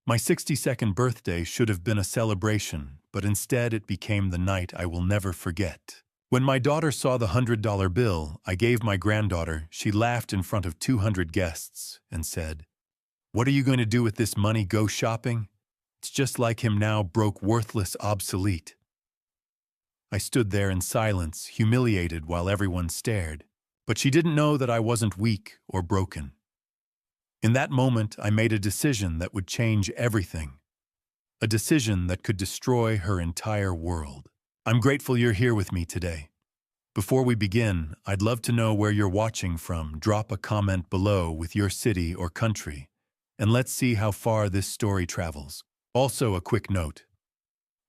My 62nd birthday should have been a celebration, but instead it became the night I will never forget. When my daughter saw the $100 bill I gave my granddaughter, she laughed in front of 200 guests and said, "What are you going to do with this money? Go shopping?" It's just like him now, broke, worthless, obsolete. I stood there in silence, humiliated while everyone stared. But she didn't know that I wasn't weak or broken. In that moment, I made a decision that would change everything. A decision that could destroy her entire world. I'm grateful you're here with me today. Before we begin, I'd love to know where you're watching from. Drop a comment below with your city or country, and let's see how far this story travels. Also, a quick note.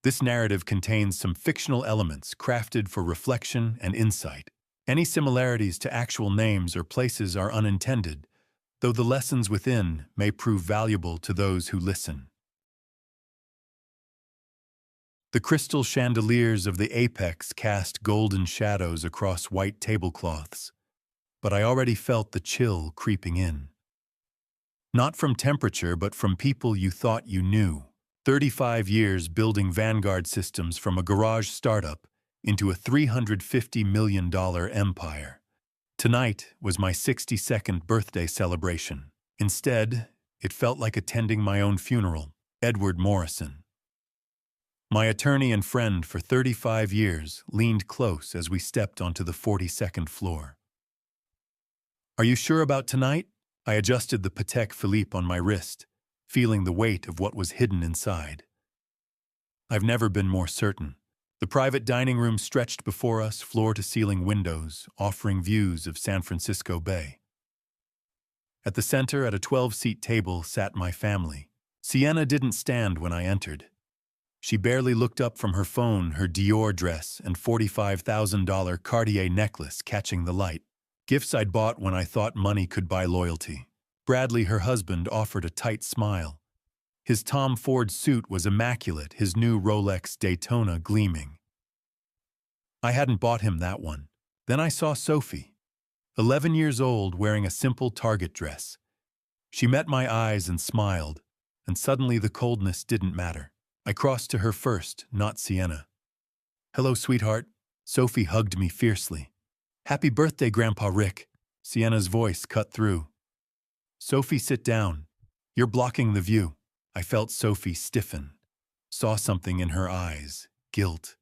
This narrative contains some fictional elements crafted for reflection and insight. Any similarities to actual names or places are unintended, though the lessons within may prove valuable to those who listen. The crystal chandeliers of the apex cast golden shadows across white tablecloths, but I already felt the chill creeping in. Not from temperature, but from people you thought you knew. 35 years building Vanguard systems from a garage startup into a $350 million empire. Tonight was my 62nd birthday celebration. Instead, it felt like attending my own funeral. Edward Morrison. My attorney and friend for 35 years leaned close as we stepped onto the 42nd floor. "Are you sure about tonight?" I adjusted the Patek Philippe on my wrist, feeling the weight of what was hidden inside. I've never been more certain. The private dining room stretched before us, floor-to-ceiling windows, offering views of San Francisco Bay. At the center, at a 12-seat table, sat my family. Sienna didn't stand when I entered. She barely looked up from her phone, her Dior dress and $45,000 Cartier necklace catching the light. Gifts I'd bought when I thought money could buy loyalty. Bradley, her husband, offered a tight smile. His Tom Ford suit was immaculate, his new Rolex Daytona gleaming. I hadn't bought him that one. Then I saw Sophie, 11 years old, wearing a simple Target dress. She met my eyes and smiled, and suddenly the coldness didn't matter. I crossed to her first, not Sienna. "Hello, sweetheart." Sophie hugged me fiercely. "Happy birthday, Grandpa Rick." Sienna's voice cut through. "Sophie, sit down. You're blocking the view." I felt Sophie stiffen. Saw something in her eyes. Guilt.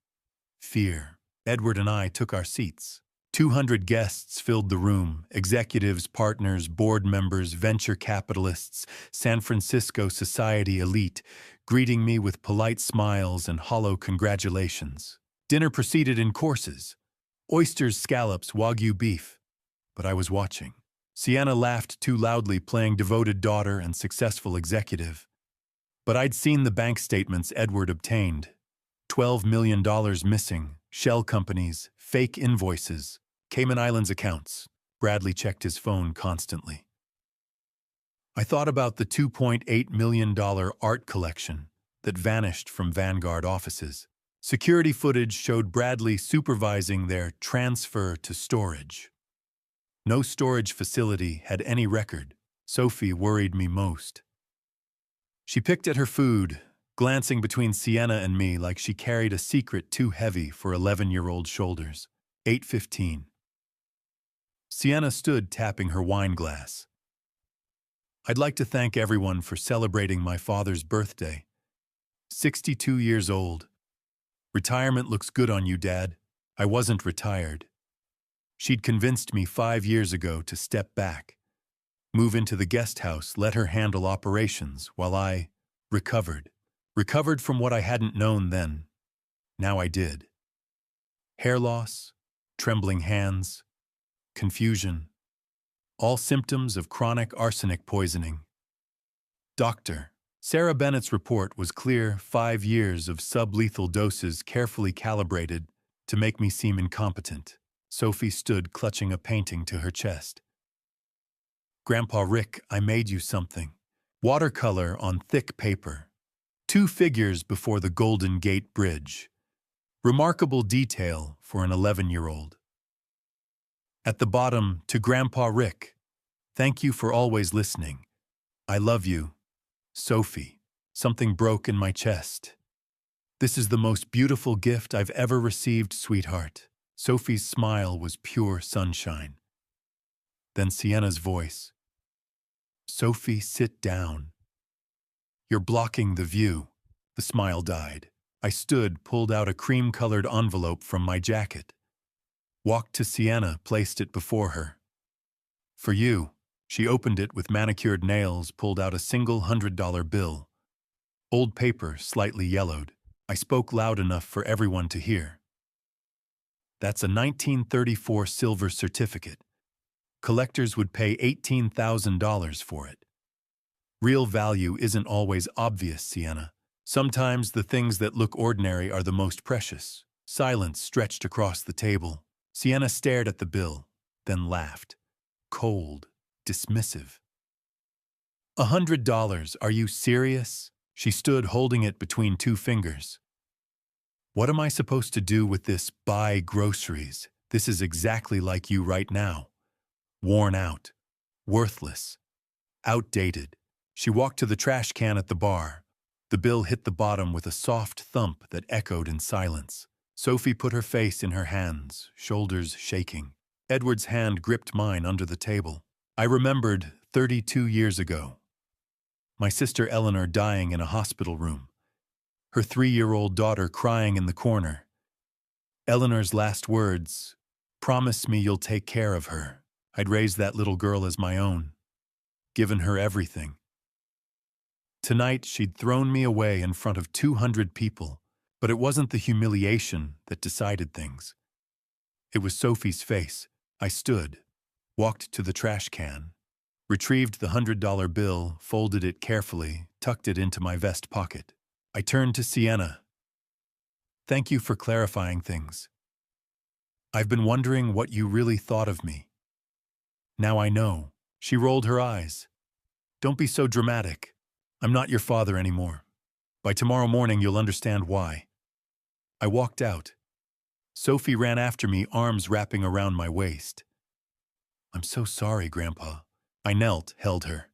Fear. Edward and I took our seats. 200 guests filled the room. Executives, partners, board members, venture capitalists, San Francisco society elite, greeting me with polite smiles and hollow congratulations. Dinner proceeded in courses. Oysters, scallops, Wagyu beef. But I was watching. Sienna laughed too loudly, playing devoted daughter and successful executive. But I'd seen the bank statements Edward obtained. $12 million missing, shell companies, fake invoices, Cayman Islands accounts. Bradley checked his phone constantly. I thought about the $2.8 million art collection that vanished from Vanguard offices. Security footage showed Bradley supervising their transfer to storage. No storage facility had any record. Sophie worried me most. She picked at her food, glancing between Sienna and me like she carried a secret too heavy for 11-year-old shoulders. 8:15. Sienna stood tapping her wine glass. "I'd like to thank everyone for celebrating my father's birthday. 62 years old. Retirement looks good on you, Dad." I wasn't retired. She'd convinced me 5 years ago to step back, move into the guest house, let her handle operations while I recovered. Recovered from what I hadn't known then. Now I did. Hair loss, trembling hands, confusion, all symptoms of chronic arsenic poisoning. Doctor. Sarah Bennett's report was clear: 5 years of sublethal doses carefully calibrated to make me seem incompetent. Sophie stood clutching a painting to her chest. "Grandpa Rick, I made you something. Watercolor on thick paper. 2 figures before the Golden Gate Bridge. Remarkable detail for an 11-year-old. At the bottom, to Grandpa Rick, thank you for always listening. I love you, Sophie." something broke in my chest. "This is the most beautiful gift I've ever received, sweetheart." Sophie's smile was pure sunshine. Then Sienna's voice. "Sophie, sit down. You're blocking the view." The smile died. I stood, pulled out a cream-colored envelope from my jacket. Walked to Sienna, placed it before her. "For you." She opened it with manicured nails, pulled out a single $100 bill. Old paper, slightly yellowed. I spoke loud enough for everyone to hear. "That's a 1934 silver certificate. Collectors would pay $18,000 for it. Real value isn't always obvious, Sienna. Sometimes the things that look ordinary are the most precious." Silence stretched across the table. Sienna stared at the bill, then laughed. Cold, dismissive. $100, are you serious?" She stood holding it between two fingers. "What am I supposed to do with this? Buy groceries. This is exactly like you right now. Worn out, worthless, outdated." She walked to the trash can at the bar. The bill hit the bottom with a soft thump that echoed in silence. Sophie put her face in her hands, shoulders shaking. Edward's hand gripped mine under the table. I remembered 32 years ago. My sister Eleanor dying in a hospital room. Her 3-year-old daughter crying in the corner. Eleanor's last words, "Promise me you'll take care of her." I'd raised that little girl as my own. Given her everything. Tonight, she'd thrown me away in front of 200 people, but it wasn't the humiliation that decided things. It was Sophie's face. I stood, walked to the trash can, retrieved the $100 bill, folded it carefully, tucked it into my vest pocket. I turned to Sienna. "Thank you for clarifying things. I've been wondering what you really thought of me. Now I know." She rolled her eyes. "Don't be so dramatic. I'm not your father anymore. By tomorrow morning, you'll understand why." I walked out. Sophie ran after me, arms wrapping around my waist. "I'm so sorry, Grandpa." I knelt, held her.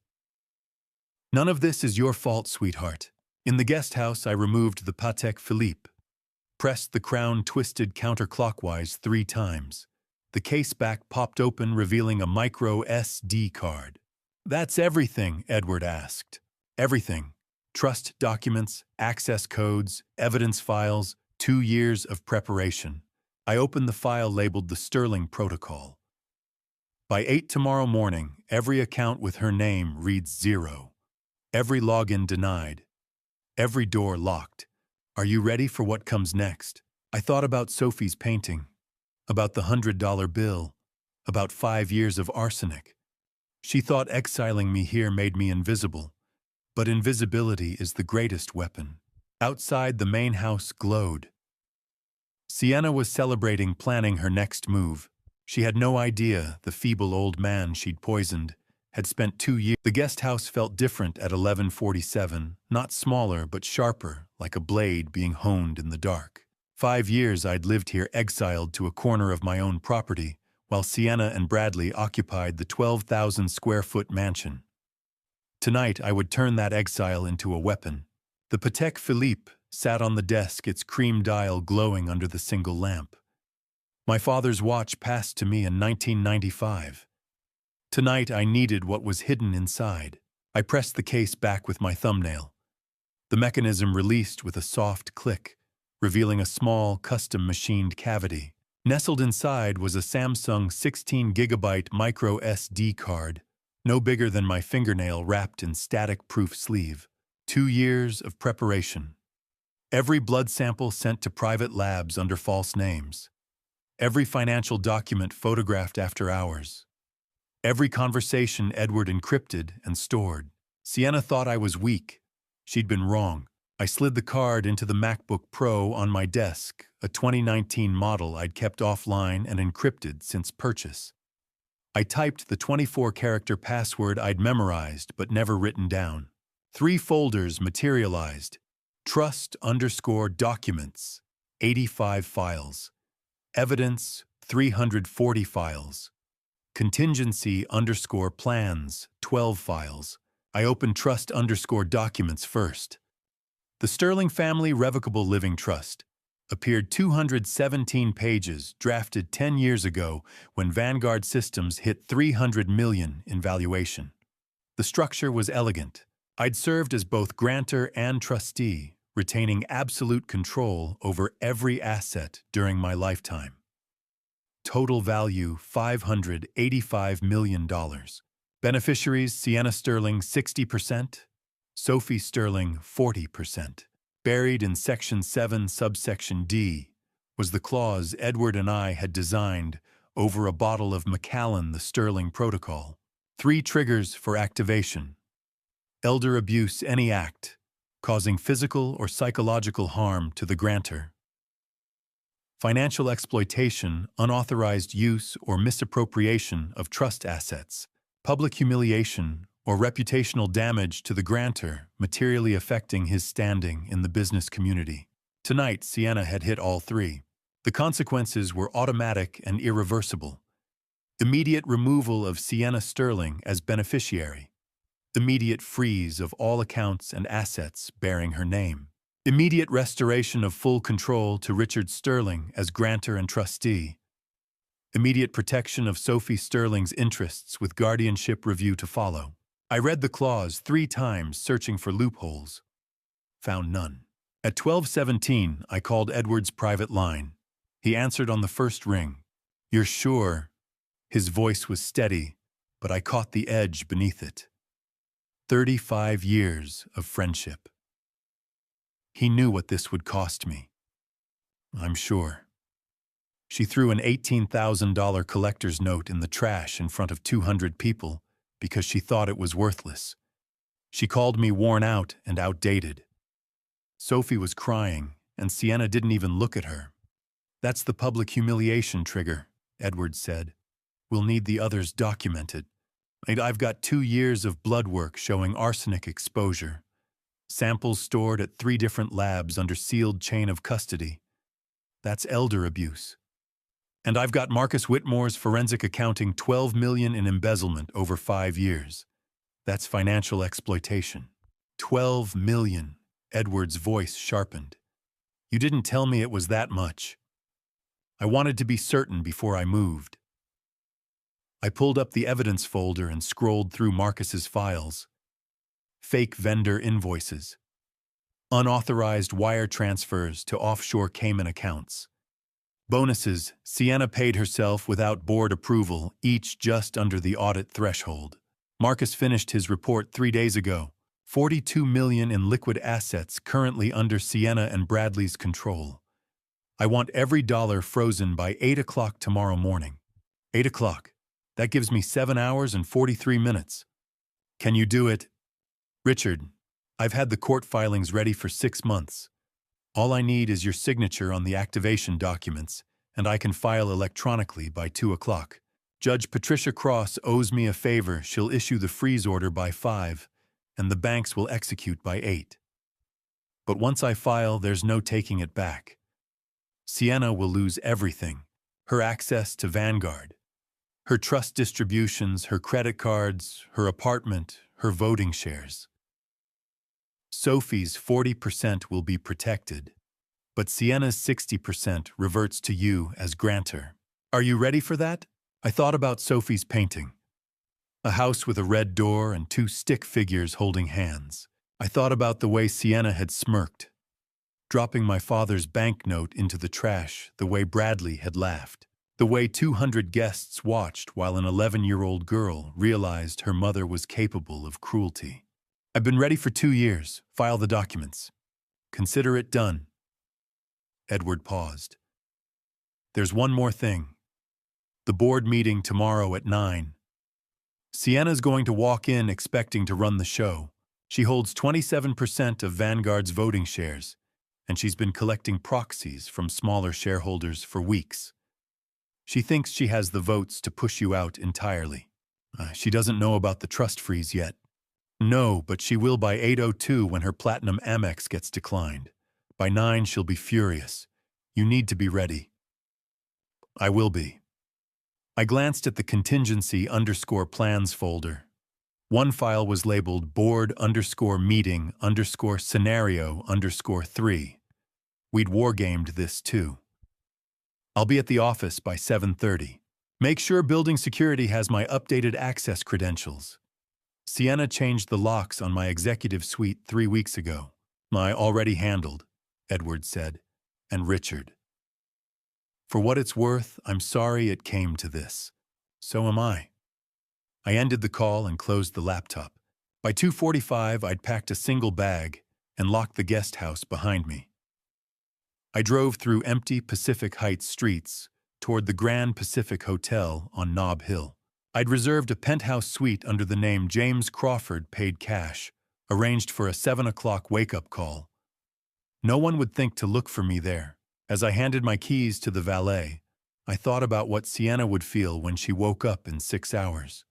"None of this is your fault, sweetheart." In the guest house, I removed the Patek Philippe, pressed the crown twisted counterclockwise 3 times. The case back popped open, revealing a micro SD card. "That's everything?" Edward asked. "Everything. Trust documents, access codes, evidence files, 2 years of preparation." I opened the file labeled the Sterling Protocol. "By 8 tomorrow morning, every account with her name reads 0. Every login denied. Every door locked. Are you ready for what comes next?" I thought about Sophie's painting, about the $100 bill, about 5 years of arsenic. She thought exiling me here made me invisible. But invisibility is the greatest weapon. Outside, the main house glowed. Sienna was celebrating, planning her next move. She had no idea the feeble old man she'd poisoned had spent 2 years. The guest house felt different at 1147, not smaller but sharper, like a blade being honed in the dark. 5 years I'd lived here, exiled to a corner of my own property, while Sienna and Bradley occupied the 12,000-square-foot mansion. Tonight, I would turn that exile into a weapon. The Patek Philippe sat on the desk, its cream dial glowing under the single lamp. My father's watch passed to me in 1995. Tonight, I needed what was hidden inside. I pressed the case back with my thumbnail. The mechanism released with a soft click, revealing a small, custom-machined cavity. Nestled inside was a Samsung 16GB micro SD card, no bigger than my fingernail, wrapped in static-proof sleeve. 2 years of preparation. Every blood sample sent to private labs under false names. Every financial document photographed after hours. Every conversation Edward encrypted and stored. Sienna thought I was weak. She'd been wrong. I slid the card into the MacBook Pro on my desk, a 2019 model I'd kept offline and encrypted since purchase. I typed the 24-character password I'd memorized but never written down. 3 folders materialized. Trust_documents, 85 files. Evidence, 340 files. Contingency_plans, 12 files. I opened trust_documents first. The Sterling Family Revocable Living Trust appeared 217 pages, drafted 10 years ago when Vanguard Systems hit $300 million in valuation. The structure was elegant. I'd served as both grantor and trustee, retaining absolute control over every asset during my lifetime. Total value $585 million. Beneficiaries Sienna Sterling 60%, Sophie Sterling 40%. Buried in Section 7, subsection D, was the clause Edward and I had designed over a bottle of Macallan the Sterling Protocol. 3 triggers for activation. Elder abuse, any act causing physical or psychological harm to the grantor. Financial exploitation, unauthorized use or misappropriation of trust assets. Public humiliation or reputational damage to the grantor, materially affecting his standing in the business community. Tonight, Sienna had hit all 3. The consequences were automatic and irreversible. Immediate removal of Sienna Sterling as beneficiary. Immediate freeze of all accounts and assets bearing her name. Immediate restoration of full control to Richard Sterling as grantor and trustee. Immediate protection of Sophie Sterling's interests with guardianship review to follow. I read the clause 3 times, searching for loopholes. Found none. At 12:17, I called Edward's private line. He answered on the first ring. "You're sure?" His voice was steady, but I caught the edge beneath it. 35 years of friendship. He knew what this would cost me. I'm sure. She threw an $18,000 collector's note in the trash in front of 200 people because she thought it was worthless. She called me worn out and outdated. Sophie was crying, and Sienna didn't even look at her. "That's the public humiliation trigger," Edward said. "We'll need the others documented. I've got 2 years of blood work showing arsenic exposure. Samples stored at 3 different labs under sealed chain of custody. That's elder abuse. And I've got Marcus Whitmore's forensic accounting $12 million in embezzlement over 5 years. That's financial exploitation." $12 million, Edward's voice sharpened. "You didn't tell me it was that much. I wanted to be certain before I moved." I pulled up the evidence folder and scrolled through Marcus's files. Fake vendor invoices. Unauthorized wire transfers to offshore Cayman accounts. Bonuses Sienna paid herself without board approval, each just under the audit threshold. Marcus finished his report 3 days ago. $42 million in liquid assets currently under Sienna and Bradley's control. I want every dollar frozen by 8 o'clock tomorrow morning. 8 o'clock. That gives me 7 hours and 43 minutes. Can you do it? Richard, I've had the court filings ready for 6 months. All I need is your signature on the activation documents, and I can file electronically by 2 o'clock. Judge Patricia Cross owes me a favor. She'll issue the freeze order by 5, and the banks will execute by 8. But once I file, there's no taking it back. Sienna will lose everything: her access to Vanguard, her trust distributions, her credit cards, her apartment, her voting shares. Sophie's 40% will be protected, but Sienna's 60% reverts to you as grantor. Are you ready for that? I thought about Sophie's painting. A house with a red door and 2 stick figures holding hands. I thought about the way Sienna had smirked, dropping my father's banknote into the trash, the way Bradley had laughed, the way 200 guests watched while an 11-year-old girl realized her mother was capable of cruelty. I've been ready for 2 years. File the documents. Consider it done. Edward paused. There's one more thing. The board meeting tomorrow at 9. Sienna's going to walk in expecting to run the show. She holds 27% of Vanguard's voting shares, and she's been collecting proxies from smaller shareholders for weeks. She thinks she has the votes to push you out entirely. She doesn't know about the trust freeze yet. No, but she will by 8:02 when her Platinum Amex gets declined. By 9, she'll be furious. You need to be ready. I will be. I glanced at the contingency _plans folder. One file was labeled board_meeting_scenario_3. We'd wargamed this too. I'll be at the office by 7:30. Make sure building security has my updated access credentials. Sienna changed the locks on my executive suite 3 weeks ago. I already handled, Edward said, and Richard. For what it's worth, I'm sorry it came to this. So am I. I ended the call and closed the laptop. By 2:45, I'd packed a single bag and locked the guest house behind me. I drove through empty Pacific Heights streets toward the Grand Pacific Hotel on Nob Hill. I'd reserved a penthouse suite under the name James Crawford paid cash, arranged for a 7 o'clock wake-up call. No one would think to look for me there. As I handed my keys to the valet, I thought about what Sienna would feel when she woke up in 6 hours.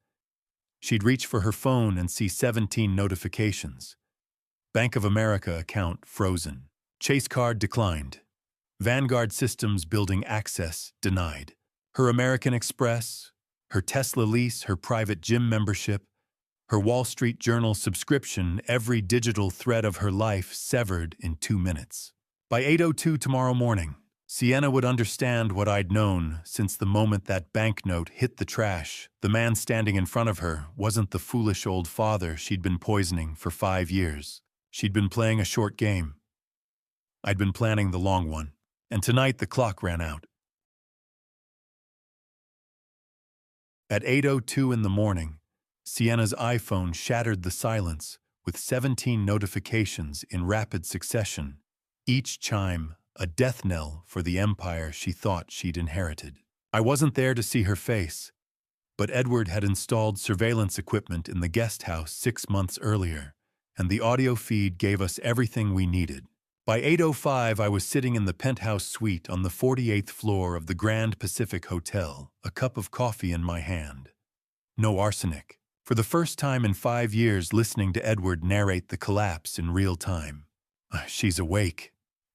She'd reach for her phone and see 17 notifications. Bank of America account frozen. Chase card declined. Vanguard Systems building access denied. Her American Express, her Tesla lease, her private gym membership, her Wall Street Journal subscription, every digital thread of her life severed in 2 minutes. By 8:02 tomorrow morning, Sienna would understand what I'd known since the moment that banknote hit the trash. The man standing in front of her wasn't the foolish old father she'd been poisoning for 5 years. She'd been playing a short game. I'd been planning the long one, and tonight the clock ran out. At 8:02 in the morning, Sienna's iPhone shattered the silence with 17 notifications in rapid succession, each chime a death knell for the empire she thought she'd inherited. I wasn't there to see her face, but Edward had installed surveillance equipment in the guest house 6 months earlier, and the audio feed gave us everything we needed. By 8:05, I was sitting in the penthouse suite on the 48th floor of the Grand Pacific Hotel, a cup of coffee in my hand. No arsenic. For the first time in 5 years, listening to Edward narrate the collapse in real time. She's awake,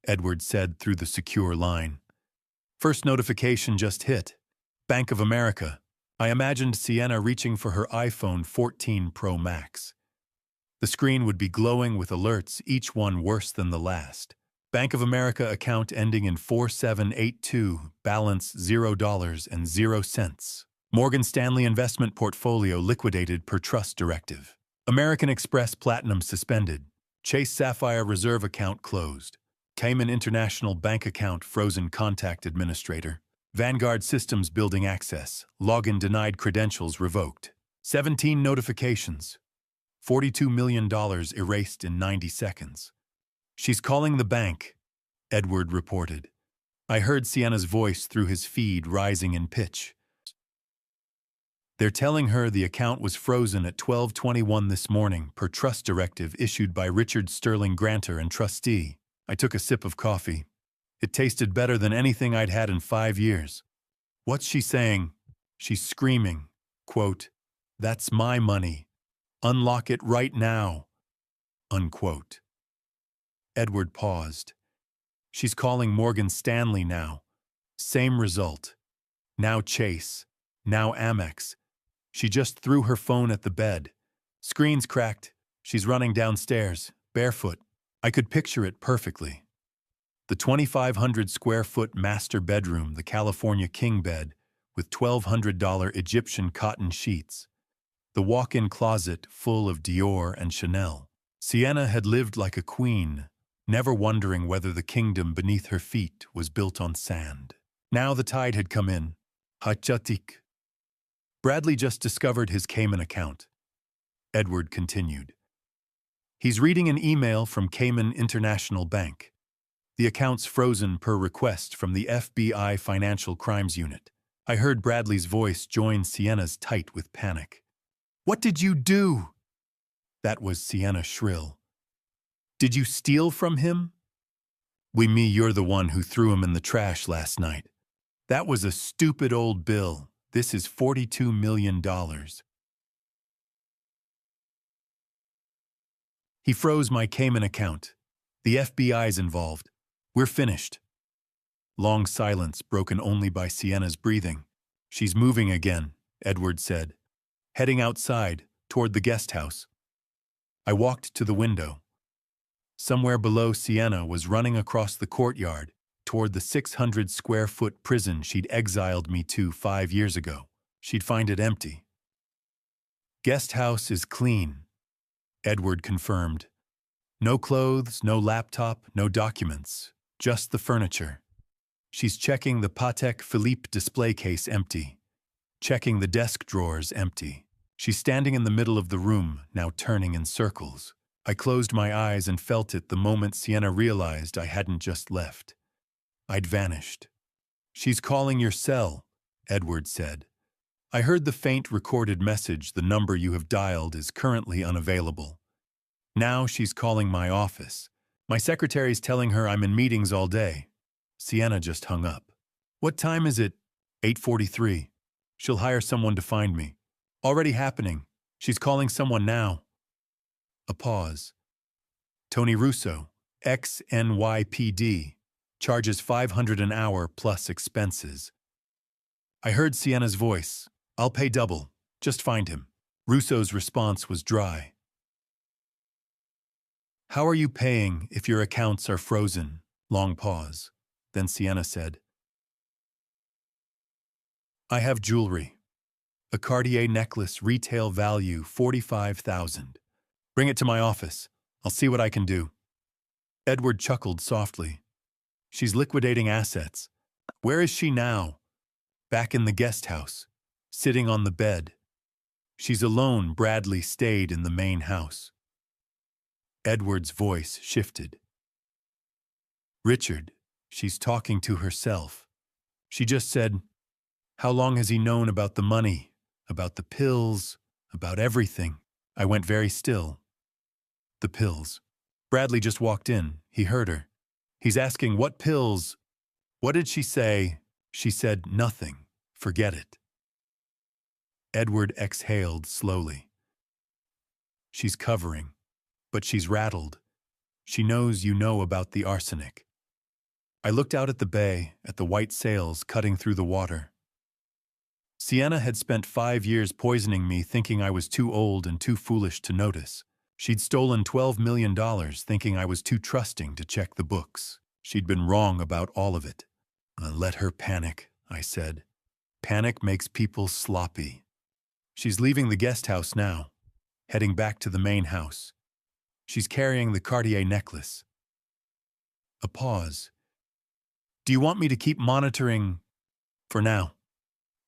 Edward said through the secure line. First notification just hit. Bank of America. I imagined Sienna reaching for her iPhone 14 Pro Max. The screen would be glowing with alerts, each one worse than the last. Bank of America account ending in 4782, balance $0.00. Morgan Stanley investment portfolio liquidated per trust directive. American Express Platinum suspended. Chase Sapphire Reserve account closed. Cayman International Bank account frozen. Contact administrator. Vanguard Systems building access. Login denied. Credentials revoked. 17 notifications. $42 million erased in 90 seconds. She's calling the bank, Edward reported. I heard Sienna's voice through his feed rising in pitch. They're telling her the account was frozen at 12:21 this morning per trust directive issued by Richard Sterling, grantor and trustee. I took a sip of coffee. It tasted better than anything I'd had in 5 years. What's she saying? She's screaming, quote, "That's my money. Unlock it right now," unquote. Edward paused. She's calling Morgan Stanley now. Same result. Now Chase. Now Amex. She just threw her phone at the bed. Screen's cracked. She's running downstairs, barefoot. I could picture it perfectly. The 2,500 square foot master bedroom, the California king bed, with $1,200 Egyptian cotton sheets. The walk-in closet full of Dior and Chanel. Sienna had lived like a queen, never wondering whether the kingdom beneath her feet was built on sand. Now the tide had come in. Hachatik. Bradley just discovered his Cayman account. Edward continued. He's reading an email from Cayman International Bank. The account's frozen per request from the FBI Financial Crimes Unit. I heard Bradley's voice join Sienna's tight with panic. What did you do? That was Sienna shrill. Did you steal from him? You're the one who threw him in the trash last night. That was a stupid old bill. This is $42 million. He froze my Cayman account. The FBI's involved. We're finished. Long silence broken only by Sienna's breathing. She's moving again, Edward said. Heading outside, toward the guest house. I walked to the window. Somewhere below, Sienna was running across the courtyard toward the 600-square-foot prison she'd exiled me to 5 years ago. She'd find it empty. "Guest house is clean," Edward confirmed. "No clothes, no laptop, no documents, just the furniture." She's checking the Patek Philippe display case empty, checking the desk drawers empty. She's standing in the middle of the room, now turning in circles. I closed my eyes and felt it the moment Sienna realized I hadn't just left. I'd vanished. "She's calling your cell," Edward said. "I heard the faint recorded message. The number you have dialed is currently unavailable. Now she's calling my office. My secretary's telling her I'm in meetings all day." Sienna just hung up. "What time is it?" 8:43. "She'll hire someone to find me." "Already happening. She's calling someone now." A pause. "Tony Russo, ex-NYPD, charges $500 an hour plus expenses." I heard Sienna's voice. "I'll pay double. Just find him." Russo's response was dry. "How are you paying if your accounts are frozen?" Long pause. Then Sienna said, "I have jewelry. A Cartier necklace, retail value $45,000. Bring it to my office. I'll see what I can do." Edward chuckled softly. "She's liquidating assets. Where is she now?" "Back in the guest house, sitting on the bed." "She's alone." Bradley stayed in the main house. Edward's voice shifted. "Richard, she's talking to herself. She just said, 'How long has he known about the money, about the pills, about everything?'" I went very still. "The pills." Bradley just walked in. He heard her. "He's asking what pills." "What did she say?" "She said nothing. Forget it." Edward exhaled slowly. "She's covering, but she's rattled. She knows you know about the arsenic." I looked out at the bay, at the white sails cutting through the water. Sienna had spent 5 years poisoning me, thinking I was too old and too foolish to notice. She'd stolen $12 million, thinking I was too trusting to check the books. She'd been wrong about all of it. "Let her panic," I said. "Panic makes people sloppy." "She's leaving the guest house now, heading back to the main house. She's carrying the Cartier necklace." A pause. "Do you want me to keep monitoring?" "For now.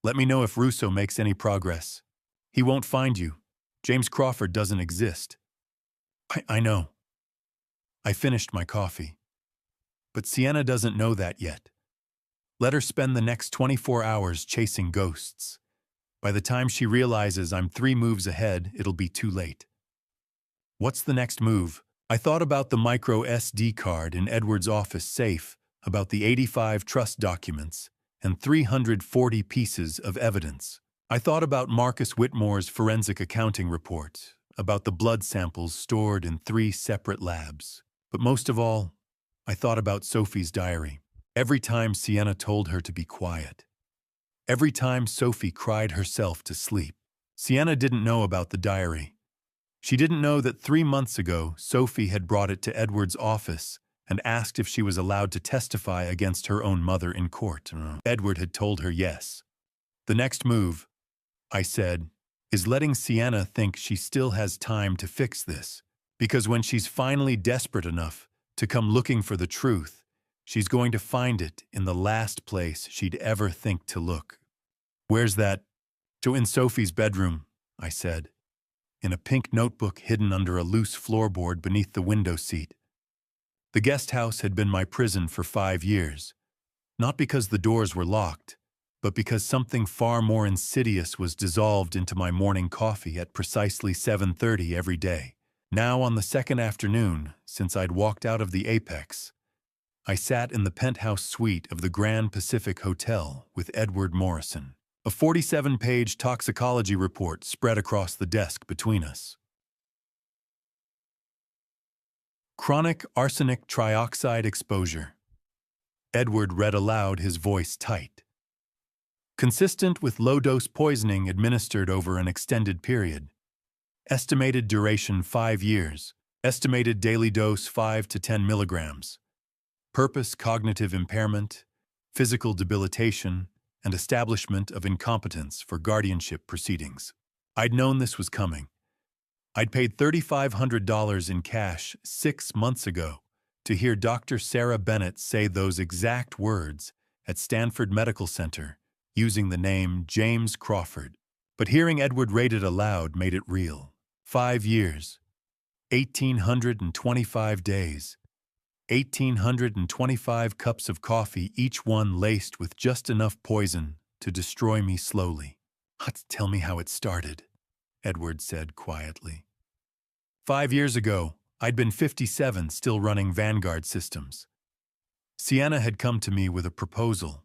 Let me know if Russo makes any progress." "He won't find you. James Crawford doesn't exist." I know." I finished my coffee. "But Sienna doesn't know that yet. Let her spend the next 24 hours chasing ghosts. By the time she realizes I'm 3 moves ahead, it'll be too late." "What's the next move?" I thought about the micro SD card in Edward's office safe, about the 85 trust documents, and 340 pieces of evidence. I thought about Marcus Whitmore's forensic accounting report, about the blood samples stored in 3 separate labs. But most of all, I thought about Sophie's diary. Every time Sienna told her to be quiet. Every time Sophie cried herself to sleep. Sienna didn't know about the diary. She didn't know that 3 months ago, Sophie had brought it to Edward's office and asked if she was allowed to testify against her own mother in court. Edward had told her yes. "The next move," I said, "is letting Sienna think she still has time to fix this. Because when she's finally desperate enough to come looking for the truth, she's going to find it in the last place she'd ever think to look." "Where's that?" "In Sophie's bedroom," I said, "in a pink notebook hidden under a loose floorboard beneath the window seat." The guest house had been my prison for 5 years, not because the doors were locked, but because something far more insidious was dissolved into my morning coffee at precisely 7:30 every day. Now, on the second afternoon since I'd walked out of the Apex, I sat in the penthouse suite of the Grand Pacific Hotel with Edward Morrison. A 47-page toxicology report spread across the desk between us. Chronic arsenic trioxide exposure. Edward read aloud, his voice tight. Consistent with low-dose poisoning administered over an extended period. Estimated duration 5 years. Estimated daily dose 5 to 10 milligrams. Purpose cognitive impairment, physical debilitation, and establishment of incompetence for guardianship proceedings. I'd known this was coming. I'd paid $3,500 in cash 6 months ago to hear Dr. Sarah Bennett say those exact words at Stanford Medical Center using the name James Crawford. But hearing Edward read it aloud made it real. 5 years, 1,825 days, 1,825 cups of coffee, each one laced with just enough poison to destroy me slowly. Tell me how it started, Edward said quietly. 5 years ago, I'd been 57, still running Vanguard systems. Sienna had come to me with a proposal.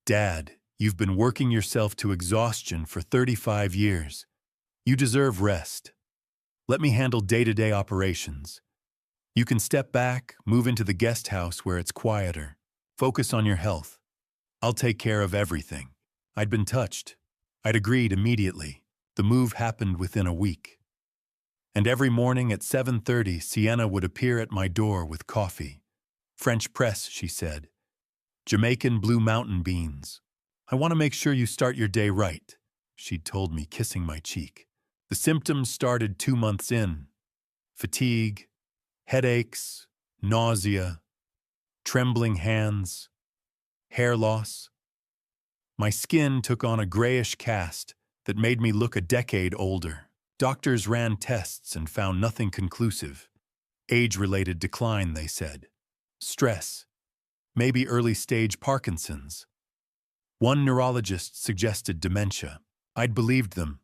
Dad, you've been working yourself to exhaustion for 35 years. You deserve rest. Let me handle day-to-day operations. You can step back, move into the guest house where it's quieter. Focus on your health. I'll take care of everything. I'd been touched. I'd agreed immediately. The move happened within a week. And every morning at 7:30, Sienna would appear at my door with coffee. French press, she said. Jamaican blue mountain beans. I want to make sure you start your day right, she'd told me, kissing my cheek. The symptoms started 2 months in. Fatigue, headaches, nausea, trembling hands, hair loss. My skin took on a grayish cast that made me look a decade older. Doctors ran tests and found nothing conclusive. Age-related decline, they said. Stress. Maybe early-stage Parkinson's. One neurologist suggested dementia. I'd believed them.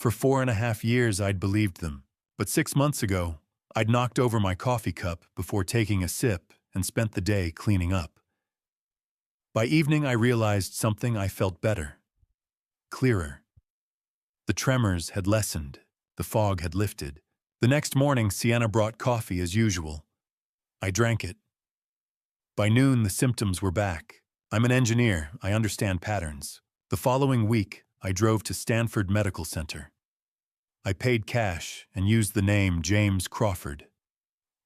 For 4.5 years, I'd believed them. But 6 months ago, I'd knocked over my coffee cup before taking a sip and spent the day cleaning up. By evening, I realized something. I felt better. Clearer. The tremors had lessened. The fog had lifted. The next morning, Sienna brought coffee as usual. I drank it. By noon, the symptoms were back. I'm an engineer. I understand patterns. The following week, I drove to Stanford Medical Center. I paid cash and used the name James Crawford.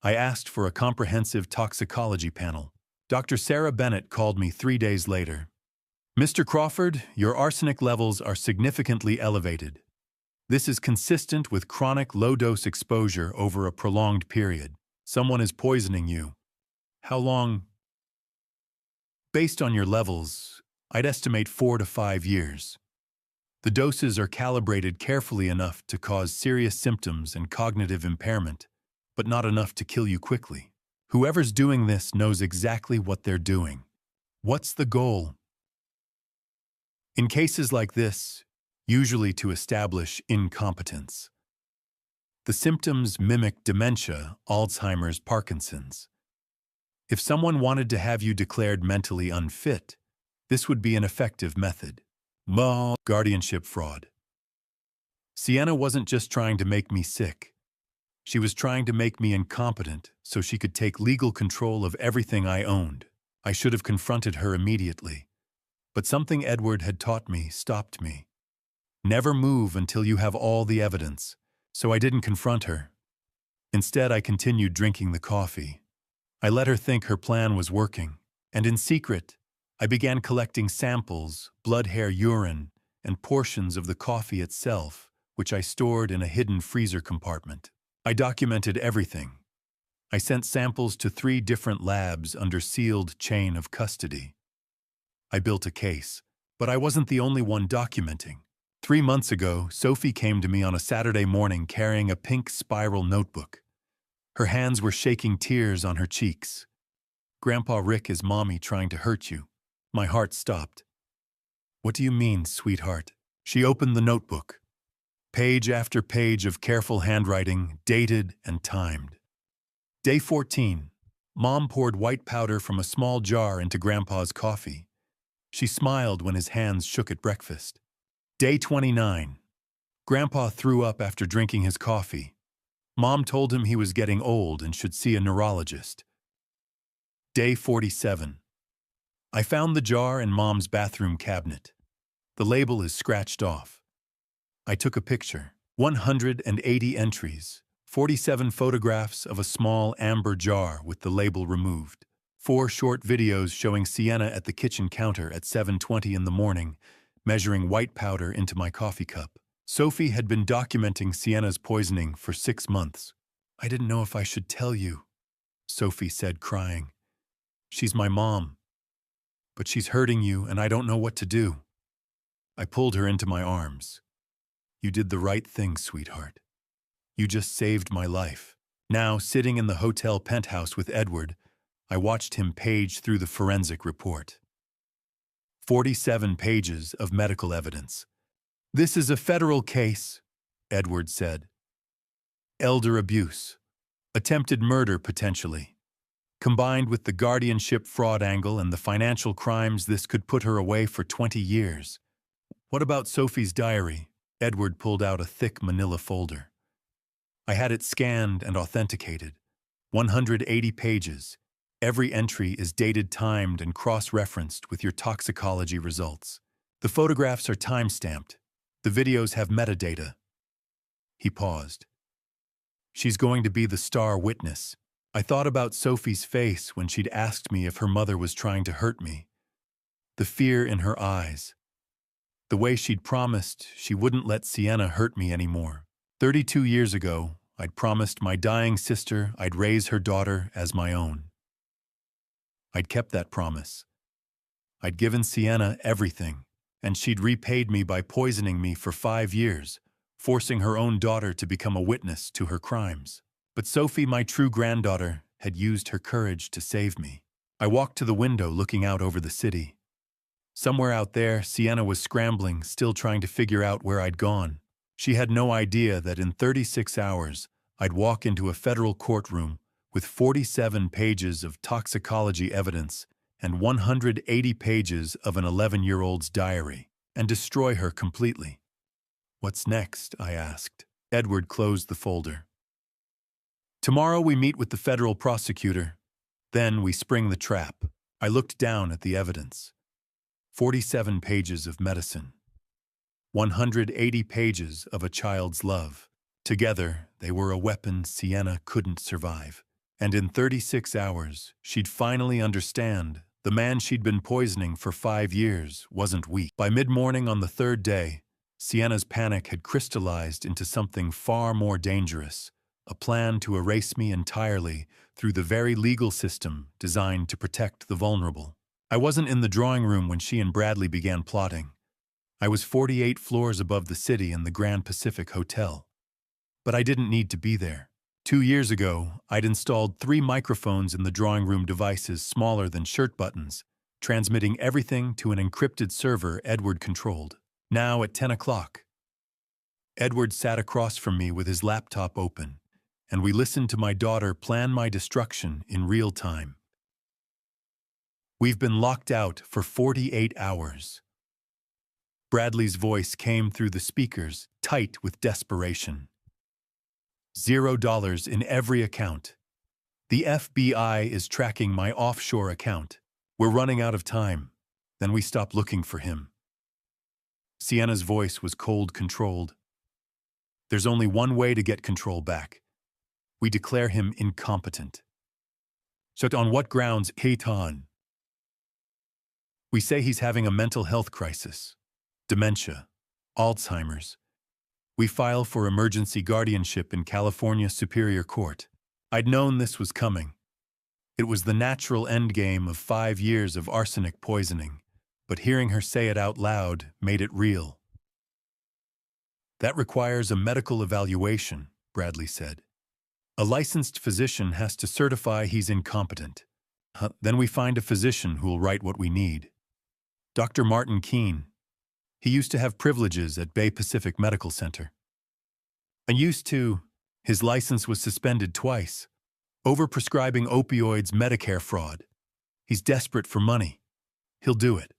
I asked for a comprehensive toxicology panel. Dr. Sarah Bennett called me 3 days later. Mr. Crawford, your arsenic levels are significantly elevated. This is consistent with chronic low-dose exposure over a prolonged period. Someone is poisoning you. How long? Based on your levels, I'd estimate 4 to 5 years. The doses are calibrated carefully enough to cause serious symptoms and cognitive impairment, but not enough to kill you quickly. Whoever's doing this knows exactly what they're doing. What's the goal? In cases like this, usually to establish incompetence. The symptoms mimic dementia, Alzheimer's, Parkinson's. If someone wanted to have you declared mentally unfit, this would be an effective method. Guardianship fraud. Sienna wasn't just trying to make me sick. She was trying to make me incompetent so she could take legal control of everything I owned. I should have confronted her immediately. But something Edward had taught me stopped me. Never move until you have all the evidence, so I didn't confront her. Instead, I continued drinking the coffee. I let her think her plan was working, and in secret, I began collecting samples, blood, hair, urine, and portions of the coffee itself, which I stored in a hidden freezer compartment. I documented everything. I sent samples to 3 different labs under sealed chain of custody. I built a case, but I wasn't the only one documenting. 3 months ago, Sophie came to me on a Saturday morning carrying a pink spiral notebook. Her hands were shaking, tears on her cheeks. Grandpa Rick, is Mommy trying to hurt you? My heart stopped. What do you mean, sweetheart? She opened the notebook. Page after page of careful handwriting, dated and timed. Day 14. Mom poured white powder from a small jar into Grandpa's coffee. She smiled when his hands shook at breakfast. Day 29. Grandpa threw up after drinking his coffee. Mom told him he was getting old and should see a neurologist. Day 47. I found the jar in Mom's bathroom cabinet. The label is scratched off. I took a picture. 180 entries, 47 photographs of a small amber jar with the label removed, 4 short videos showing Sienna at the kitchen counter at 7:20 in the morning, measuring white powder into my coffee cup. Sophie had been documenting Sienna's poisoning for 6 months. "I didn't know if I should tell you," Sophie said, crying. "She's my mom. But she's hurting you, and I don't know what to do." I pulled her into my arms. "You did the right thing, sweetheart. You just saved my life." Now, sitting in the hotel penthouse with Edward, I watched him page through the forensic report. 47 pages of medical evidence. "This is a federal case," Edward said. "Elder abuse. Attempted murder, potentially. Combined with the guardianship fraud angle and the financial crimes, this could put her away for 20 years. "What about Sophie's diary?" Edward pulled out a thick manila folder. I had it scanned and authenticated. 180 pages. Every entry is dated, timed, and cross-referenced with your toxicology results. The photographs are time-stamped. The videos have metadata. He paused. "She's going to be the star witness." I thought about Sophie's face when she'd asked me if her mother was trying to hurt me. The fear in her eyes. The way she'd promised she wouldn't let Sienna hurt me anymore. 32 years ago, I'd promised my dying sister I'd raise her daughter as my own. I'd kept that promise. I'd given Sienna everything, and she'd repaid me by poisoning me for 5 years, forcing her own daughter to become a witness to her crimes. But Sophie, my true granddaughter, had used her courage to save me. I walked to the window looking out over the city. Somewhere out there, Sienna was scrambling, still trying to figure out where I'd gone. She had no idea that in 36 hours, I'd walk into a federal courtroom with 47 pages of toxicology evidence and 180 pages of an 11-year-old's diary, and destroy her completely. "What's next?" I asked. Edward closed the folder. "Tomorrow we meet with the federal prosecutor. Then we spring the trap." I looked down at the evidence. 47 pages of medicine. 180 pages of a child's love. Together, they were a weapon Sienna couldn't survive. And in 36 hours, she'd finally understand the man she'd been poisoning for 5 years wasn't weak. By mid-morning on the 3rd day, Sienna's panic had crystallized into something far more dangerous. A plan to erase me entirely through the very legal system designed to protect the vulnerable. I wasn't in the drawing room when she and Bradley began plotting. I was 48 floors above the city in the Grand Pacific Hotel. But I didn't need to be there. 2 years ago, I'd installed 3 microphones in the drawing room, devices smaller than shirt buttons, transmitting everything to an encrypted server Edward controlled. Now at 10 o'clock. Edward sat across from me with his laptop open, and we listened to my daughter plan my destruction in real time. "We've been locked out for 48 hours. Bradley's voice came through the speakers, tight with desperation. $0 in every account. The FBI is tracking my offshore account. We're running out of time." Then we stopped looking for him. Sienna's voice was cold, controlled. "There's only one way to get control back. We declare him incompetent." "So on what grounds, Hayton?" "We say he's having a mental health crisis. Dementia. Alzheimer's. We file for emergency guardianship in California Superior Court." I'd known this was coming. It was the natural endgame of 5 years of arsenic poisoning, but hearing her say it out loud made it real. "That requires a medical evaluation," Bradley said. "A licensed physician has to certify he's incompetent. Then we find a physician who will write what we need. Dr. Martin Keene. He used to have privileges at Bay Pacific Medical Center. His license was suspended twice. Overprescribing opioids, Medicare fraud. He's desperate for money. He'll do it."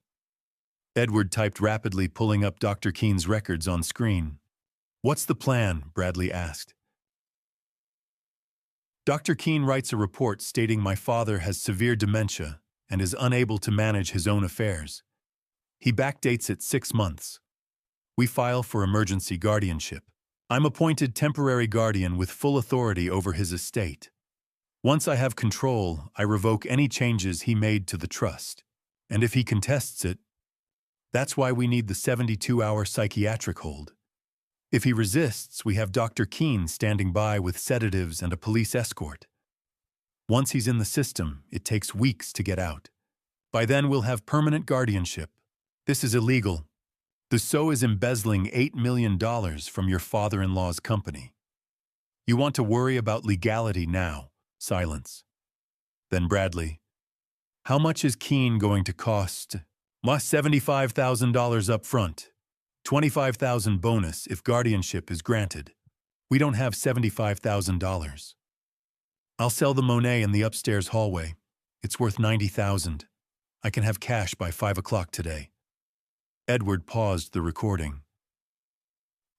Edward typed rapidly, pulling up Dr. Keene's records on screen. "What's the plan?" Bradley asked. "Dr. Keene writes a report stating my father has severe dementia and is unable to manage his own affairs. He backdates it 6 months. We file for emergency guardianship. I'm appointed temporary guardian with full authority over his estate. Once I have control, I revoke any changes he made to the trust. And if he contests it, that's why we need the 72-hour psychiatric hold. If he resists, we have Dr. Keene standing by with sedatives and a police escort. Once he's in the system, it takes weeks to get out. By then, we'll have permanent guardianship. This is illegal. The SO is embezzling $8 million from your father-in-law's company. You want to worry about legality now. Silence. Then Bradley. How much is Keene going to cost? $75,000 up front. $25,000 bonus if guardianship is granted. We don't have $75,000. I'll sell the Monet in the upstairs hallway. It's worth $90,000. I can have cash by 5 o'clock today. Edward paused the recording.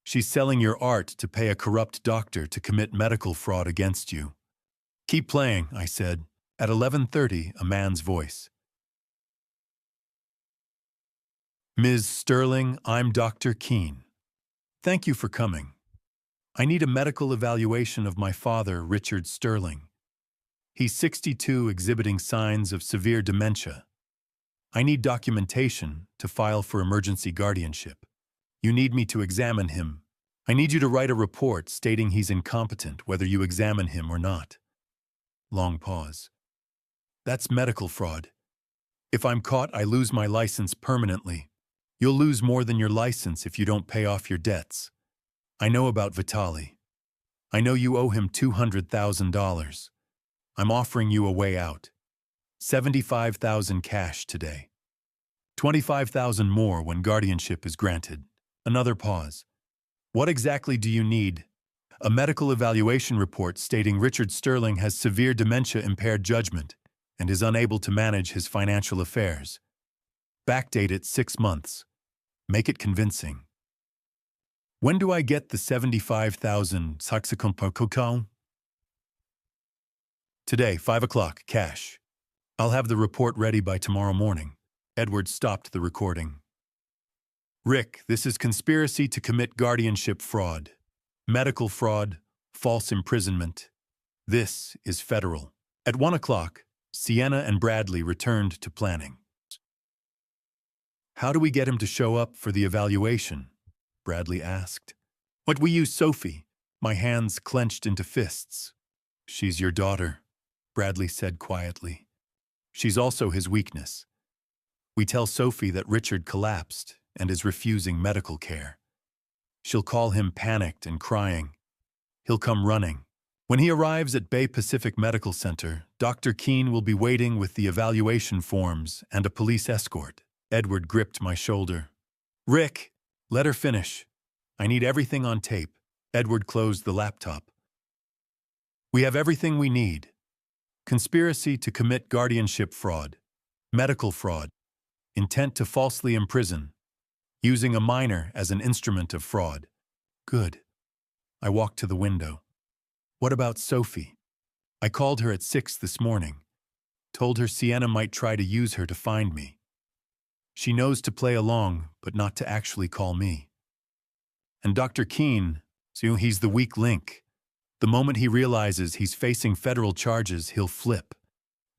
She's selling your art to pay a corrupt doctor to commit medical fraud against you. Keep playing, I said. At 11:30, a man's voice. Ms. Sterling, I'm Dr. Keene. Thank you for coming. I need a medical evaluation of my father, Richard Sterling. He's 62, exhibiting signs of severe dementia. I need documentation to file for emergency guardianship. You need me to examine him. I need you to write a report stating he's incompetent, whether you examine him or not. Long pause. That's medical fraud. If I'm caught, I lose my license permanently. You'll lose more than your license if you don't pay off your debts. I know about Vitali. I know you owe him $200,000. I'm offering you a way out. $75,000 cash today. $25,000 more when guardianship is granted. Another pause. What exactly do you need? A medical evaluation report stating Richard Sterling has severe dementia-impaired judgment and is unable to manage his financial affairs. Backdate it 6 months. Make it convincing. When do I get the $75,000? Today, 5 o'clock, cash. I'll have the report ready by tomorrow morning. Edward stopped the recording. Rick, this is conspiracy to commit guardianship fraud, medical fraud, false imprisonment. This is federal. At 1 o'clock, Sienna and Bradley returned to planning. How do we get him to show up for the evaluation? Bradley asked. What, we use Sophie. My hands clenched into fists. She's your daughter, Bradley said quietly. She's also his weakness. We tell Sophie that Richard collapsed and is refusing medical care. She'll call him panicked and crying. He'll come running. When he arrives at Bay Pacific Medical Center, Dr. Keene will be waiting with the evaluation forms and a police escort. Edward gripped my shoulder. Rick, let her finish. I need everything on tape. Edward closed the laptop. We have everything we need. Conspiracy to commit guardianship fraud, medical fraud, intent to falsely imprison, using a minor as an instrument of fraud. Good. I walked to the window. What about Sophie? I called her at 6 this morning. Told her Sienna might try to use her to find me. She knows to play along, but not to actually call me. And Dr. Keene, he's the weak link. The moment he realizes he's facing federal charges, he'll flip.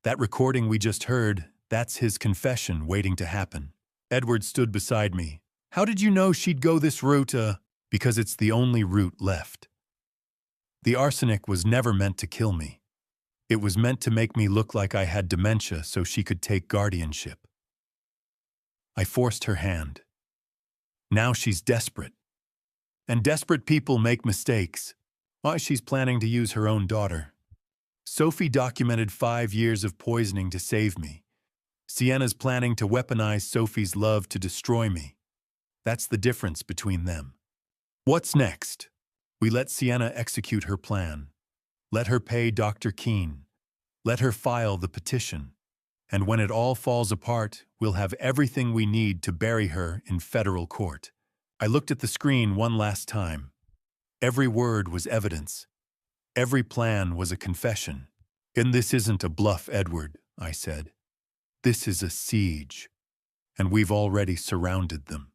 That recording we just heard, that's his confession waiting to happen. Edward stood beside me. How did you know she'd go this route? Because it's the only route left. The arsenic was never meant to kill me. It was meant to make me look like I had dementia so she could take guardianship. I forced her hand. Now she's desperate. And desperate people make mistakes. Why, she's planning to use her own daughter. Sophie documented 5 years of poisoning to save me. Sienna's planning to weaponize Sophie's love to destroy me. That's the difference between them. What's next? We let Sienna execute her plan. Let her pay Dr. Keene. Let her file the petition. And when it all falls apart, we'll have everything we need to bury her in federal court. I looked at the screen one last time. Every word was evidence. Every plan was a confession. And this isn't a bluff, Edward, I said. This is a siege. And we've already surrounded them.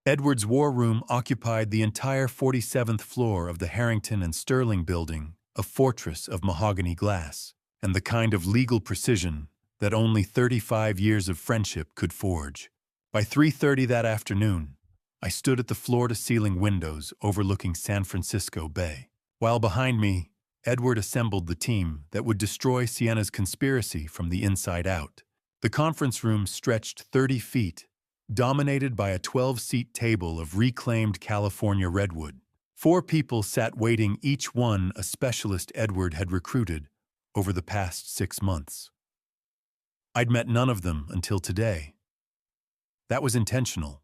Edward's war room occupied the entire 47th floor of the Harrington and Sterling building, a fortress of mahogany glass, and the kind of legal precision that only 35 years of friendship could forge. By 3:30 that afternoon, I stood at the floor-to-ceiling windows overlooking San Francisco Bay, while behind me, Edward assembled the team that would destroy Sienna's conspiracy from the inside out. The conference room stretched 30 feet, dominated by a 12-seat table of reclaimed California redwood. 4 people sat waiting, each one a specialist Edward had recruited over the past 6 months. I'd met none of them until today. That was intentional.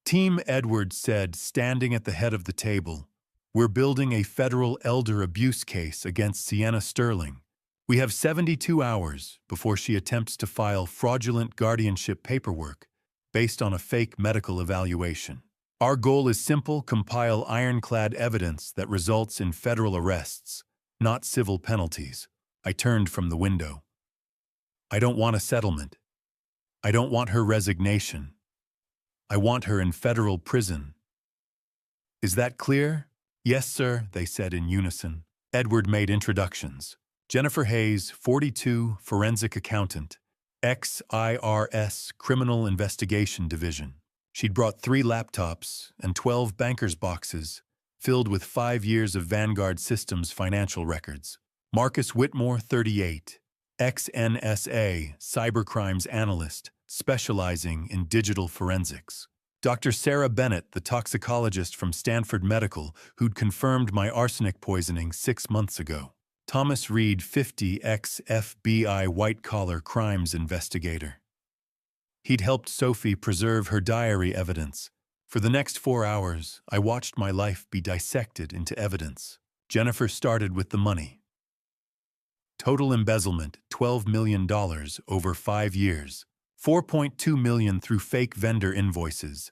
Team Edward said, standing at the head of the table, "We're building a federal elder abuse case against Sienna Sterling. We have 72 hours before she attempts to file fraudulent guardianship paperwork based on a fake medical evaluation. Our goal is simple: compile ironclad evidence that results in federal arrests, not civil penalties." I turned from the window. I don't want a settlement. I don't want her resignation. I want her in federal prison. Is that clear? Yes, sir, they said in unison. Edward made introductions. Jennifer Hayes, 42, forensic accountant, ex-IRS Criminal Investigation Division. She'd brought 3 laptops and 12 banker's boxes filled with 5 years of Vanguard Systems financial records. Marcus Whitmore, 38, ex-NSA cybercrimes analyst, specializing in digital forensics. Dr. Sarah Bennett, the toxicologist from Stanford Medical, who'd confirmed my arsenic poisoning 6 months ago. Thomas Reed, 50, ex-FBI white-collar crimes investigator. He'd helped Sophie preserve her diary evidence. For the next 4 hours, I watched my life be dissected into evidence. Jennifer started with the money. Total embezzlement, $12 million over 5 years. $4.2 million through fake vendor invoices.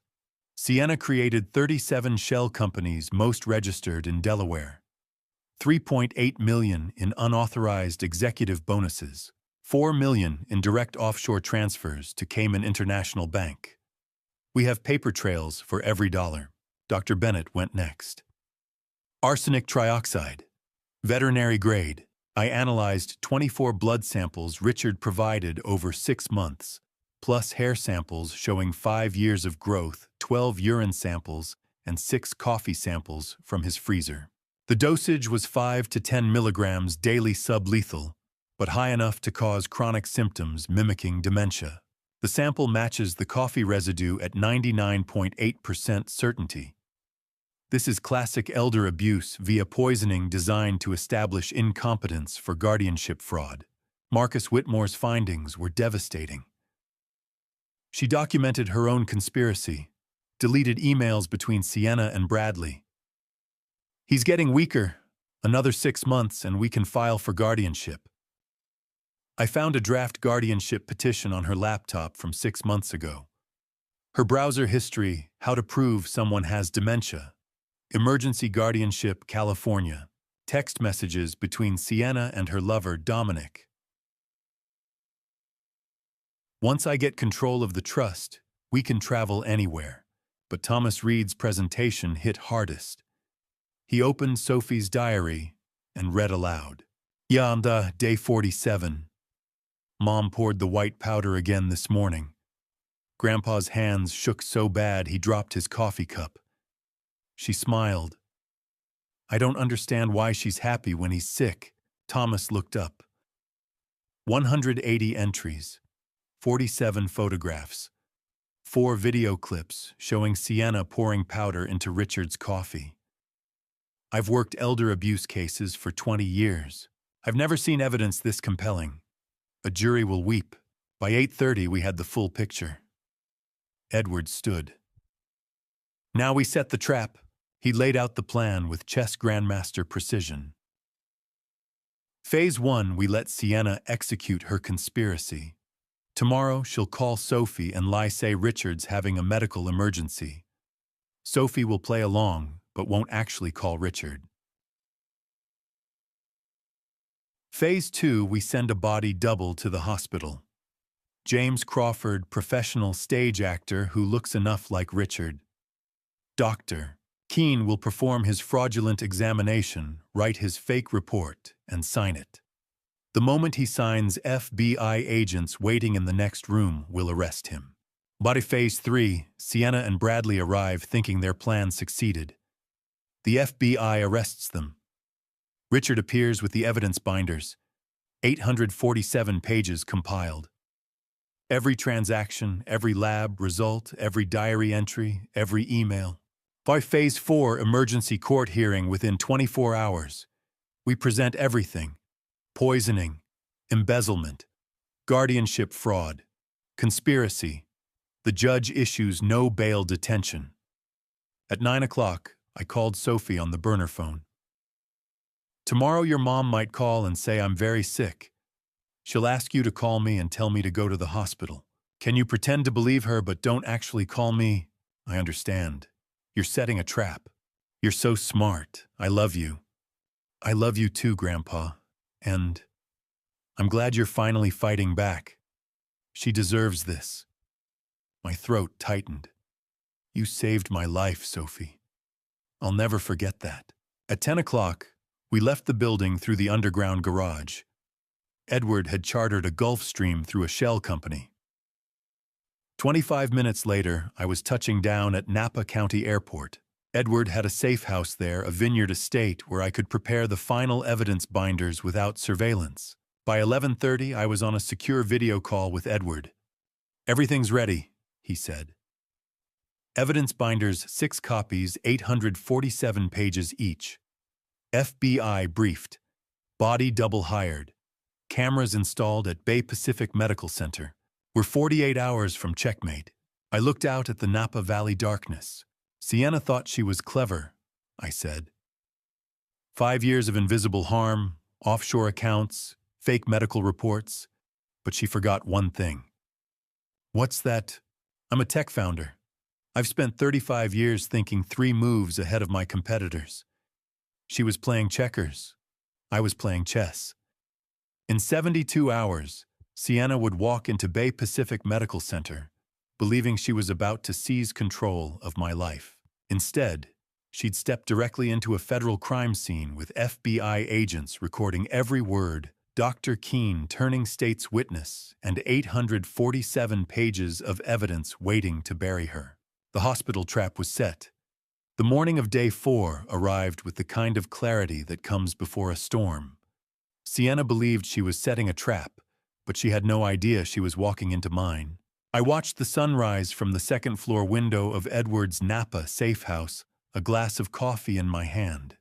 Sienna created 37 shell companies, most registered in Delaware. $3.8 million in unauthorized executive bonuses. $4 million in direct offshore transfers to Cayman International Bank. We have paper trails for every dollar. Dr. Bennett went next. Arsenic trioxide. Veterinary grade. I analyzed 24 blood samples Richard provided over 6 months, plus hair samples showing 5 years of growth, 12 urine samples, and 6 coffee samples from his freezer. The dosage was 5 to 10 milligrams daily, sublethal, but high enough to cause chronic symptoms mimicking dementia. The sample matches the coffee residue at 99.8% certainty. This is classic elder abuse via poisoning designed to establish incompetence for guardianship fraud. Marcus Whitmore's findings were devastating. She documented her own conspiracy, deleted emails between Sienna and Bradley. He's getting weaker. Another 6 months and we can file for guardianship. I found a draft guardianship petition on her laptop from 6 months ago. Her browser history: how to prove someone has dementia. Emergency guardianship, California. Text messages between Sienna and her lover, Dominic. Once I get control of the trust, we can travel anywhere. But Thomas Reed's presentation hit hardest. He opened Sophie's diary and read aloud. Yanda, day 47. Mom poured the white powder again this morning. Grandpa's hands shook so bad he dropped his coffee cup. She smiled. I don't understand why she's happy when he's sick. Thomas looked up. 180 entries, 47 photographs, 4 video clips showing Sienna pouring powder into Richard's coffee. I've worked elder abuse cases for 20 years. I've never seen evidence this compelling. A jury will weep. By 8:30 we had the full picture. Edward stood. Now we set the trap. He laid out the plan with chess grandmaster precision. Phase 1, we let Sienna execute her conspiracy. Tomorrow she'll call Sophie and lie, say Richard's having a medical emergency. Sophie will play along, but won't actually call Richard. Phase 2, we send a body double to the hospital. James Crawford, professional stage actor who looks enough like Richard. Dr. Keene will perform his fraudulent examination, write his fake report, and sign it. The moment he signs, FBI agents waiting in the next room will arrest him. By Phase 3, Sienna and Bradley arrive thinking their plan succeeded. The FBI arrests them. Richard appears with the evidence binders, 847 pages compiled. Every transaction, every lab result, every diary entry, every email. By Phase 4 emergency court hearing within 24 hours, we present everything: poisoning, embezzlement, guardianship fraud, conspiracy. The judge issues no bail detention. At 9 o'clock, I called Sophie on the burner phone. Tomorrow your mom might call and say I'm very sick. She'll ask you to call me and tell me to go to the hospital. Can you pretend to believe her but don't actually call me? I understand. You're setting a trap. You're so smart. I love you. I love you too, Grandpa. And I'm glad you're finally fighting back. She deserves this. My throat tightened. You saved my life, Sophie. I'll never forget that. At 10 o'clock, we left the building through the underground garage. Edward had chartered a Gulfstream through a shell company. 25 minutes later, I was touching down at Napa County Airport. Edward had a safe house there, a vineyard estate where I could prepare the final evidence binders without surveillance. By 11:30, I was on a secure video call with Edward. Everything's ready, he said. Evidence binders, 6 copies, 847 pages each. FBI briefed. Body double hired. Cameras installed at Bay Pacific Medical Center. We're 48 hours from checkmate. I looked out at the Napa Valley darkness. Sienna thought she was clever, I said. 5 years of invisible harm, offshore accounts, fake medical reports, but she forgot one thing. What's that? I'm a tech founder. I've spent 35 years thinking 3 moves ahead of my competitors. She was playing checkers. I was playing chess. In 72 hours, Sienna would walk into Bay Pacific Medical Center, believing she was about to seize control of my life. Instead, she'd step directly into a federal crime scene with FBI agents recording every word, Dr. Keene turning state's witness, and 847 pages of evidence waiting to bury her. The hospital trap was set. The morning of day 4 arrived with the kind of clarity that comes before a storm. Sienna believed she was setting a trap, but she had no idea she was walking into mine. I watched the sunrise from the second-floor window of Edward's Napa safe house, a glass of coffee in my hand.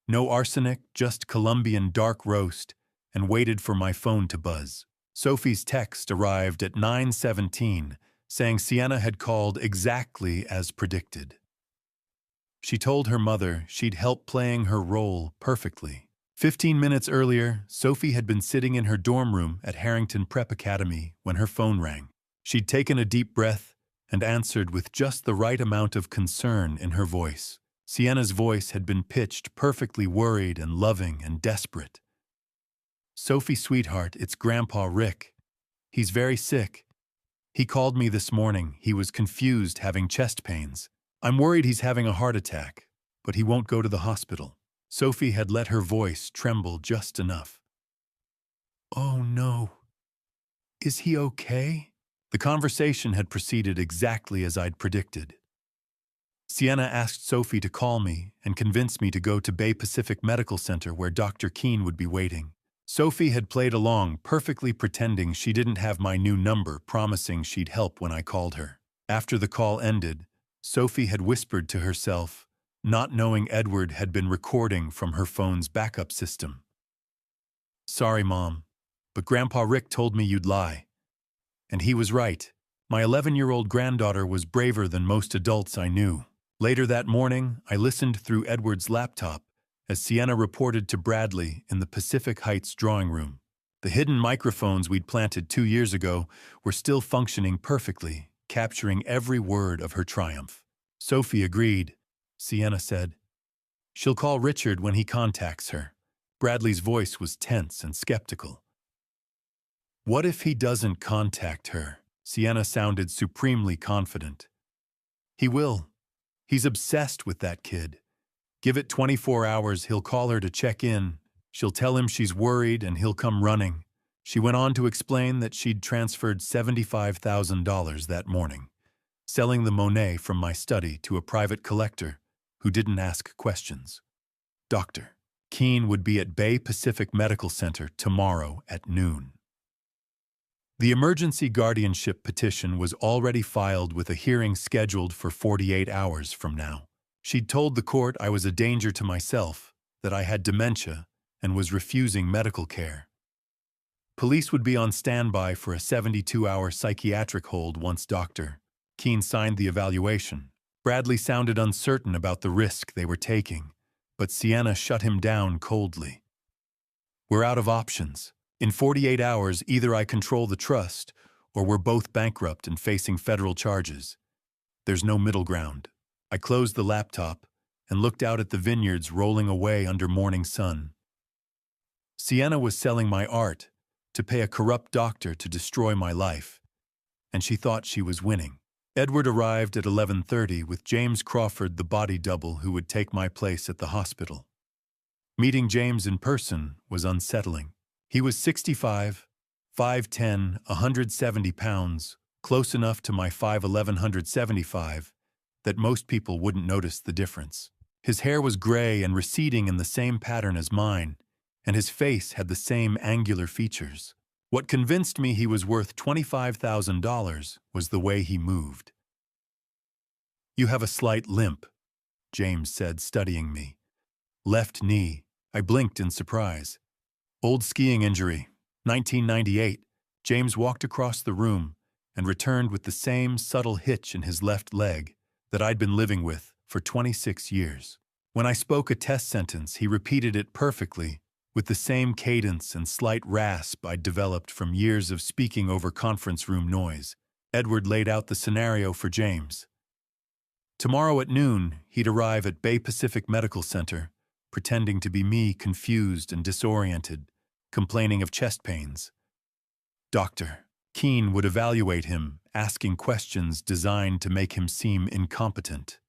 No arsenic, just Colombian dark roast, and waited for my phone to buzz. Sophie's text arrived at 9:17, saying Sienna had called exactly as predicted. She told her mother she'd help playing her role perfectly. 15 minutes earlier, Sophie had been sitting in her dorm room at Harrington Prep Academy when her phone rang. She'd taken a deep breath and answered with just the right amount of concern in her voice. Sienna's voice had been pitched perfectly worried and loving and desperate. Sophie, sweetheart, it's Grandpa Rick. He's very sick. He called me this morning. He was confused, having chest pains. I'm worried he's having a heart attack, but he won't go to the hospital. Sophie had let her voice tremble just enough. Oh no. Is he okay? The conversation had proceeded exactly as I'd predicted. Sienna asked Sophie to call me and convince me to go to Bay Pacific Medical Center where Dr. Keene would be waiting. Sophie had played along, perfectly pretending she didn't have my new number, promising she'd help when I called her. After the call ended, Sophie had whispered to herself, not knowing Edward had been recording from her phone's backup system. Sorry, Mom, but Grandpa Rick told me you'd lie. And he was right. My 11-year-old granddaughter was braver than most adults I knew. Later that morning, I listened through Edward's laptop as Sienna reported to Bradley in the Pacific Heights drawing room. The hidden microphones we'd planted 2 years ago were still functioning perfectly, capturing every word of her triumph. Sophie agreed. Sienna said, "She'll call Richard when he contacts her." Bradley's voice was tense and skeptical. What if he doesn't contact her? Sienna sounded supremely confident. He will. He's obsessed with that kid. Give it 24 hours, he'll call her to check in. She'll tell him she's worried and he'll come running. She went on to explain that she'd transferred $75,000 that morning, selling the Monet from my study to a private collector who didn't ask questions. Dr. Keene would be at Bay Pacific Medical Center tomorrow at noon. The emergency guardianship petition was already filed with a hearing scheduled for 48 hours from now. She'd told the court I was a danger to myself, that I had dementia, and was refusing medical care. Police would be on standby for a 72-hour psychiatric hold once Dr. Keene signed the evaluation. Bradley sounded uncertain about the risk they were taking, but Sienna shut him down coldly. We're out of options. In 48 hours, either I control the trust, or we're both bankrupt and facing federal charges. There's no middle ground. I closed the laptop and looked out at the vineyards rolling away under morning sun. Sienna was selling my art to pay a corrupt doctor to destroy my life, and she thought she was winning. Edward arrived at 11:30 with James Crawford, the body double who would take my place at the hospital. Meeting James in person was unsettling. He was 65, 5'10", 170 pounds, close enough to my 5'11", 175, that most people wouldn't notice the difference. His hair was gray and receding in the same pattern as mine, and his face had the same angular features. What convinced me he was worth $25,000 was the way he moved. "You have a slight limp," James said, studying me. "Left knee." I blinked in surprise. "Old skiing injury, 1998. James walked across the room and returned with the same subtle hitch in his left leg that I'd been living with for 26 years. When I spoke a test sentence, he repeated it perfectly, with the same cadence and slight rasp I'd developed from years of speaking over conference room noise. Edward laid out the scenario for James. Tomorrow at noon, he'd arrive at Bay Pacific Medical Center, pretending to be me, confused and disoriented, complaining of chest pains. Dr. Keene would evaluate him, asking questions designed to make him seem incompetent.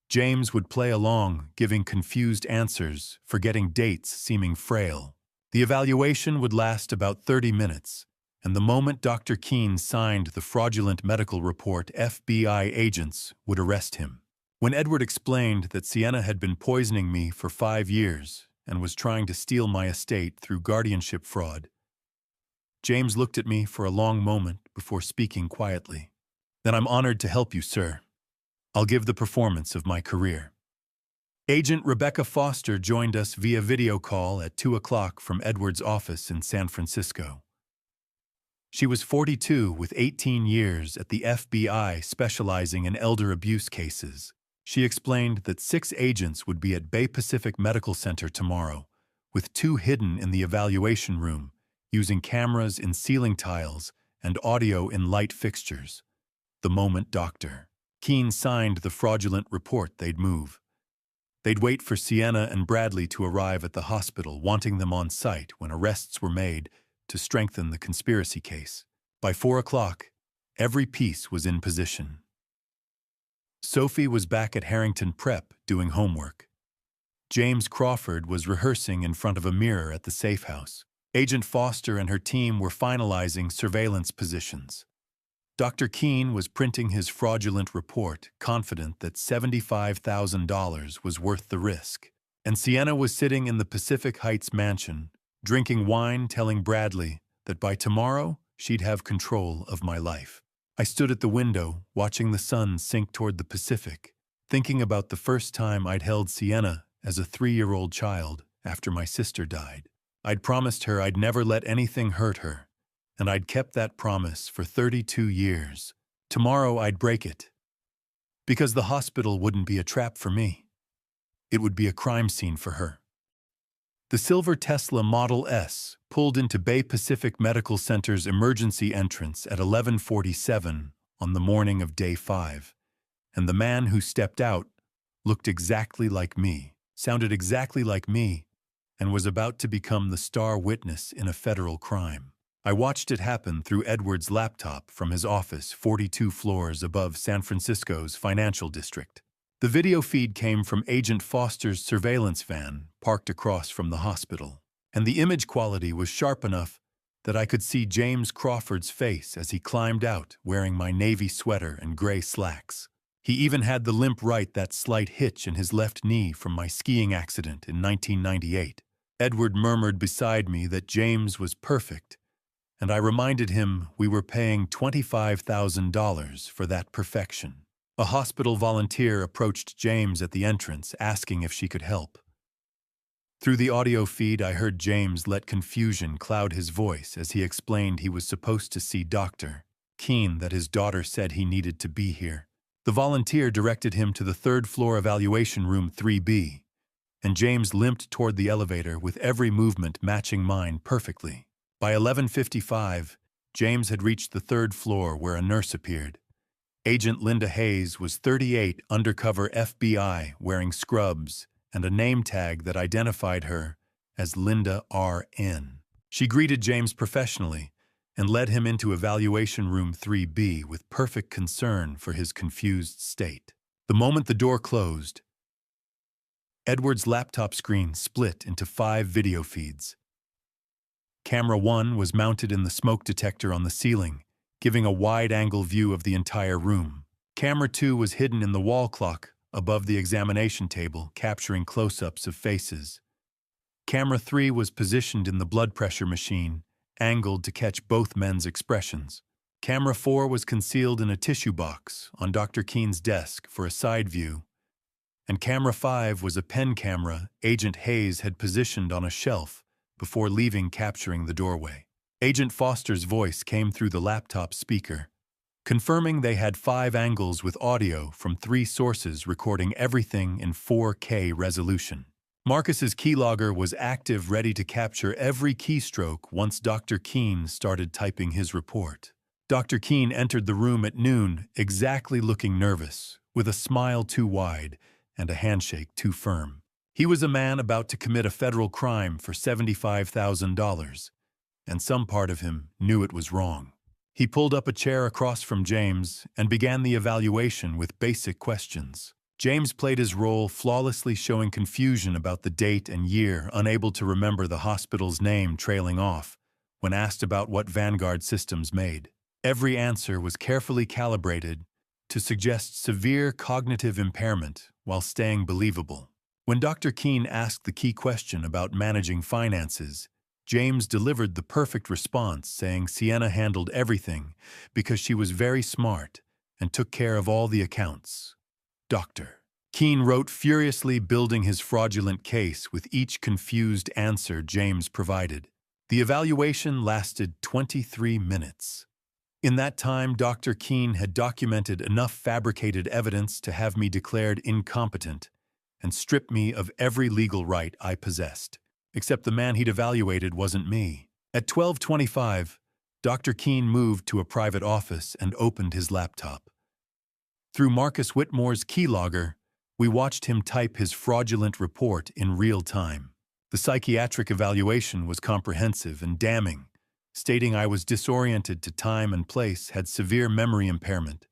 James would play along, giving confused answers, forgetting dates, seeming frail. The evaluation would last about 30 minutes, and the moment Dr. Keene signed the fraudulent medical report, FBI agents would arrest him. When Edward explained that Sienna had been poisoning me for 5 years and was trying to steal my estate through guardianship fraud, James looked at me for a long moment before speaking quietly. "Then I'm honored to help you, sir. I'll give the performance of my career." Agent Rebecca Foster joined us via video call at 2 o'clock from Edward's office in San Francisco. She was 42 with 18 years at the FBI specializing in elder abuse cases. She explained that 6 agents would be at Bay Pacific Medical Center tomorrow, with 2 hidden in the evaluation room, using cameras in ceiling tiles and audio in light fixtures. The moment Dr. Keene signed the fraudulent report, they'd move. They'd wait for Sienna and Bradley to arrive at the hospital, wanting them on site when arrests were made to strengthen the conspiracy case. By 4 o'clock, every piece was in position. Sophie was back at Harrington Prep doing homework. James Crawford was rehearsing in front of a mirror at the safe house. Agent Foster and her team were finalizing surveillance positions. Dr. Keene was printing his fraudulent report, confident that $75,000 was worth the risk. And Sienna was sitting in the Pacific Heights mansion, drinking wine, telling Bradley that by tomorrow she'd have control of my life. I stood at the window, watching the sun sink toward the Pacific, thinking about the first time I'd held Sienna as a 3-year-old child after my sister died. I'd promised her I'd never let anything hurt her, and I'd kept that promise for 32 years. Tomorrow I'd break it, because the hospital wouldn't be a trap for me. It would be a crime scene for her. The silver Tesla Model S pulled into Bay Pacific Medical Center's emergency entrance at 11:47 on the morning of Day 5, and the man who stepped out looked exactly like me, sounded exactly like me, and was about to become the star witness in a federal crime. I watched it happen through Edward's laptop from his office 42 floors above San Francisco's financial district. The video feed came from Agent Foster's surveillance van parked across from the hospital, and the image quality was sharp enough that I could see James Crawford's face as he climbed out wearing my navy sweater and gray slacks. He even had the limp right, that slight hitch in his left knee from my skiing accident in 1998. Edward murmured beside me that James was perfect, and I reminded him we were paying $25,000 for that perfection. A hospital volunteer approached James at the entrance, asking if she could help. Through the audio feed, I heard James let confusion cloud his voice as he explained he was supposed to see Dr. Keene, that his daughter said he needed to be here. The volunteer directed him to the third-floor evaluation room 3B, and James limped toward the elevator with every movement matching mine perfectly. By 11:55, James had reached the third floor where a nurse appeared. Agent Linda Hayes was 38, undercover FBI, wearing scrubs and a name tag that identified her as Linda R.N. She greeted James professionally and led him into evaluation room 3B with perfect concern for his confused state. The moment the door closed, Edward's laptop screen split into 5 video feeds. Camera 1 was mounted in the smoke detector on the ceiling, giving a wide-angle view of the entire room. Camera 2 was hidden in the wall clock above the examination table, capturing close-ups of faces. Camera 3 was positioned in the blood pressure machine, angled to catch both men's expressions. Camera 4 was concealed in a tissue box on Dr. Keene's desk for a side view, and Camera 5 was a pen camera Agent Hayes had positioned on a shelf before leaving, capturing the doorway. Agent Foster's voice came through the laptop speaker, confirming they had 5 angles with audio from 3 sources recording everything in 4K resolution. Marcus's keylogger was active, ready to capture every keystroke once Dr. Keene started typing his report. Dr. Keene entered the room at noon, exactly looking nervous, with a smile too wide and a handshake too firm. He was a man about to commit a federal crime for $75,000, and some part of him knew it was wrong. He pulled up a chair across from James and began the evaluation with basic questions. James played his role flawlessly, showing confusion about the date and year, unable to remember the hospital's name, trailing off when asked about what Vanguard systems made. Every answer was carefully calibrated to suggest severe cognitive impairment while staying believable. When Dr. Keene asked the key question about managing finances, James delivered the perfect response, saying Sienna handled everything because she was very smart and took care of all the accounts. Dr. Keene wrote furiously, building his fraudulent case with each confused answer James provided. The evaluation lasted 23 minutes. In that time, Dr. Keene had documented enough fabricated evidence to have me declared incompetent and strip me of every legal right I possessed. Except the man he'd evaluated wasn't me. At 12:25, Dr. Keene moved to a private office and opened his laptop. Through Marcus Whitmore's keylogger, we watched him type his fraudulent report in real time. The psychiatric evaluation was comprehensive and damning, stating I was disoriented to time and place, had severe memory impairment,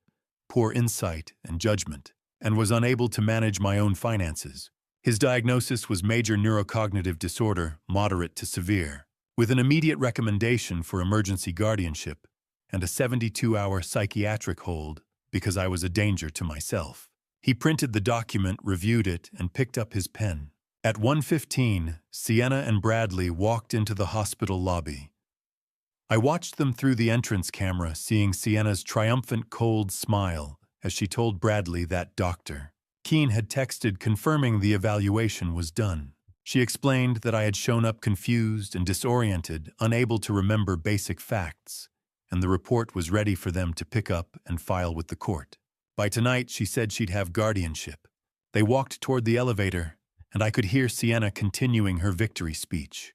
poor insight and judgment, and was unable to manage my own finances. His diagnosis was major neurocognitive disorder, moderate to severe, with an immediate recommendation for emergency guardianship and a 72-hour psychiatric hold because I was a danger to myself. He printed the document, reviewed it, and picked up his pen. At 1:15, Sienna and Bradley walked into the hospital lobby. I watched them through the entrance camera, seeing Sienna's triumphant, cold smile as she told Bradley that Dr. Keene had texted confirming the evaluation was done. She explained that I had shown up confused and disoriented, unable to remember basic facts, and the report was ready for them to pick up and file with the court. By tonight, she said she'd have guardianship. They walked toward the elevator, and I could hear Sienna continuing her victory speech.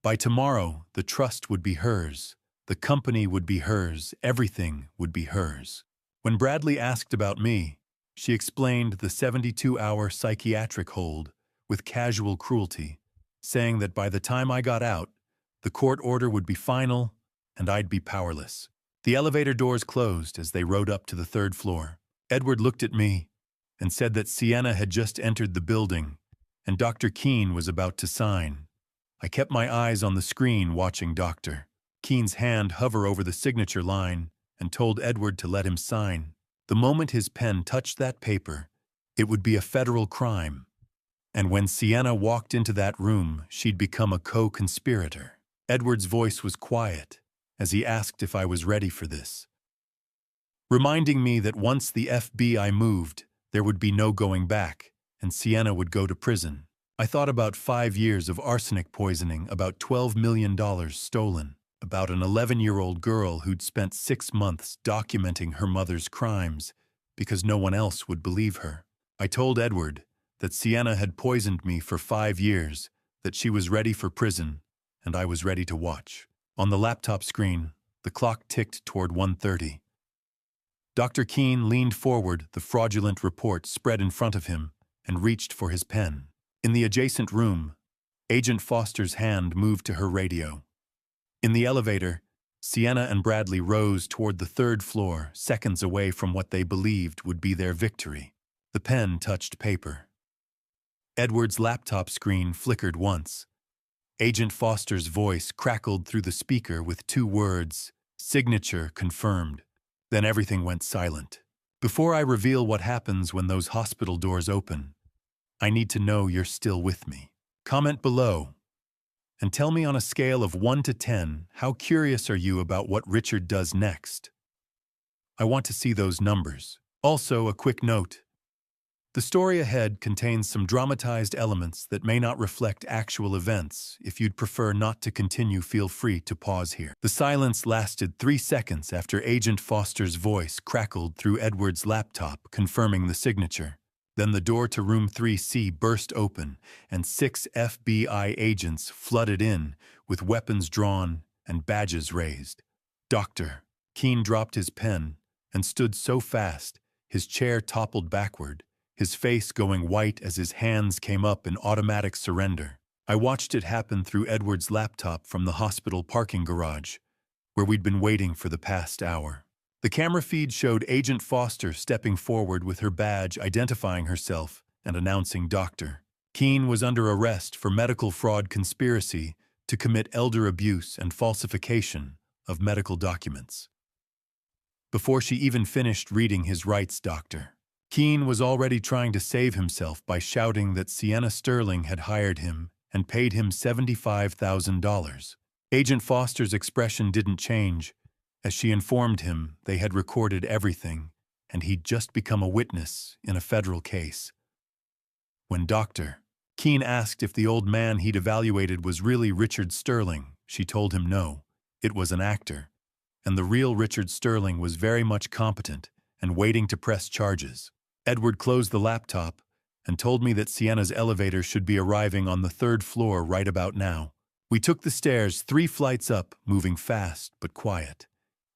By tomorrow, the trust would be hers, the company would be hers, everything would be hers. When Bradley asked about me, she explained the 72-hour psychiatric hold with casual cruelty, saying that by the time I got out, the court order would be final and I'd be powerless. The elevator doors closed as they rode up to the third floor. Edward looked at me and said that Sienna had just entered the building and Dr. Keene was about to sign. I kept my eyes on the screen watching Dr. Keene's hand hover over the signature line and told Edward to let him sign. The moment his pen touched that paper, it would be a federal crime. And when Sienna walked into that room, she'd become a co-conspirator. Edward's voice was quiet as he asked if I was ready for this, reminding me that once the FBI moved, there would be no going back, and Sienna would go to prison. I thought about 5 years of arsenic poisoning, about $12 million stolen, about an 11-year-old girl who'd spent 6 months documenting her mother's crimes because no one else would believe her. I told Edward that Sienna had poisoned me for 5 years, that she was ready for prison, and I was ready to watch. On the laptop screen, the clock ticked toward 1:30. Dr. Keene leaned forward, the fraudulent report spread in front of him, and reached for his pen. In the adjacent room, Agent Foster's hand moved to her radio. In the elevator, Sienna and Bradley rose toward the third floor, seconds away from what they believed would be their victory. The pen touched paper. Edward's laptop screen flickered once. Agent Foster's voice crackled through the speaker with 2 words, "Signature confirmed." Then everything went silent. Before I reveal what happens when those hospital doors open, I need to know you're still with me. Comment below and tell me on a scale of 1 to 10, how curious are you about what Richard does next? I want to see those numbers. Also, a quick note. The story ahead contains some dramatized elements that may not reflect actual events. If you'd prefer not to continue, feel free to pause here. The silence lasted 3 seconds after Agent Foster's voice crackled through Edward's laptop, confirming the signature. Then the door to room 3C burst open, and 6 FBI agents flooded in, with weapons drawn and badges raised. Dr. Keene dropped his pen and stood so fast, his chair toppled backward, his face going white as his hands came up in automatic surrender. I watched it happen through Edward's laptop from the hospital parking garage, where we'd been waiting for the past hour. The camera feed showed Agent Foster stepping forward with her badge, identifying herself and announcing Dr. Keene was under arrest for medical fraud conspiracy to commit elder abuse and falsification of medical documents. Before she even finished reading his rights, Dr. Keene was already trying to save himself by shouting that Sienna Sterling had hired him and paid him $75,000. Agent Foster's expression didn't change as she informed him they had recorded everything and he'd just become a witness in a federal case. When Dr. Keene asked if the old man he'd evaluated was really Richard Sterling, she told him no, it was an actor, and the real Richard Sterling was very much competent and waiting to press charges. Edward closed the laptop and told me that Sienna's elevator should be arriving on the 3rd floor right about now. We took the stairs 3 flights up, moving fast but quiet.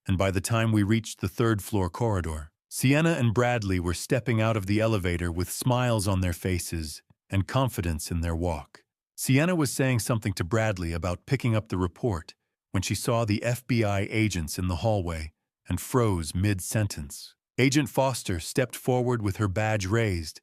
And by the time we reached the 3rd floor corridor, Sienna and Bradley were stepping out of the elevator with smiles on their faces and confidence in their walk. Sienna was saying something to Bradley about picking up the report when she saw the FBI agents in the hallway and froze mid-sentence. Agent Foster stepped forward with her badge raised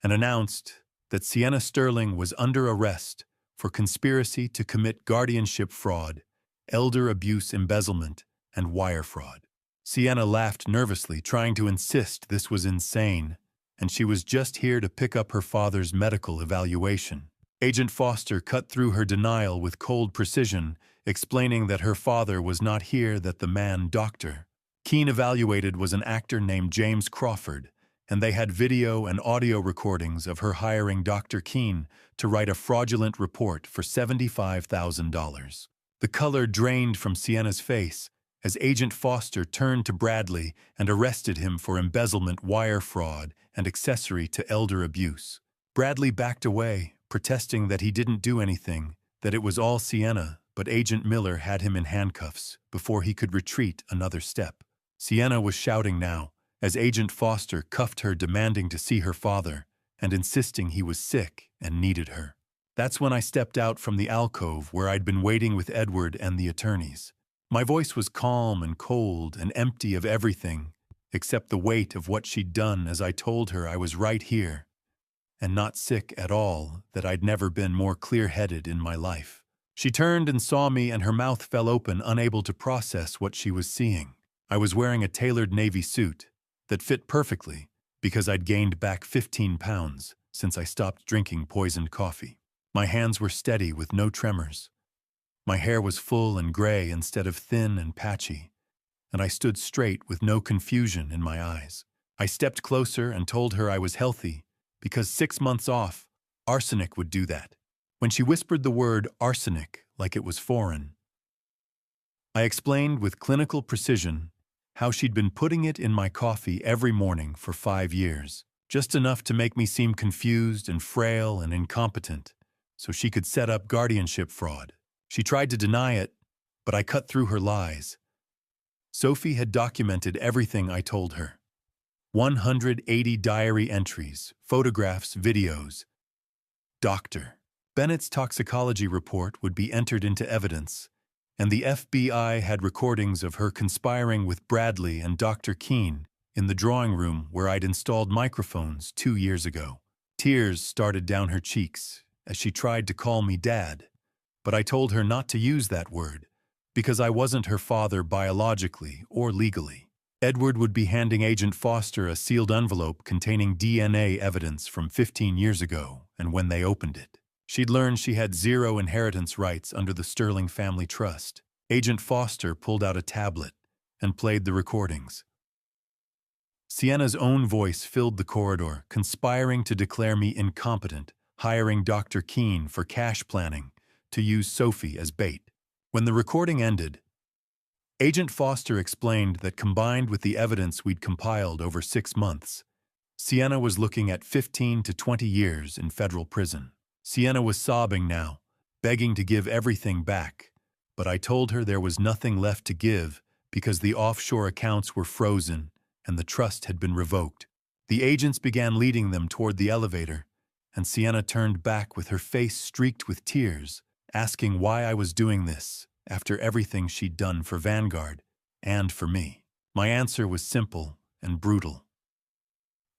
and announced that Sienna Sterling was under arrest for conspiracy to commit guardianship fraud, elder abuse embezzlement, and wire fraud. Sienna laughed nervously, trying to insist this was insane, and she was just here to pick up her father's medical evaluation. Agent Foster cut through her denial with cold precision, explaining that her father was not here, that the man Dr. Keene evaluated was an actor named James Crawford, and they had video and audio recordings of her hiring Dr. Keene to write a fraudulent report for $75,000. The color drained from Sienna's face as Agent Foster turned to Bradley and arrested him for embezzlement, wire fraud, and accessory to elder abuse. Bradley backed away, protesting that he didn't do anything, that it was all Sienna, but Agent Miller had him in handcuffs before he could retreat another step. Sienna was shouting now, as Agent Foster cuffed her, demanding to see her father and insisting he was sick and needed her. That's when I stepped out from the alcove where I'd been waiting with Edward and the attorneys. My voice was calm and cold and empty of everything, except the weight of what she'd done as I told her I was right here, and not sick at all, that I'd never been more clear-headed in my life. She turned and saw me, and her mouth fell open, unable to process what she was seeing. I was wearing a tailored navy suit that fit perfectly because I'd gained back 15 pounds since I stopped drinking poisoned coffee. My hands were steady with no tremors. My hair was full and gray instead of thin and patchy, and I stood straight with no confusion in my eyes. I stepped closer and told her I was healthy because 6 months off, arsenic would do that. When she whispered the word arsenic like it was foreign, I explained with clinical precision how she'd been putting it in my coffee every morning for 5 years, just enough to make me seem confused and frail and incompetent, so she could set up guardianship fraud. She tried to deny it, but I cut through her lies. Sophie had documented everything I told her. 180 diary entries, photographs, videos. Dr. Bennett's toxicology report would be entered into evidence, and the FBI had recordings of her conspiring with Bradley and Dr. Keene in the drawing room where I'd installed microphones 2 years ago. Tears started down her cheeks as she tried to call me Dad, but I told her not to use that word because I wasn't her father biologically or legally. Edward would be handing Agent Foster a sealed envelope containing DNA evidence from 15 years ago, and when they opened it, she'd learned she had 0 inheritance rights under the Sterling family trust. Agent Foster pulled out a tablet and played the recordings. Sienna's own voice filled the corridor, conspiring to declare me incompetent, hiring Dr. Keene for cash planning to use Sophie as bait. When the recording ended, Agent Foster explained that combined with the evidence we'd compiled over 6 months, Sienna was looking at 15 to 20 years in federal prison. Sienna was sobbing now, begging to give everything back, but I told her there was nothing left to give because the offshore accounts were frozen and the trust had been revoked. The agents began leading them toward the elevator, and Sienna turned back with her face streaked with tears, asking why I was doing this after everything she'd done for Vanguard and for me. My answer was simple and brutal.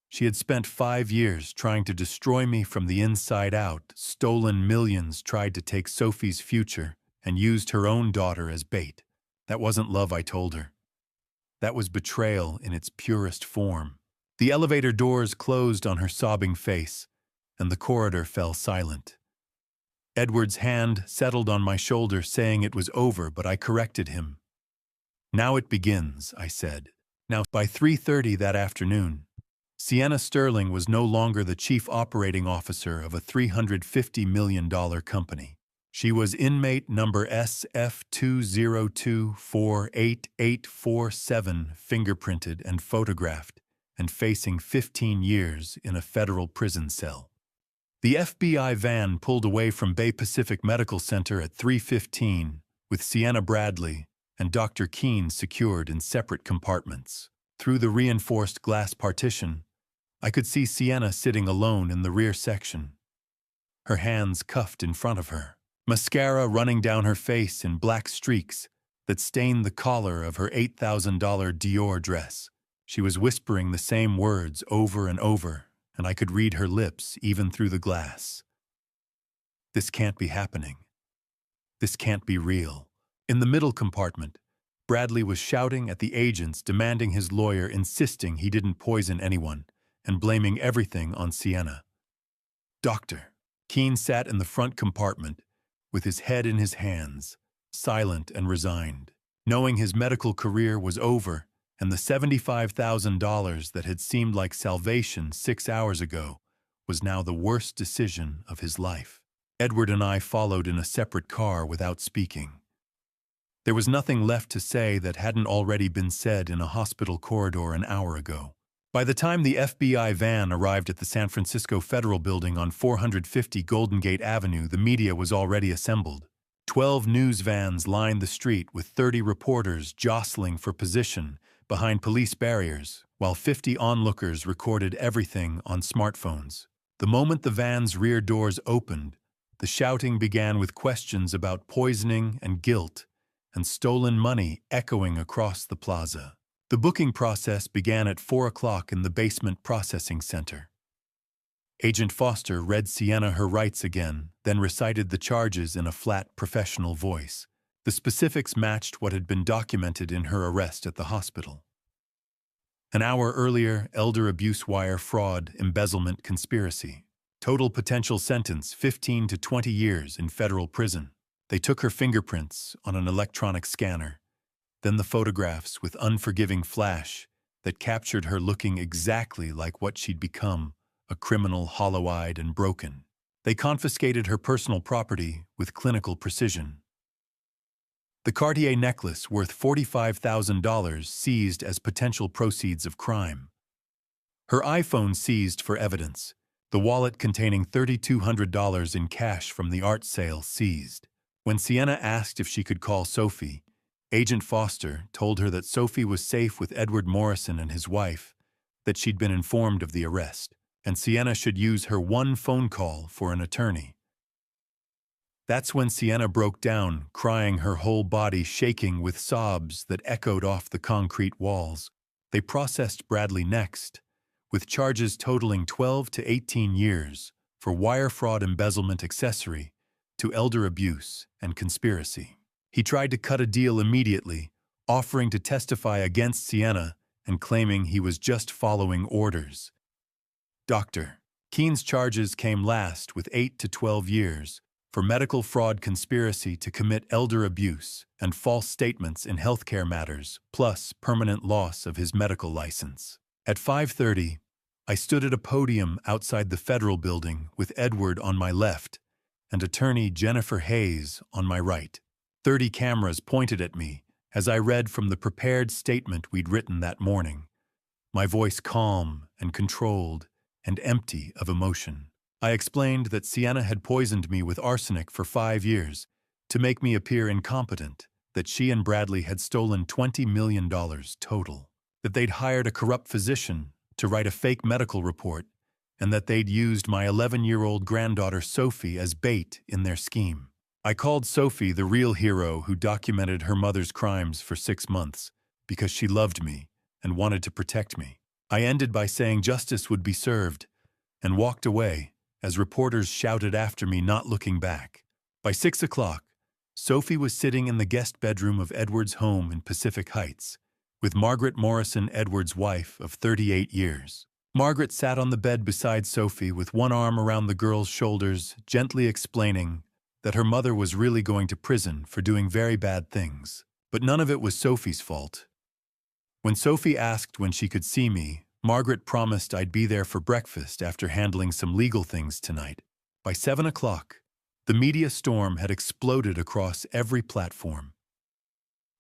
She had spent 5 years trying to destroy me from the inside out, stolen millions, tried to take Sophie's future, and used her own daughter as bait. That wasn't love, I told her. That was betrayal in its purest form. The elevator doors closed on her sobbing face, and the corridor fell silent. Edward's hand settled on my shoulder, saying it was over, but I corrected him. Now it begins, I said. Now, by 3:30 that afternoon, Sienna Sterling was no longer the chief operating officer of a $350 million company. She was inmate number SF20248847, fingerprinted and photographed, and facing 15 years in a federal prison cell. The FBI van pulled away from Bay Pacific Medical Center at 3:15, with Sienna Bradley and Dr. Keene secured in separate compartments. Through the reinforced glass partition, I could see Sienna sitting alone in the rear section, her hands cuffed in front of her, mascara running down her face in black streaks that stained the collar of her $8,000 Dior dress. She was whispering the same words over and over, and I could read her lips even through the glass. This can't be happening. This can't be real. In the middle compartment, Bradley was shouting at the agents, demanding his lawyer, insisting he didn't poison anyone, and blaming everything on Sienna. Dr. Keene sat in the front compartment with his head in his hands, silent and resigned, knowing his medical career was over, and the $75,000 that had seemed like salvation 6 hours ago was now the worst decision of his life. Edward and I followed in a separate car without speaking. There was nothing left to say that hadn't already been said in a hospital corridor an hour ago. By the time the FBI van arrived at the San Francisco Federal Building on 450 Golden Gate Avenue, the media was already assembled. 12 news vans lined the street with 30 reporters jostling for position behind police barriers, while 50 onlookers recorded everything on smartphones. The moment the van's rear doors opened, the shouting began with questions about poisoning and guilt, and stolen money echoing across the plaza. The booking process began at 4 o'clock in the basement processing center. Agent Foster read Sienna her rights again, then recited the charges in a flat, professional voice. The specifics matched what had been documented in her arrest at the hospital. An hour earlier, elder abuse, wire fraud, embezzlement, conspiracy. Total potential sentence, 15 to 20 years in federal prison. They took her fingerprints on an electronic scanner, then the photographs with unforgiving flash that captured her looking exactly like what she'd become, a criminal, hollow-eyed and broken. They confiscated her personal property with clinical precision. The Cartier necklace worth $45,000 seized as potential proceeds of crime. Her iPhone seized for evidence. The wallet containing $3,200 in cash from the art sale seized. When Sienna asked if she could call Sophie, Agent Foster told her that Sophie was safe with Edward Morrison and his wife, that she'd been informed of the arrest, and Sienna should use her one phone call for an attorney. That's when Sienna broke down, crying, her whole body shaking with sobs that echoed off the concrete walls. They processed Bradley next, with charges totaling 12 to 18 years for wire fraud, embezzlement, accessory to elder abuse and conspiracy. He tried to cut a deal immediately, offering to testify against Sienna and claiming he was just following orders. Dr. Keene's charges came last with 8 to 12 years for medical fraud, conspiracy to commit elder abuse, and false statements in healthcare matters, plus permanent loss of his medical license. At 5:30, I stood at a podium outside the federal building with Edward on my left and attorney Jennifer Hayes on my right. 30 cameras pointed at me as I read from the prepared statement we'd written that morning, my voice calm and controlled and empty of emotion. I explained that Sienna had poisoned me with arsenic for 5 years to make me appear incompetent, that she and Bradley had stolen $20 million total, that they'd hired a corrupt physician to write a fake medical report, and that they'd used my 11-year-old granddaughter Sophie as bait in their scheme. I called Sophie the real hero who documented her mother's crimes for 6 months because she loved me and wanted to protect me. I ended by saying justice would be served and walked away as reporters shouted after me, not looking back. By 6 o'clock, Sophie was sitting in the guest bedroom of Edward's home in Pacific Heights with Margaret Morrison, Edward's wife of 38 years. Margaret sat on the bed beside Sophie with one arm around the girl's shoulders, gently explaining that her mother was really going to prison for doing very bad things. But none of it was Sophie's fault. When Sophie asked when she could see me, Margaret promised I'd be there for breakfast after handling some legal things tonight. By 7 o'clock, the media storm had exploded across every platform.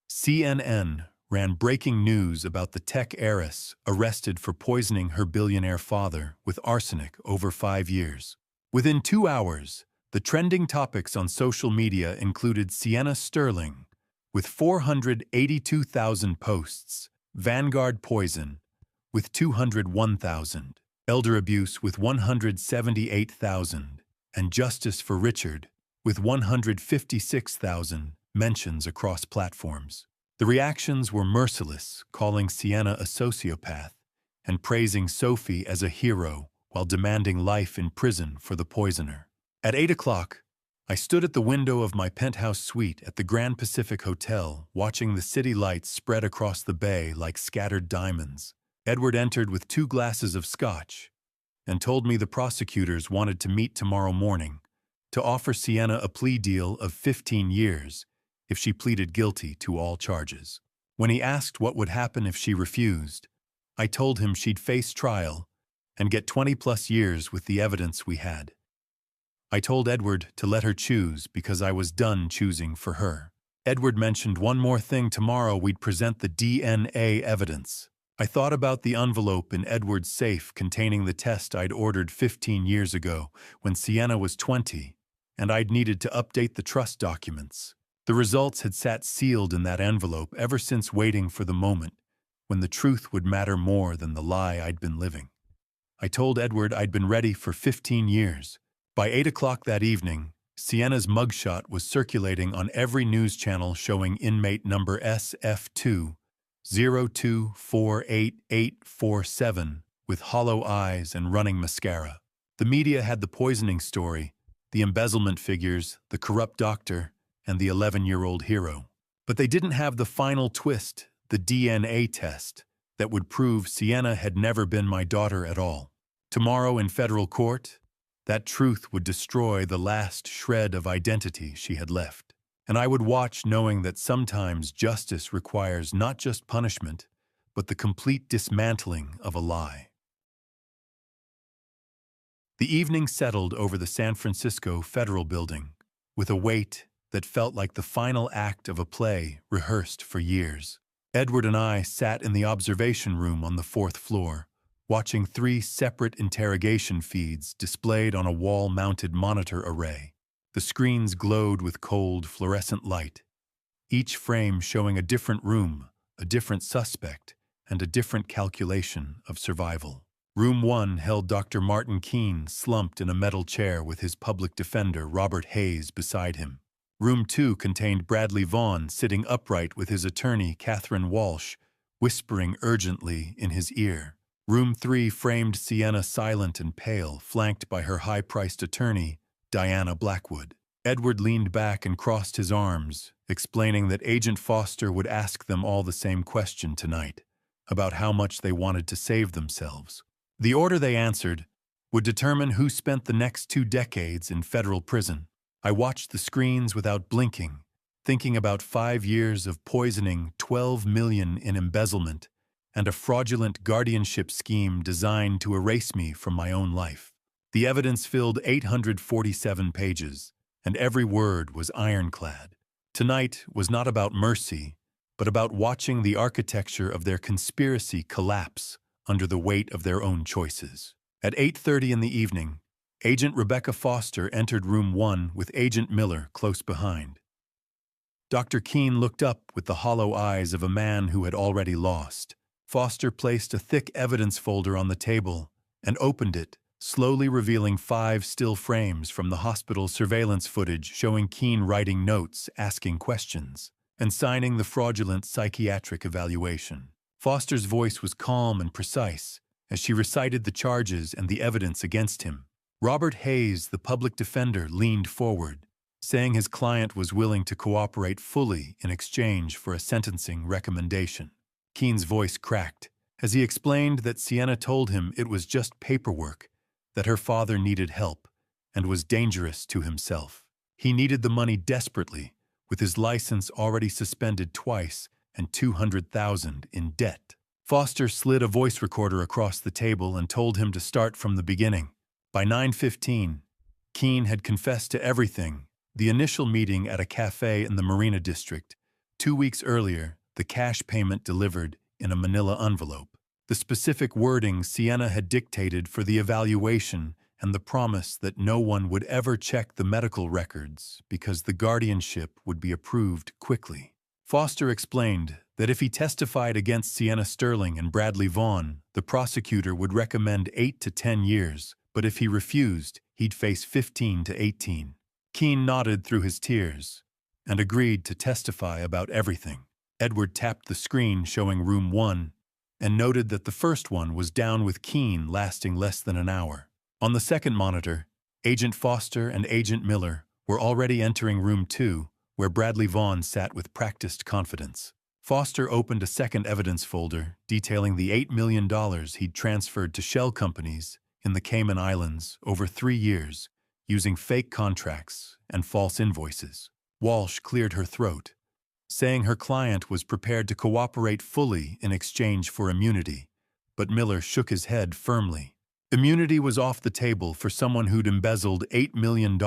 CNN ran breaking news about the tech heiress arrested for poisoning her billionaire father with arsenic over 5 years. Within 2 hours, the trending topics on social media included Sienna Sterling, with 482,000 posts, Vanguard poison, with 201,000, elder abuse with 178,000, and justice for Richard, with 156,000 mentions across platforms. The reactions were merciless, calling Sienna a sociopath and praising Sophie as a hero while demanding life in prison for the poisoner. At 8 o'clock, I stood at the window of my penthouse suite at the Grand Pacific Hotel, watching the city lights spread across the bay like scattered diamonds. Edward entered with 2 glasses of scotch and told me the prosecutors wanted to meet tomorrow morning to offer Sienna a plea deal of 15 years if she pleaded guilty to all charges. When he asked what would happen if she refused, I told him she'd face trial and get 20+ years with the evidence we had. I told Edward to let her choose because I was done choosing for her. Edward mentioned one more thing: tomorrow we'd present the DNA evidence. I thought about the envelope in Edward's safe containing the test I'd ordered 15 years ago when Sienna was 20, and I'd needed to update the trust documents. The results had sat sealed in that envelope ever since, waiting for the moment when the truth would matter more than the lie I'd been living. I told Edward I'd been ready for 15 years. By 8 o'clock that evening, Sienna's mugshot was circulating on every news channel showing inmate number SF2-02488847 with hollow eyes and running mascara. The media had the poisoning story, the embezzlement figures, the corrupt doctor, and the 11-year-old hero. But they didn't have the final twist, the DNA test, that would prove Sienna had never been my daughter at all. Tomorrow in federal court, that truth would destroy the last shred of identity she had left. And I would watch knowing that sometimes justice requires not just punishment, but the complete dismantling of a lie. The evening settled over the San Francisco Federal Building, with a weight that felt like the final act of a play rehearsed for years. Edward and I sat in the observation room on the 4th floor, watching 3 separate interrogation feeds displayed on a wall-mounted monitor array. The screens glowed with cold, fluorescent light, each frame showing a different room, a different suspect, and a different calculation of survival. Room 1 held Dr. Martin Keene slumped in a metal chair with his public defender, Robert Hayes, beside him. Room 2 contained Bradley Vaughn sitting upright with his attorney, Catherine Walsh, whispering urgently in his ear. Room 3 framed Sienna silent and pale, flanked by her high-priced attorney, Diana Blackwood. Edward leaned back and crossed his arms, explaining that Agent Foster would ask them all the same question tonight, about how much they wanted to save themselves. The order they answered would determine who spent the next 2 decades in federal prison. I watched the screens without blinking, thinking about 5 years of poisoning, 12 million in embezzlement, and a fraudulent guardianship scheme designed to erase me from my own life. The evidence filled 847 pages, and every word was ironclad. Tonight was not about mercy, but about watching the architecture of their conspiracy collapse under the weight of their own choices. At 8:30 in the evening, Agent Rebecca Foster entered Room 1 with Agent Miller close behind. Dr. Keene looked up with the hollow eyes of a man who had already lost. Foster placed a thick evidence folder on the table and opened it, slowly revealing 5 still frames from the hospital surveillance footage showing Keene writing notes, asking questions, and signing the fraudulent psychiatric evaluation. Foster's voice was calm and precise as she recited the charges and the evidence against him. Robert Hayes, the public defender, leaned forward, saying his client was willing to cooperate fully in exchange for a sentencing recommendation. Keene's voice cracked as he explained that Sienna told him it was just paperwork, that her father needed help and was dangerous to himself. He needed the money desperately, with his license already suspended twice and $200,000 in debt. Foster slid a voice recorder across the table and told him to start from the beginning. By 9:15, Keene had confessed to everything: the initial meeting at a cafe in the Marina District, 2 weeks earlier, the cash payment delivered in a manila envelope, the specific wording Sienna had dictated for the evaluation, and the promise that no one would ever check the medical records because the guardianship would be approved quickly. Foster explained that if he testified against Sienna Sterling and Bradley Vaughn, the prosecutor would recommend 8 to 10 years, but if he refused, he'd face 15 to 18. Keene nodded through his tears and agreed to testify about everything. Edward tapped the screen showing Room 1 and noted that the first one was down with Keene lasting less than an hour. On the second monitor, Agent Foster and Agent Miller were already entering Room 2, where Bradley Vaughn sat with practiced confidence. Foster opened a second evidence folder detailing the $8 million he'd transferred to shell companies in the Cayman Islands over 3 years, using fake contracts and false invoices. Walsh cleared her throat, saying her client was prepared to cooperate fully in exchange for immunity, but Miller shook his head firmly. Immunity was off the table for someone who'd embezzled $8 million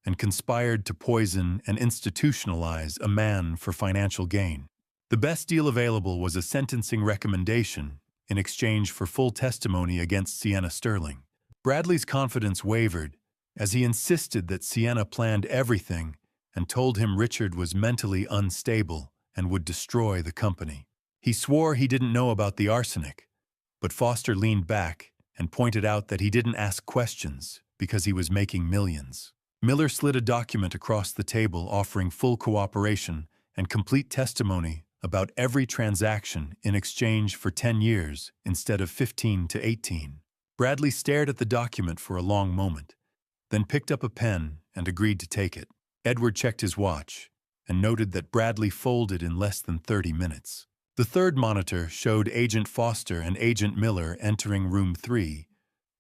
and conspired to poison and institutionalize a man for financial gain. The best deal available was a sentencing recommendation in exchange for full testimony against Sienna Sterling. Bradley's confidence wavered as he insisted that Sienna planned everything and told him Richard was mentally unstable and would destroy the company. He swore he didn't know about the arsenic, but Foster leaned back and pointed out that he didn't ask questions because he was making millions. Miller slid a document across the table offering full cooperation and complete testimony about every transaction in exchange for 10 years instead of 15 to 18. Bradley stared at the document for a long moment, then picked up a pen and agreed to take it. Edward checked his watch and noted that Bradley folded in less than 30 minutes. The third monitor showed Agent Foster and Agent Miller entering room 3,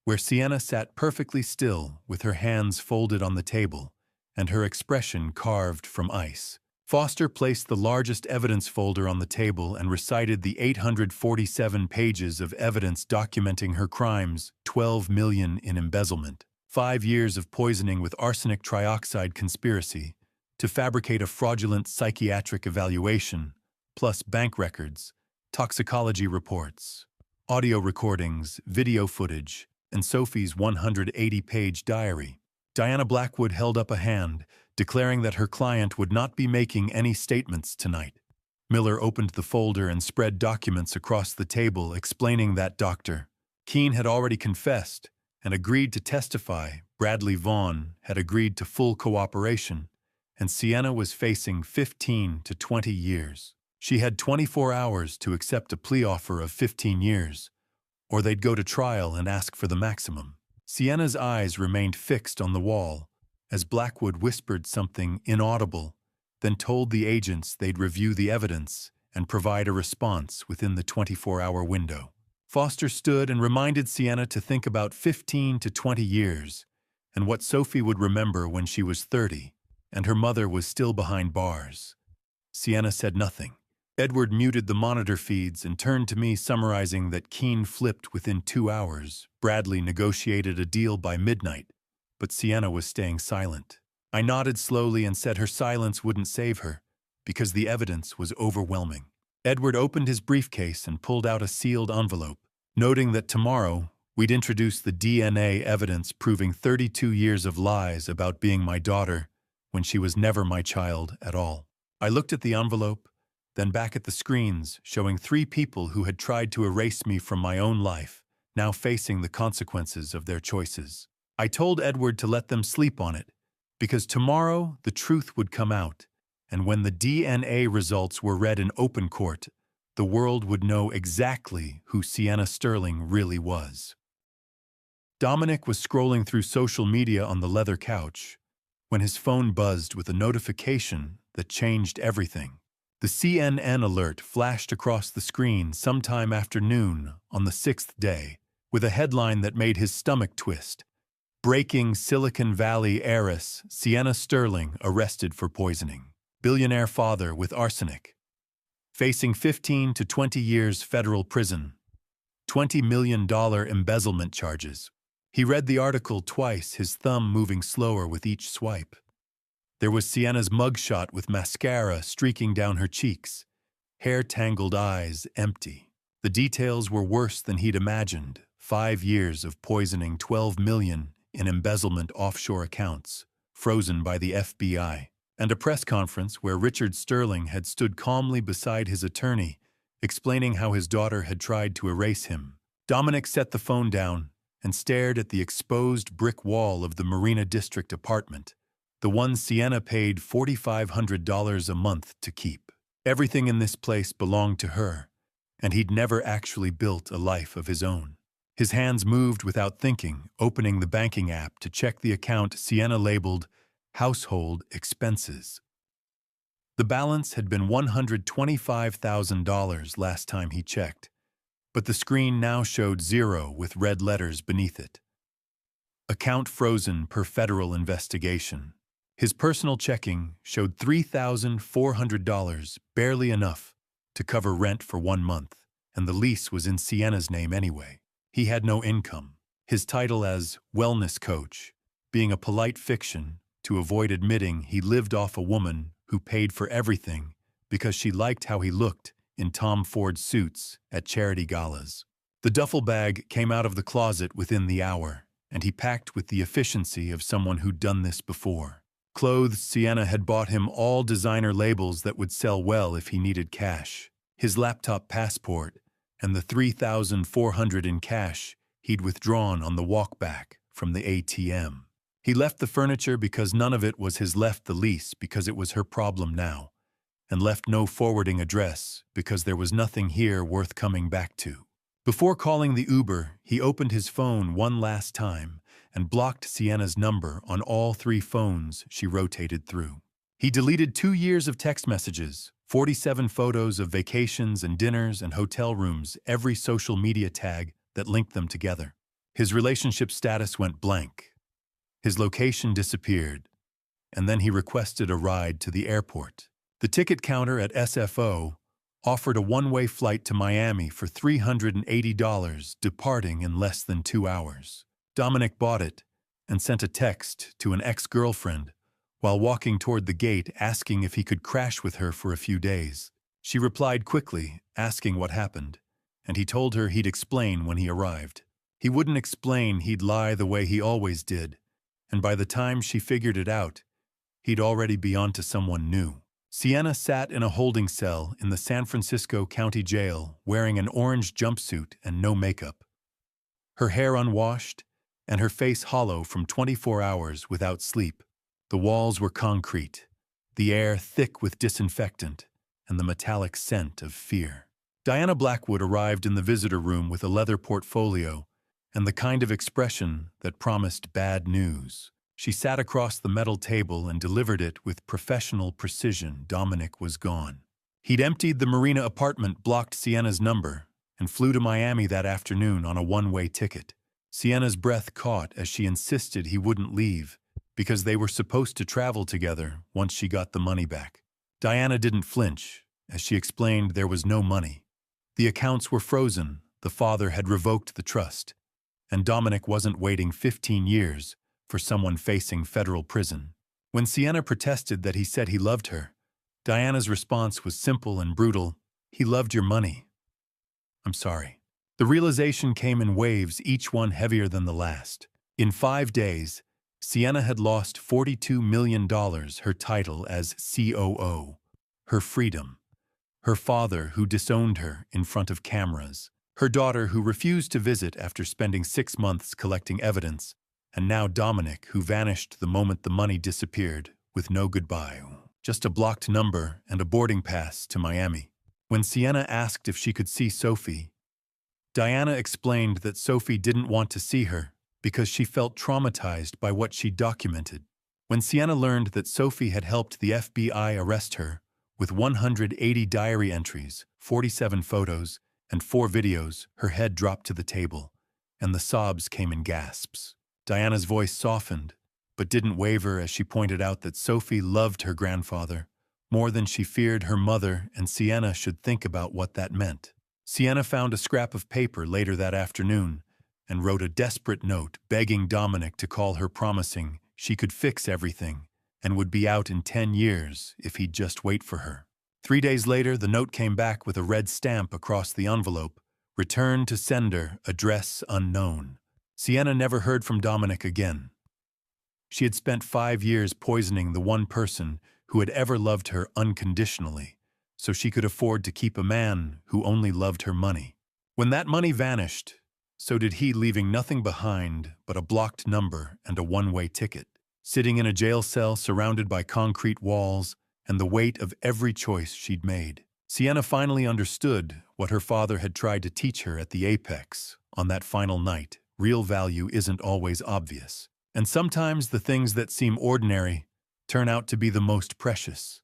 where Sienna sat perfectly still with her hands folded on the table and her expression carved from ice. Foster placed the largest evidence folder on the table and recited the 847 pages of evidence documenting her crimes: 12 million in embezzlement, 5 years of poisoning with arsenic trioxide conspiracy to fabricate a fraudulent psychiatric evaluation, plus bank records, toxicology reports, audio recordings, video footage, and Sophie's 180-page diary. Diana Blackwood held up a hand, declaring that her client would not be making any statements tonight. Miller opened the folder and spread documents across the table explaining that Dr. Keene had already confessed and agreed to testify, Bradley Vaughn had agreed to full cooperation, and Sienna was facing 15 to 20 years. She had 24 hours to accept a plea offer of 15 years, or they'd go to trial and ask for the maximum. Sienna's eyes remained fixed on the wall as Blackwood whispered something inaudible, then told the agents they'd review the evidence and provide a response within the 24-hour window. Foster stood and reminded Sienna to think about 15 to 20 years and what Sophie would remember when she was 30 and her mother was still behind bars. Sienna said nothing. Edward muted the monitor feeds and turned to me, summarizing that Keene flipped within 2 hours. Bradley negotiated a deal by midnight, but Sienna was staying silent. I nodded slowly and said her silence wouldn't save her, because the evidence was overwhelming. Edward opened his briefcase and pulled out a sealed envelope, noting that tomorrow we'd introduce the DNA evidence proving 32 years of lies about being my daughter when she was never my child at all. I looked at the envelope, then back at the screens, showing 3 people who had tried to erase me from my own life, now facing the consequences of their choices. I told Edward to let them sleep on it, because tomorrow the truth would come out, and when the DNA results were read in open court, the world would know exactly who Sienna Sterling really was. Dominic was scrolling through social media on the leather couch when his phone buzzed with a notification that changed everything. The CNN alert flashed across the screen sometime after noon on the 6th day, with a headline that made his stomach twist. Breaking: Silicon Valley heiress Sienna Sterling arrested for poisoning. Billionaire father with arsenic. Facing 15 to 20 years federal prison. $20 million embezzlement charges. He read the article twice, his thumb moving slower with each swipe. There was Sienna's mugshot with mascara streaking down her cheeks, hair-tangled eyes empty. The details were worse than he'd imagined. 5 years of poisoning, 12 million in embezzlement offshore accounts, frozen by the FBI, and a press conference where Richard Sterling had stood calmly beside his attorney, explaining how his daughter had tried to erase him. Dominic set the phone down and stared at the exposed brick wall of the Marina District apartment, the one Sienna paid $4,500 a month to keep. Everything in this place belonged to her, and he'd never actually built a life of his own. His hands moved without thinking, opening the banking app to check the account Sienna labeled Household Expenses. The balance had been $125,000 last time he checked, but the screen now showed 0 with red letters beneath it. Account frozen per federal investigation. His personal checking showed $3,400, barely enough to cover rent for 1 month, and the lease was in Sienna's name anyway. He had no income. His title as wellness coach being a polite fiction to avoid admitting he lived off a woman who paid for everything because she liked how he looked in Tom Ford suits at charity galas. The duffel bag came out of the closet within the hour, and he packed with the efficiency of someone who'd done this before. Clothes Sienna had bought him all designer labels that would sell well if he needed cash. His laptop passport and the $3,400 in cash he'd withdrawn on the walk back from the ATM. He left the furniture because none of it was his, left the lease because it was her problem now, and left no forwarding address because there was nothing here worth coming back to. Before calling the Uber, he opened his phone one last time and blocked Sienna's number on all 3 phones she rotated through. He deleted 2 years of text messages, 47 photos of vacations and dinners and hotel rooms, every social media tag that linked them together. His relationship status went blank. His location disappeared, and then he requested a ride to the airport. The ticket counter at SFO offered a one-way flight to Miami for $380, departing in less than 2 hours. Dominic bought it and sent a text to an ex-girlfriend while walking toward the gate asking if he could crash with her for a few days. She replied quickly, asking what happened, and he told her he'd explain when he arrived. He wouldn't explain, he'd lie the way he always did, and by the time she figured it out, he'd already be on to someone new. Sienna sat in a holding cell in the San Francisco County Jail wearing an orange jumpsuit and no makeup. Her hair unwashed and her face hollow from 24 hours without sleep. The walls were concrete, the air thick with disinfectant, and the metallic scent of fear. Diana Blackwood arrived in the visitor room with a leather portfolio and the kind of expression that promised bad news. She sat across the metal table and delivered it with professional precision. Dominic was gone. He'd emptied the Marina apartment, blocked Sienna's number, and flew to Miami that afternoon on a one-way ticket. Sienna's breath caught as she insisted he wouldn't leave, because they were supposed to travel together once she got the money back. Diana didn't flinch, as she explained there was no money. The accounts were frozen, the father had revoked the trust, and Dominic wasn't waiting 15 years for someone facing federal prison. When Sienna protested that he said he loved her, Diana's response was simple and brutal. He loved your money. I'm sorry. The realization came in waves, each one heavier than the last. In 5 days, Sienna had lost $42 million, her title as COO, her freedom, her father who disowned her in front of cameras, her daughter who refused to visit after spending 6 months collecting evidence, and now Dominic, who vanished the moment the money disappeared, with no goodbye, just a blocked number and a boarding pass to Miami. When Sienna asked if she could see Sophie, Diana explained that Sophie didn't want to see her because she felt traumatized by what she documented. When Sienna learned that Sophie had helped the FBI arrest her, with 180 diary entries, 47 photos, and 4 videos, her head dropped to the table, and the sobs came in gasps. Diana's voice softened, but didn't waver as she pointed out that Sophie loved her grandfather more than she feared her mother, and Sienna should think about what that meant. Sienna found a scrap of paper later that afternoon and wrote a desperate note begging Dominic to call her, promising she could fix everything and would be out in 10 years if he'd just wait for her. 3 days later, the note came back with a red stamp across the envelope, "Return to sender, address unknown." Sienna never heard from Dominic again. She had spent 5 years poisoning the one person who had ever loved her unconditionally, so she could afford to keep a man who only loved her money. When that money vanished, so did he, leaving nothing behind but a blocked number and a one-way ticket. Sitting in a jail cell surrounded by concrete walls and the weight of every choice she'd made, Sienna finally understood what her father had tried to teach her at the Apex on that final night. Real value isn't always obvious, and sometimes the things that seem ordinary turn out to be the most precious.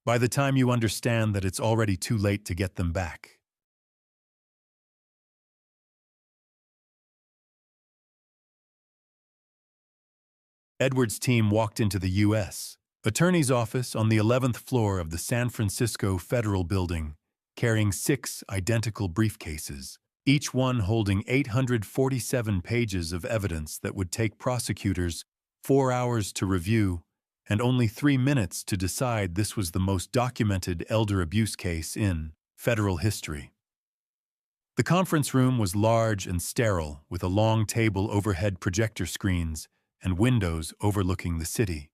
By the time you understand that it's already too late to get them back. Edward's team walked into the U.S. Attorney's office on the 11th floor of the San Francisco Federal Building, carrying 6 identical briefcases, each one holding 847 pages of evidence that would take prosecutors 4 hours to review and only 3 minutes to decide. This was the most documented elder abuse case in federal history. The conference room was large and sterile, with a long table, overhead projector screens, and windows overlooking the city.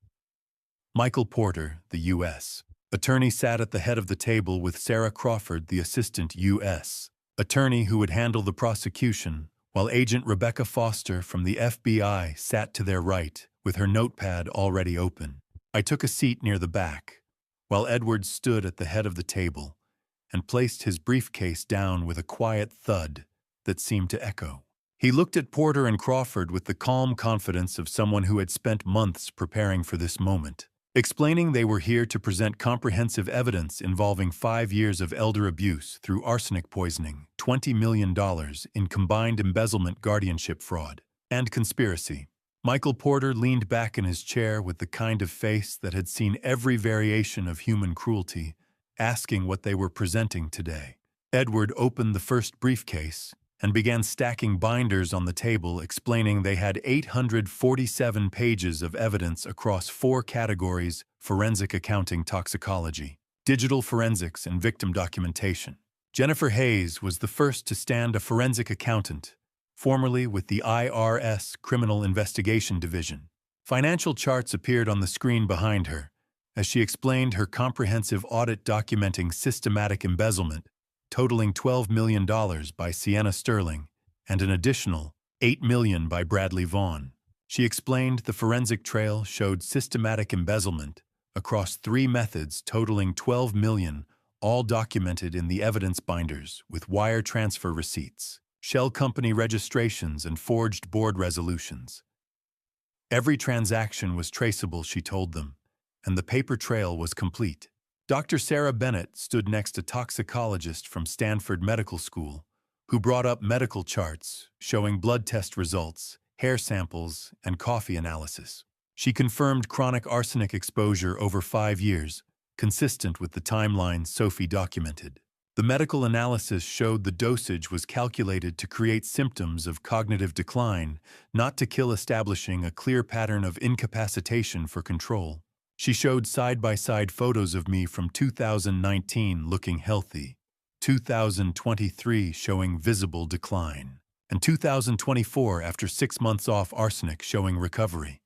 Michael Porter, the U.S. attorney, sat at the head of the table with Sarah Crawford, the assistant U.S. attorney who would handle the prosecution, while Agent Rebecca Foster from the FBI sat to their right with her notepad already open. I took a seat near the back, while Edward stood at the head of the table and placed his briefcase down with a quiet thud that seemed to echo. He looked at Porter and Crawford with the calm confidence of someone who had spent months preparing for this moment, explaining they were here to present comprehensive evidence involving 5 years of elder abuse through arsenic poisoning, $20 million in combined embezzlement, guardianship fraud, and conspiracy. Michael Porter leaned back in his chair with the kind of face that had seen every variation of human cruelty, asking what they were presenting today. Edward opened the first briefcase and began stacking binders on the table, explaining they had 847 pages of evidence across 4 categories: forensic accounting, toxicology, digital forensics, and victim documentation. Jennifer Hayes was the first to stand, a forensic accountant, formerly with the IRS Criminal Investigation Division. Financial charts appeared on the screen behind her as she explained her comprehensive audit documenting systematic embezzlement totaling $12 million by Sienna Sterling and an additional $8 million by Bradley Vaughn. She explained the forensic trail showed systematic embezzlement across 3 methods totaling $12 million, all documented in the evidence binders with wire transfer receipts, shell company registrations, and forged board resolutions. Every transaction was traceable, she told them, and the paper trail was complete. Dr. Sarah Bennett stood next to a toxicologist from Stanford Medical School, who brought up medical charts showing blood test results, hair samples, and coffee analysis. She confirmed chronic arsenic exposure over 5 years, consistent with the timeline Sophie documented. The medical analysis showed the dosage was calculated to create symptoms of cognitive decline, not to kill, establishing a clear pattern of incapacitation for control. She showed side-by-side photos of me from 2019 looking healthy, 2023 showing visible decline, and 2024 after 6 months off arsenic showing recovery.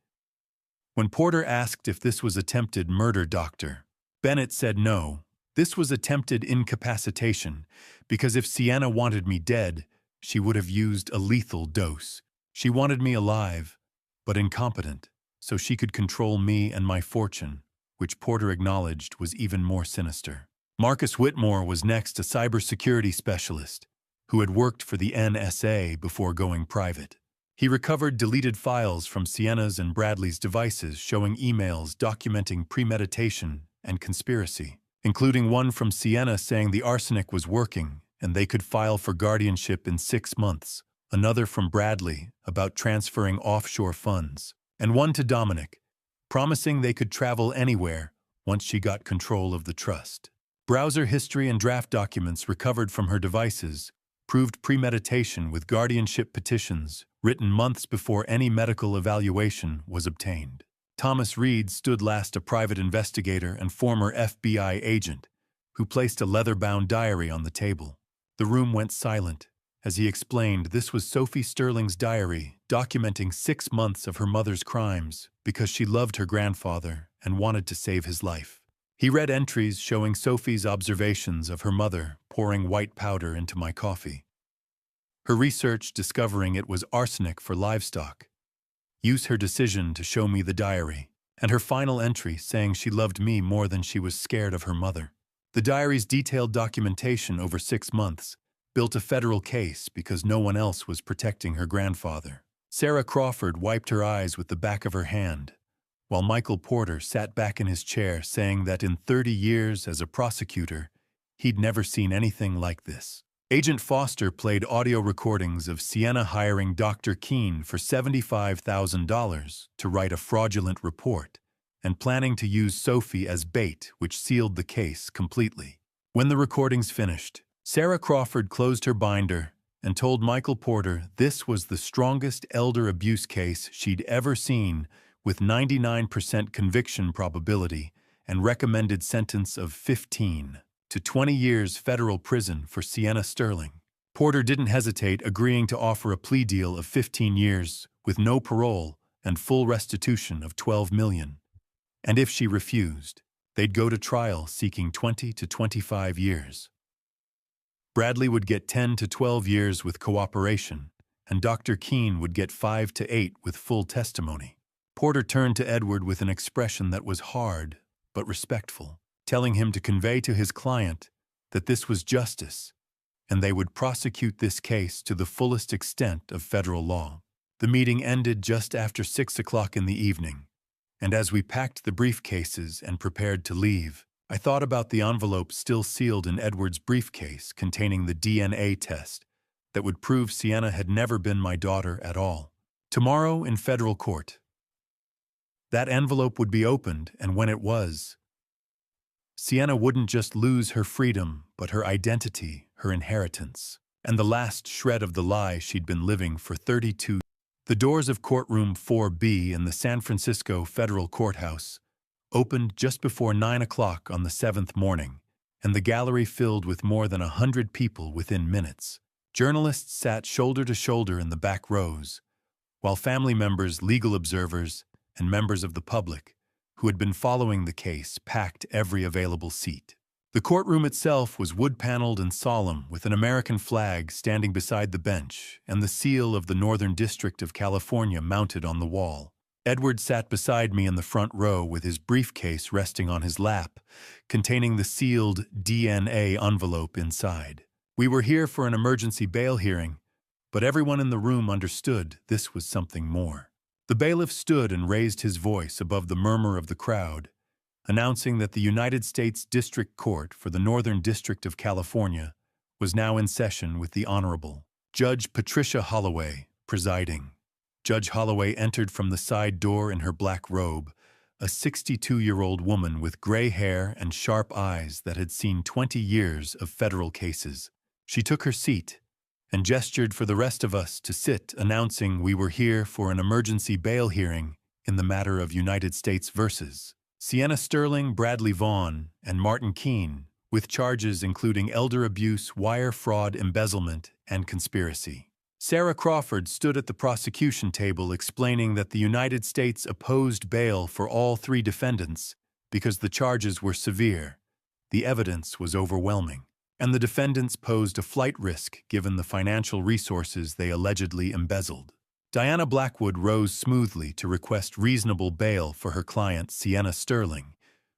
When Porter asked if this was attempted murder, Dr. Bennett said no, this was attempted incapacitation, because if Sienna wanted me dead, she would have used a lethal dose. She wanted me alive, but incompetent, so she could control me and my fortune, which Porter acknowledged was even more sinister. Marcus Whitmore was next, a cybersecurity specialist who had worked for the NSA before going private. He recovered deleted files from Sienna's and Bradley's devices showing emails documenting premeditation and conspiracy, including one from Sienna saying the arsenic was working and they could file for guardianship in 6 months, another from Bradley about transferring offshore funds, and one to Dominic, promising they could travel anywhere once she got control of the trust. Browser history and draft documents recovered from her devices proved premeditation, with guardianship petitions written months before any medical evaluation was obtained. Thomas Reed stood last, a private investigator and former FBI agent who placed a leather-bound diary on the table. The room went silent as he explained this was Sophie Sterling's diary, documenting 6 months of her mother's crimes because she loved her grandfather and wanted to save his life. He read entries showing Sophie's observations of her mother pouring white powder into my coffee, her research discovering it was arsenic for livestock, her decision to show me the diary, and her final entry saying she loved me more than she was scared of her mother. The diary's detailed documentation over 6 months built a federal case because no one else was protecting her grandfather. Sarah Crawford wiped her eyes with the back of her hand, while Michael Porter sat back in his chair saying that in 30 years as a prosecutor, he'd never seen anything like this. Agent Foster played audio recordings of Sienna hiring Dr. Keene for $75,000 to write a fraudulent report and planning to use Sophie as bait, which sealed the case completely. When the recordings finished, Sarah Crawford closed her binder and told Michael Porter this was the strongest elder abuse case she'd ever seen, with 99% conviction probability and recommended sentence of 15 to 20 years federal prison for Sienna Sterling. Porter didn't hesitate, agreeing to offer a plea deal of 15 years with no parole and full restitution of $12 million. And if she refused, they'd go to trial seeking 20 to 25 years. Bradley would get 10 to 12 years with cooperation, and Dr. Keene would get 5 to 8 with full testimony. Porter turned to Edward with an expression that was hard but respectful, telling him to convey to his client that this was justice and they would prosecute this case to the fullest extent of federal law. The meeting ended just after 6 o'clock in the evening, and as we packed the briefcases and prepared to leave, I thought about the envelope still sealed in Edward's briefcase containing the DNA test that would prove Sienna had never been my daughter at all. Tomorrow in federal court. That envelope would be opened, and when it was, Sienna wouldn't just lose her freedom, but her identity, her inheritance, and the last shred of the lie she'd been living for 32 years. The doors of courtroom 4B in the San Francisco Federal Courthouse opened just before 9 o'clock on the 7th morning, and the gallery filled with more than 100 people within minutes. Journalists sat shoulder to shoulder in the back rows, while family members, legal observers, and members of the public who had been following the case packed every available seat. The courtroom itself was wood-paneled and solemn, with an American flag standing beside the bench and the seal of the Northern District of California mounted on the wall. Edward sat beside me in the front row with his briefcase resting on his lap, containing the sealed DNA envelope inside. We were here for an emergency bail hearing, but everyone in the room understood this was something more. The bailiff stood and raised his voice above the murmur of the crowd, announcing that the United States District Court for the Northern District of California was now in session with the Honorable Judge Patricia Holloway presiding. Judge Holloway entered from the side door in her black robe, a 62-year-old woman with gray hair and sharp eyes that had seen 20 years of federal cases. She took her seat and gestured for the rest of us to sit, announcing we were here for an emergency bail hearing in the matter of United States versus Sienna Sterling, Bradley Vaughn, and Martin Keene, with charges including elder abuse, wire fraud, embezzlement, and conspiracy. Sarah Crawford stood at the prosecution table explaining that the United States opposed bail for all three defendants because the charges were severe, the evidence was overwhelming, and the defendants posed a flight risk given the financial resources they allegedly embezzled. Diana Blackwood rose smoothly to request reasonable bail for her client Sienna Sterling,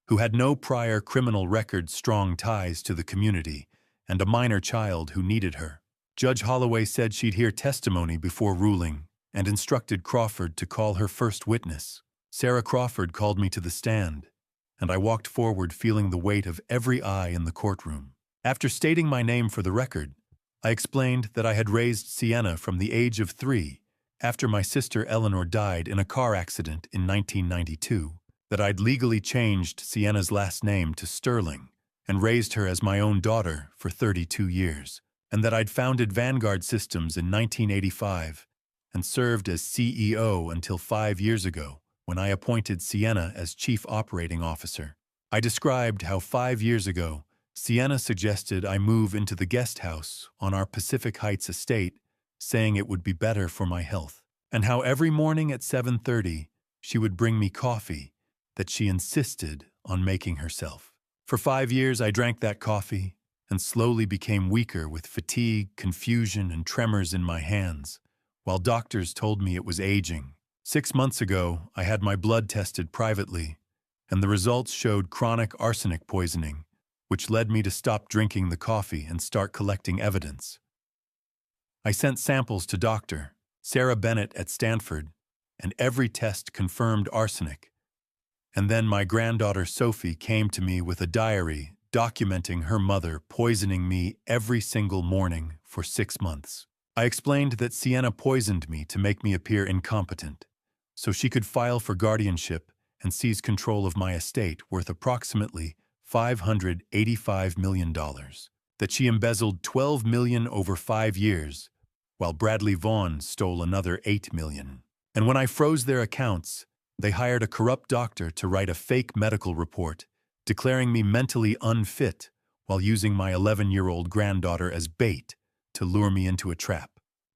who had no prior criminal record, strong ties to the community, and a minor child who needed her. Judge Holloway said she'd hear testimony before ruling and instructed Crawford to call her first witness. Sarah Crawford called me to the stand, and I walked forward feeling the weight of every eye in the courtroom. After stating my name for the record, I explained that I had raised Sienna from the age of 3 after my sister Eleanor died in a car accident in 1992, that I'd legally changed Sienna's last name to Sterling and raised her as my own daughter for 32 years, and that I'd founded Vanguard Systems in 1985 and served as CEO until 5 years ago when I appointed Sienna as Chief Operating Officer. I described how 5 years ago, Sienna suggested I move into the guest house on our Pacific Heights estate, saying it would be better for my health, and how every morning at 7:30 she would bring me coffee that she insisted on making herself. For 5 years I drank that coffee and slowly became weaker with fatigue, confusion, and tremors in my hands, while doctors told me it was aging. 6 months ago, I had my blood tested privately, and the results showed chronic arsenic poisoning, which led me to stop drinking the coffee and start collecting evidence. I sent samples to Dr. Sarah Bennett at Stanford, and every test confirmed arsenic. And then my granddaughter Sophie came to me with a diary documenting her mother poisoning me every single morning for 6 months. I explained that Sienna poisoned me to make me appear incompetent, so she could file for guardianship and seize control of my estate worth approximately $585 million, that she embezzled $12 million over 5 years, while Bradley Vaughn stole another $8 million. And when I froze their accounts, they hired a corrupt doctor to write a fake medical report, declaring me mentally unfit while using my 11-year-old granddaughter as bait to lure me into a trap.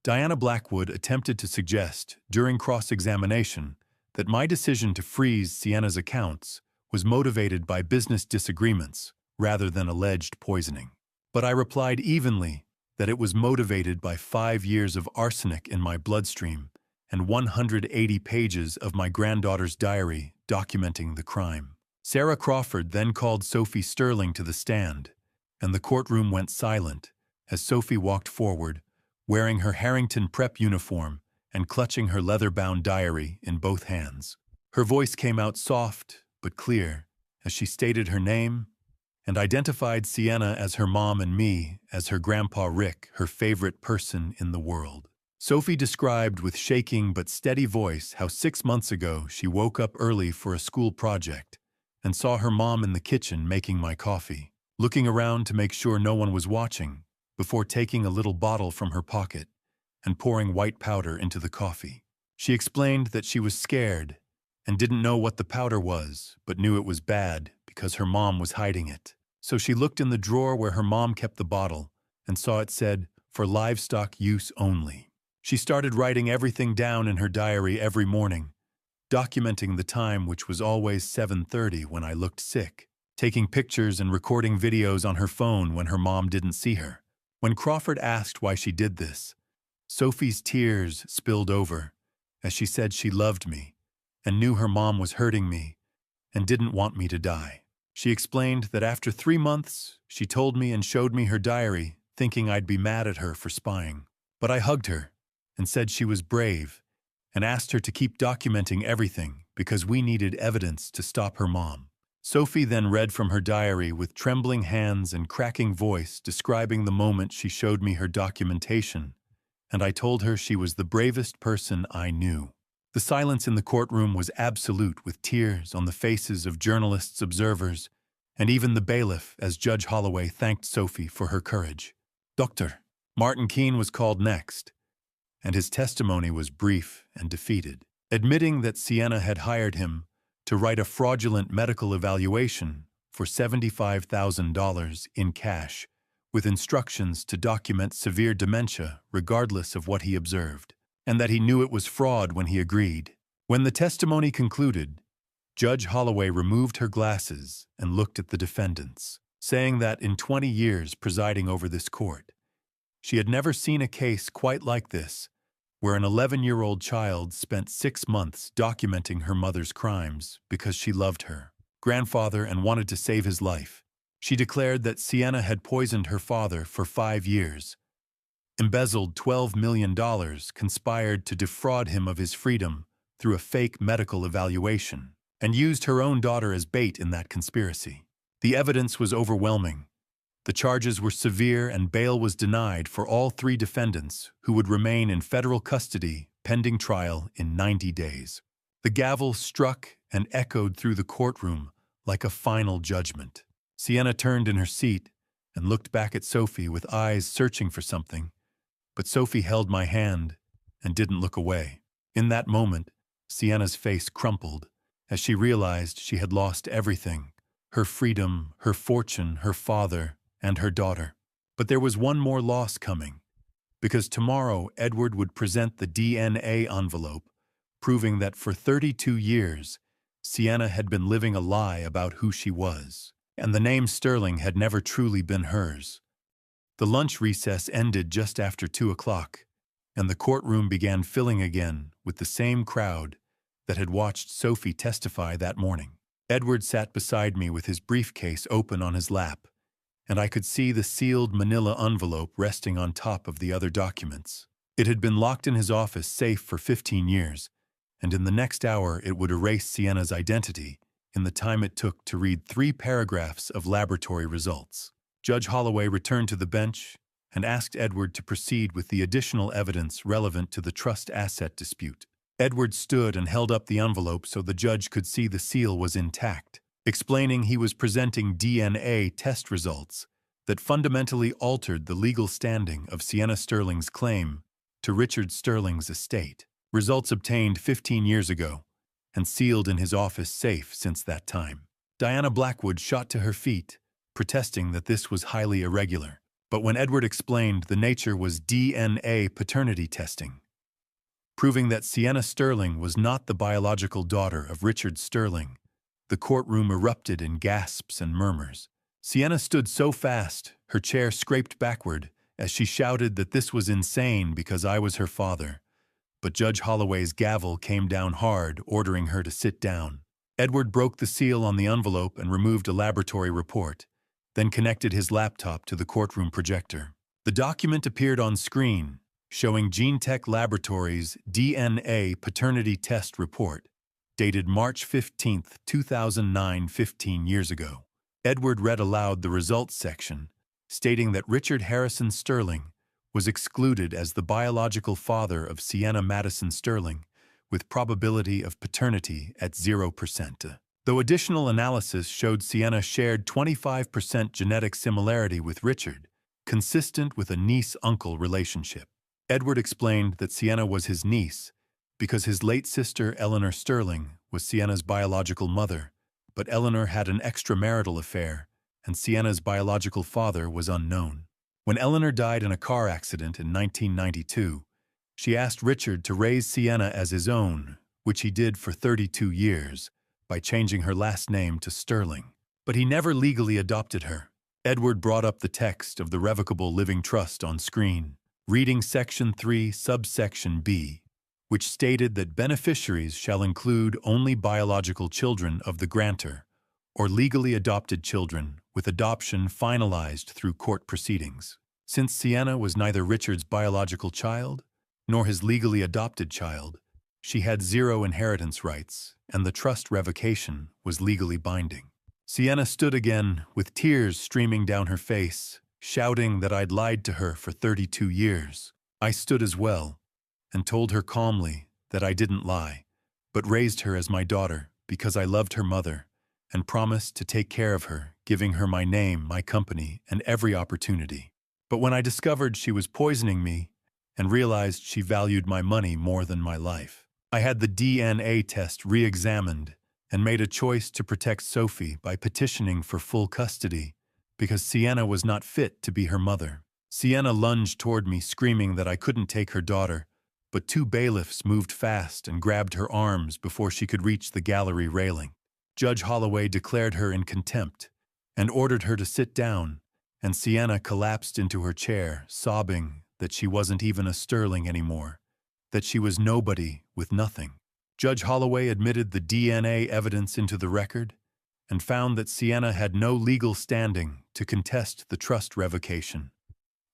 Diana Blackwood attempted to suggest, during cross-examination, that my decision to freeze Sienna's accounts was motivated by business disagreements rather than alleged poisoning. But I replied evenly that it was motivated by 5 years of arsenic in my bloodstream and 180 pages of my granddaughter's diary documenting the crime. Sarah Crawford then called Sophie Sterling to the stand, and the courtroom went silent as Sophie walked forward, wearing her Harrington Prep uniform and clutching her leather-bound diary in both hands. Her voice came out soft but clear as she stated her name and identified Sienna as her mom and me as her grandpa Rick, her favorite person in the world. Sophie described with shaking but steady voice how 6 months ago she woke up early for a school project and saw her mom in the kitchen making my coffee, looking around to make sure no one was watching, before taking a little bottle from her pocket and pouring white powder into the coffee. She explained that she was scared and didn't know what the powder was, but knew it was bad because her mom was hiding it. So she looked in the drawer where her mom kept the bottle and saw it said, "For livestock use only." She started writing everything down in her diary every morning, documenting the time, which was always 7:30 when I looked sick, taking pictures and recording videos on her phone when her mom didn't see her. When Crawford asked why she did this, Sophie's tears spilled over as she said she loved me and knew her mom was hurting me and didn't want me to die. She explained that after 3 months, she told me and showed me her diary, thinking I'd be mad at her for spying. But I hugged her and said she was brave and asked her to keep documenting everything because we needed evidence to stop her mom. Sophie then read from her diary with trembling hands and cracking voice, describing the moment she showed me her documentation, and I told her she was the bravest person I knew. The silence in the courtroom was absolute, with tears on the faces of journalists, observers, and even the bailiff as Judge Holloway thanked Sophie for her courage. Dr. Martin Keene was called next, and his testimony was brief and defeated, admitting that Sienna had hired him to write a fraudulent medical evaluation for $75,000 in cash, with instructions to document severe dementia regardless of what he observed, and that he knew it was fraud when he agreed. When the testimony concluded, Judge Holloway removed her glasses and looked at the defendants, saying that in 20 years presiding over this court, she had never seen a case quite like this, where an 11-year-old child spent 6 months documenting her mother's crimes because she loved her grandfather and wanted to save his life. She declared that Sienna had poisoned her father for 5 years, embezzled $12 million, conspired to defraud him of his freedom through a fake medical evaluation, and used her own daughter as bait in that conspiracy. The evidence was overwhelming. The charges were severe and bail was denied for all 3 defendants, who would remain in federal custody pending trial in 90 days. The gavel struck and echoed through the courtroom like a final judgment. Sienna turned in her seat and looked back at Sophie with eyes searching for something, but Sophie held my hand and didn't look away. In that moment, Sienna's face crumpled as she realized she had lost everything: her freedom, her fortune, her father, and her daughter. But there was one more loss coming, because tomorrow Edward would present the DNA envelope, proving that for 32 years, Sienna had been living a lie about who she was, and the name Sterling had never truly been hers. The lunch recess ended just after 2 o'clock, and the courtroom began filling again with the same crowd that had watched Sophie testify that morning. Edward sat beside me with his briefcase open on his lap, and I could see the sealed manila envelope resting on top of the other documents. It had been locked in his office safe for 15 years, and in the next hour it would erase Sienna's identity in the time it took to read 3 paragraphs of laboratory results. Judge Holloway returned to the bench and asked Edward to proceed with the additional evidence relevant to the trust asset dispute. Edward stood and held up the envelope so the judge could see the seal was intact, explaining he was presenting DNA test results that fundamentally altered the legal standing of Sienna Sterling's claim to Richard Sterling's estate. Results obtained 15 years ago and sealed in his office safe since that time. Diana Blackwood shot to her feet, protesting that this was highly irregular. But when Edward explained the nature was DNA paternity testing, proving that Sienna Sterling was not the biological daughter of Richard Sterling, the courtroom erupted in gasps and murmurs. Sienna stood so fast, her chair scraped backward as she shouted that this was insane because I was her father, but Judge Holloway's gavel came down hard, ordering her to sit down. Edward broke the seal on the envelope and removed a laboratory report, then connected his laptop to the courtroom projector. The document appeared on screen, showing GeneTech Laboratories' DNA paternity test report, dated March 15, 2009, 15 years ago. Edward read aloud the results section, stating that Richard Harrison Sterling was excluded as the biological father of Sienna Madison Sterling, with probability of paternity at 0%. Though additional analysis showed Sienna shared 25% genetic similarity with Richard, consistent with a niece-uncle relationship. Edward explained that Sienna was his niece because his late sister, Eleanor Sterling, was Sienna's biological mother, but Eleanor had an extramarital affair, and Sienna's biological father was unknown. When Eleanor died in a car accident in 1992, she asked Richard to raise Sienna as his own, which he did for 32 years, by changing her last name to Sterling. But he never legally adopted her. Edward brought up the text of the Revocable Living Trust on screen, reading Section 3, Subsection B, which stated that beneficiaries shall include only biological children of the grantor, or legally adopted children with adoption finalized through court proceedings. Since Sienna was neither Richard's biological child nor his legally adopted child, she had zero inheritance rights, and the trust revocation was legally binding. Sienna stood again, with tears streaming down her face, shouting that I'd lied to her for 32 years. I stood as well, and told her calmly that I didn't lie, but raised her as my daughter because I loved her mother, and promised to take care of her, giving her my name, my company, and every opportunity. But when I discovered she was poisoning me, and realized she valued my money more than my life, I had the DNA test re-examined and made a choice to protect Sophie by petitioning for full custody, because Sienna was not fit to be her mother. Sienna lunged toward me, screaming that I couldn't take her daughter, but two bailiffs moved fast and grabbed her arms before she could reach the gallery railing. Judge Holloway declared her in contempt and ordered her to sit down, and Sienna collapsed into her chair, sobbing that she wasn't even a Sterling anymore, that she was nobody with nothing. Judge Holloway admitted the DNA evidence into the record and found that Sienna had no legal standing to contest the trust revocation,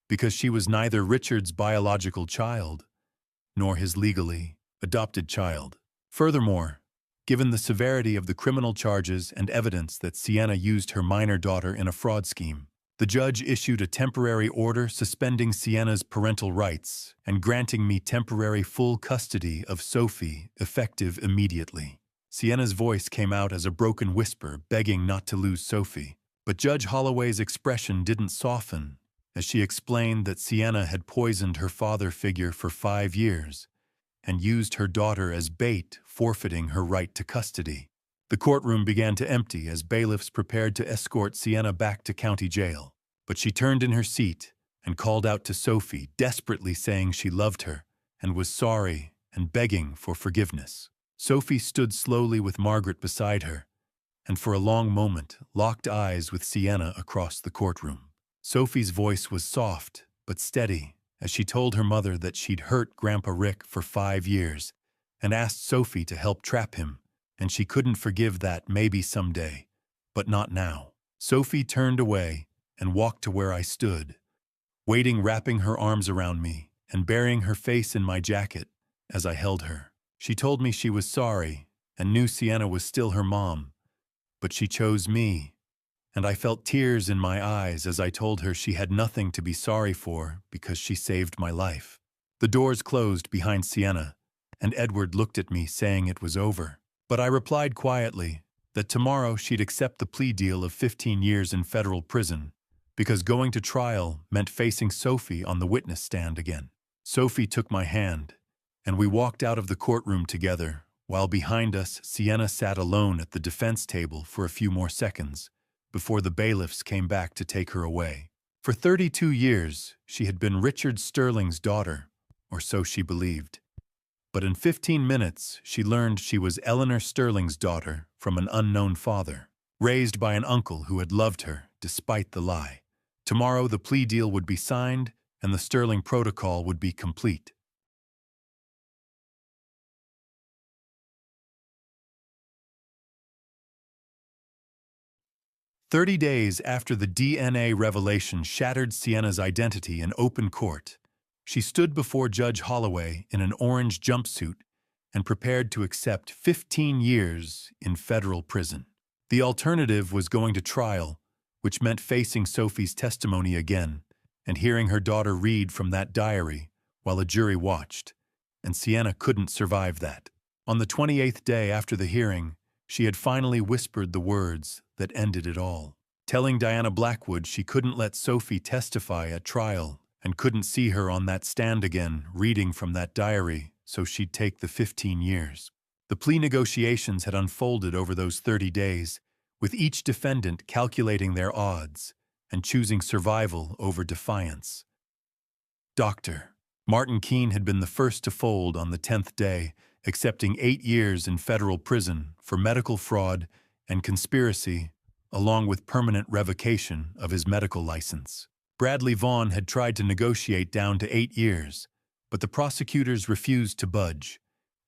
because she was neither Richard's biological child nor his legally adopted child. Furthermore, given the severity of the criminal charges and evidence that Sienna used her minor daughter in a fraud scheme, the judge issued a temporary order suspending Sienna's parental rights and granting me temporary full custody of Sophie, effective immediately. Sienna's voice came out as a broken whisper, begging not to lose Sophie. But Judge Holloway's expression didn't soften as she explained that Sienna had poisoned her father figure for 5 years and used her daughter as bait, forfeiting her right to custody. The courtroom began to empty as bailiffs prepared to escort Sienna back to county jail. But she turned in her seat and called out to Sophie, desperately saying she loved her and was sorry and begging for forgiveness. Sophie stood slowly with Margaret beside her, and for a long moment locked eyes with Sienna across the courtroom. Sophie's voice was soft but steady as she told her mother that she'd hurt Grandpa Rick for 5 years and asked Sophie to help trap him, and she couldn't forgive that maybe someday, but not now. Sophie turned away and walked to where I stood, waiting, wrapping her arms around me and burying her face in my jacket as I held her. She told me she was sorry and knew Sienna was still her mom, but she chose me, and I felt tears in my eyes as I told her she had nothing to be sorry for because she saved my life. The doors closed behind Sienna, and Edward looked at me saying it was over. But I replied quietly that tomorrow she'd accept the plea deal of 15 years in federal prison, because going to trial meant facing Sophie on the witness stand again. Sophie took my hand, and we walked out of the courtroom together, while behind us Sienna sat alone at the defense table for a few more seconds before the bailiffs came back to take her away. For 32 years, she had been Richard Sterling's daughter, or so she believed. But in 15 minutes, she learned she was Eleanor Sterling's daughter from an unknown father, raised by an uncle who had loved her despite the lie. Tomorrow, the plea deal would be signed and the Sterling protocol would be complete. 30 days after the DNA revelation shattered Sienna's identity in open court, she stood before Judge Holloway in an orange jumpsuit and prepared to accept 15 years in federal prison. The alternative was going to trial, which meant facing Sophie's testimony again and hearing her daughter read from that diary while a jury watched, and Sienna couldn't survive that. On the 28th day after the hearing, she had finally whispered the words that ended it all, telling Diana Blackwood she couldn't let Sophie testify at trial and couldn't see her on that stand again reading from that diary, so she'd take the 15 years. The plea negotiations had unfolded over those 30 days, with each defendant calculating their odds and choosing survival over defiance. Dr. Martin Keene had been the first to fold on the 10th day, accepting 8 years in federal prison for medical fraud and conspiracy, along with permanent revocation of his medical license. Bradley Vaughn had tried to negotiate down to 8 years, but the prosecutors refused to budge,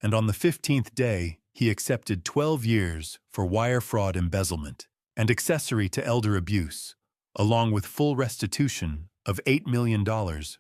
and on the 15th day, he accepted 12 years for wire fraud embezzlement and accessory to elder abuse, along with full restitution of $8 million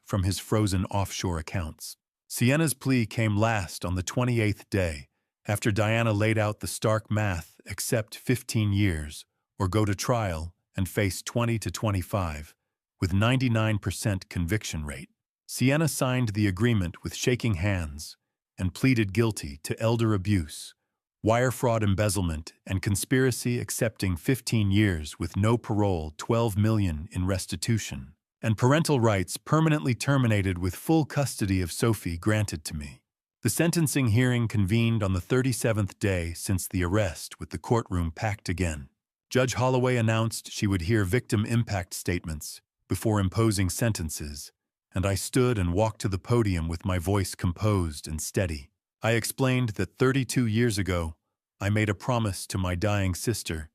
from his frozen offshore accounts. Sienna's plea came last on the 28th day, after Diana laid out the stark math: accept 15 years, or go to trial and face 20 to 25, with 99% conviction rate. Sienna signed the agreement with shaking hands and pleaded guilty to elder abuse, wire fraud embezzlement, and conspiracy, accepting 15 years with no parole, $12 million in restitution, and parental rights permanently terminated with full custody of Sophie granted to me. The sentencing hearing convened on the 37th day since the arrest, with the courtroom packed again. Judge Holloway announced she would hear victim impact statements before imposing sentences, and I stood and walked to the podium with my voice composed and steady. I explained that 32 years ago, I made a promise to my dying sister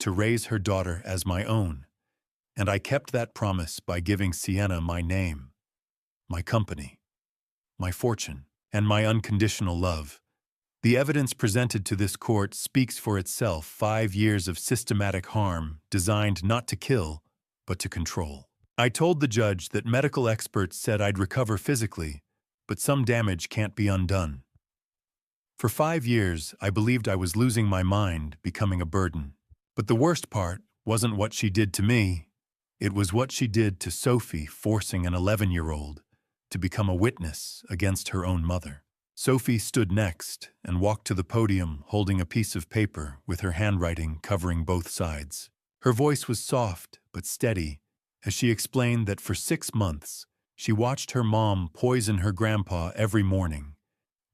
to raise her daughter as my own, and I kept that promise by giving Sienna my name, my company, my fortune, and my unconditional love. The evidence presented to this court speaks for itself: 5 years of systematic harm designed not to kill, but to control. I told the judge that medical experts said I'd recover physically, but some damage can't be undone. For 5 years, I believed I was losing my mind, becoming a burden. But the worst part wasn't what she did to me. It was what she did to Sophie, forcing an 11-year-old to become a witness against her own mother. Sophie stood next and walked to the podium holding a piece of paper with her handwriting covering both sides. Her voice was soft but steady as she explained that for 6 months she watched her mom poison her grandpa every morning,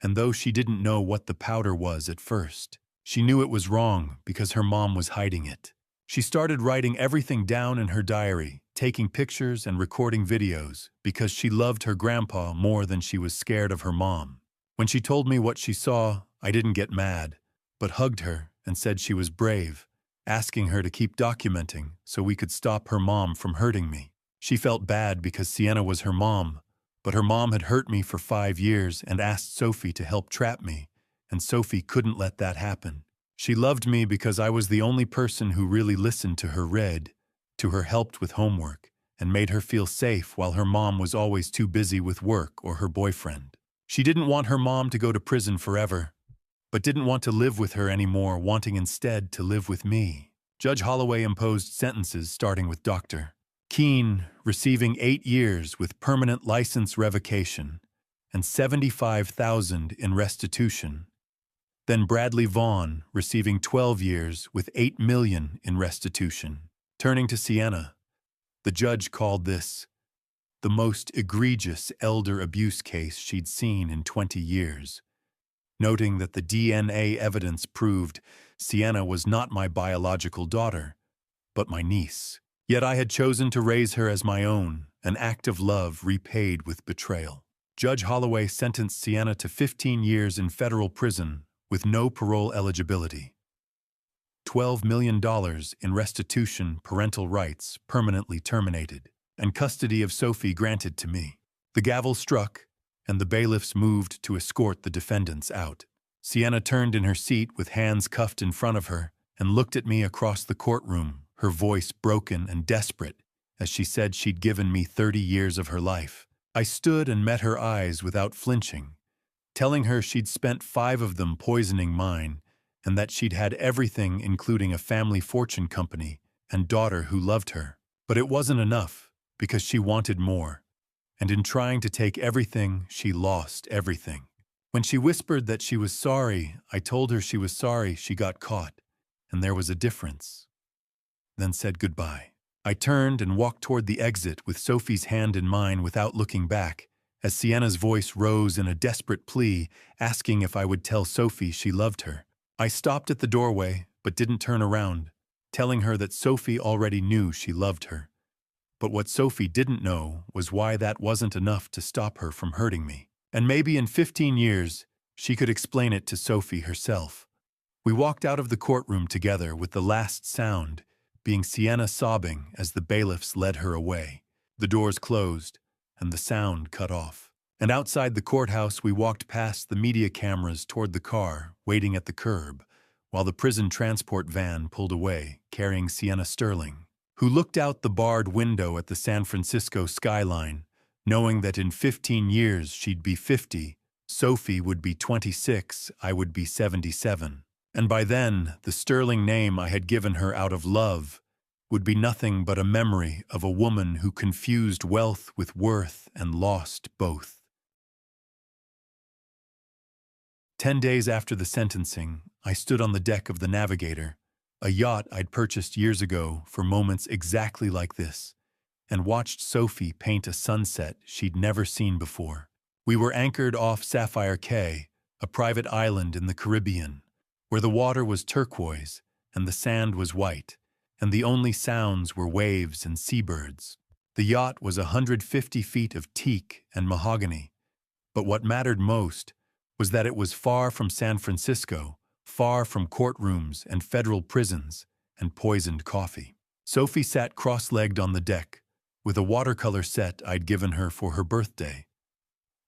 and though she didn't know what the powder was at first, she knew it was wrong because her mom was hiding it. She started writing everything down in her diary, taking pictures and recording videos, because she loved her grandpa more than she was scared of her mom. When she told me what she saw, I didn't get mad, but hugged her and said she was brave, asking her to keep documenting so we could stop her mom from hurting me. She felt bad because Sienna was her mom, but her mom had hurt me for 5 years and asked Sophie to help trap me, and Sophie couldn't let that happen. She loved me because I was the only person who really listened to her, read to her, helped with homework, and made her feel safe while her mom was always too busy with work or her boyfriend. She didn't want her mom to go to prison forever, but didn't want to live with her anymore, wanting instead to live with me. Judge Holloway imposed sentences starting with Dr. Keene receiving 8 years with permanent license revocation and $75,000 in restitution. Then Bradley Vaughn receiving 12 years with $8 million in restitution. Turning to Sienna, the judge called this the most egregious elder abuse case she'd seen in 20 years, noting that the DNA evidence proved Sienna was not my biological daughter, but my niece. Yet I had chosen to raise her as my own, an act of love repaid with betrayal. Judge Holloway sentenced Sienna to 15 years in federal prison with no parole eligibility. $12 million in restitution, parental rights permanently terminated, and custody of Sophie granted to me. The gavel struck, and the bailiffs moved to escort the defendants out. Sienna turned in her seat with hands cuffed in front of her and looked at me across the courtroom, her voice broken and desperate, as she said she'd given me 30 years of her life. I stood and met her eyes without flinching, telling her she'd spent 5 of them poisoning mine, and that she'd had everything, including a family fortune company and daughter who loved her. But it wasn't enough, because she wanted more, and in trying to take everything, she lost everything. When she whispered that she was sorry, I told her she was sorry she got caught, and there was a difference. Then said goodbye. I turned and walked toward the exit with Sophie's hand in mine without looking back, as Sienna's voice rose in a desperate plea, asking if I would tell Sophie she loved her. I stopped at the doorway, but didn't turn around, telling her that Sophie already knew she loved her. But what Sophie didn't know was why that wasn't enough to stop her from hurting me. And maybe in 15 years, she could explain it to Sophie herself. We walked out of the courtroom together with the last sound being Sienna sobbing as the bailiffs led her away. The doors closed, and the sound cut off. And outside the courthouse, we walked past the media cameras toward the car, waiting at the curb, while the prison transport van pulled away, carrying Sienna Sterling, who looked out the barred window at the San Francisco skyline, knowing that in 15 years she'd be 50, Sophie would be 26, I would be 77. And by then, the Sterling name I had given her out of love would be nothing but a memory of a woman who confused wealth with worth and lost both. 10 days after the sentencing, I stood on the deck of the Navigator, a yacht I'd purchased years ago for moments exactly like this, and watched Sophie paint a sunset she'd never seen before. We were anchored off Sapphire Cay, a private island in the Caribbean, where the water was turquoise and the sand was white, and the only sounds were waves and seabirds. The yacht was 150 feet of teak and mahogany, but what mattered most was that it was far from San Francisco, far from courtrooms and federal prisons and poisoned coffee. Sophie sat cross-legged on the deck, with a watercolor set I'd given her for her birthday,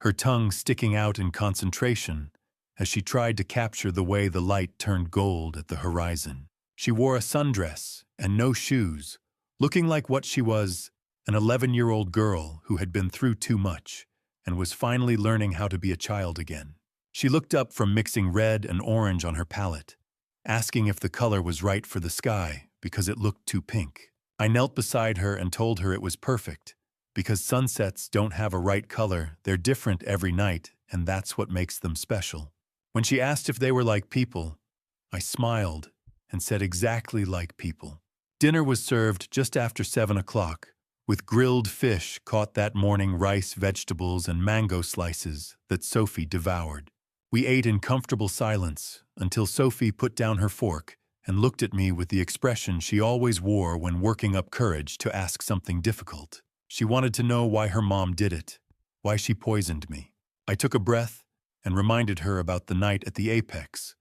her tongue sticking out in concentration as she tried to capture the way the light turned gold at the horizon. She wore a sundress and no shoes, looking like what she was, an 11-year-old girl who had been through too much and was finally learning how to be a child again. She looked up from mixing red and orange on her palette, asking if the color was right for the sky because it looked too pink. I knelt beside her and told her it was perfect, because sunsets don't have a right color, they're different every night, and that's what makes them special. When she asked if they were like people, I smiled and said exactly like people. Dinner was served just after 7 o'clock, with grilled fish caught that morning, rice, vegetables, and mango slices that Sophie devoured. We ate in comfortable silence until Sophie put down her fork and looked at me with the expression she always wore when working up courage to ask something difficult. She wanted to know why her mom did it, why she poisoned me. I took a breath and reminded her about the night at the Apex,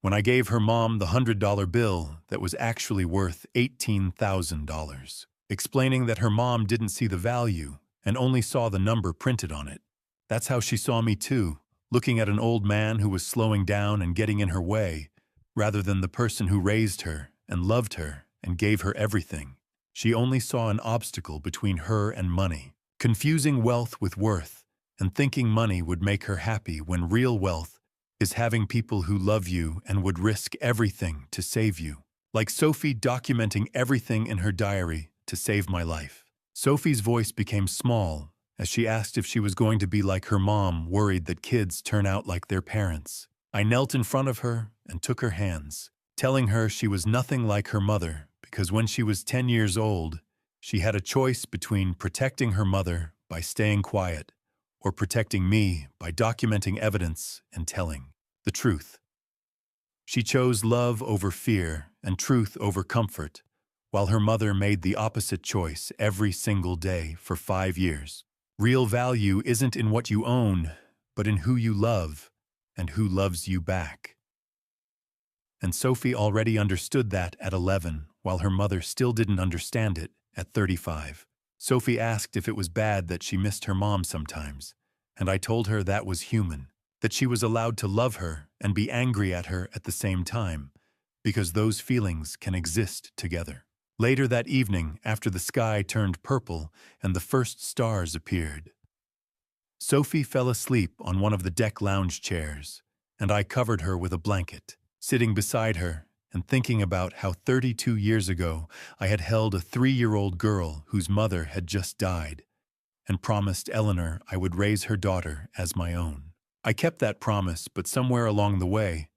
when I gave her mom the $100 bill that was actually worth $18,000, explaining that her mom didn't see the value and only saw the number printed on it. That's how she saw me too, looking at an old man who was slowing down and getting in her way, rather than the person who raised her and loved her and gave her everything. She only saw an obstacle between her and money, confusing wealth with worth, and thinking money would make her happy when real wealth is having people who love you and would risk everything to save you. Like Sophie documenting everything in her diary to save my life. Sophie's voice became small as she asked if she was going to be like her mom, worried that kids turn out like their parents. I knelt in front of her and took her hands, telling her she was nothing like her mother because when she was 10 years old, she had a choice between protecting her mother by staying quiet or protecting me by documenting evidence and telling the truth. She chose love over fear and truth over comfort, while her mother made the opposite choice every single day for 5 years. Real value isn't in what you own, but in who you love and who loves you back. And Sophie already understood that at 11, while her mother still didn't understand it at 35. Sophie asked if it was bad that she missed her mom sometimes, and I told her that was human, that she was allowed to love her and be angry at her at the same time, because those feelings can exist together. Later that evening, after the sky turned purple and the first stars appeared, Sophie fell asleep on one of the deck lounge chairs, and I covered her with a blanket, sitting beside her and thinking about how 32 years ago I had held a 3-year-old girl whose mother had just died and promised Eleanor I would raise her daughter as my own. I kept that promise, but somewhere along the way,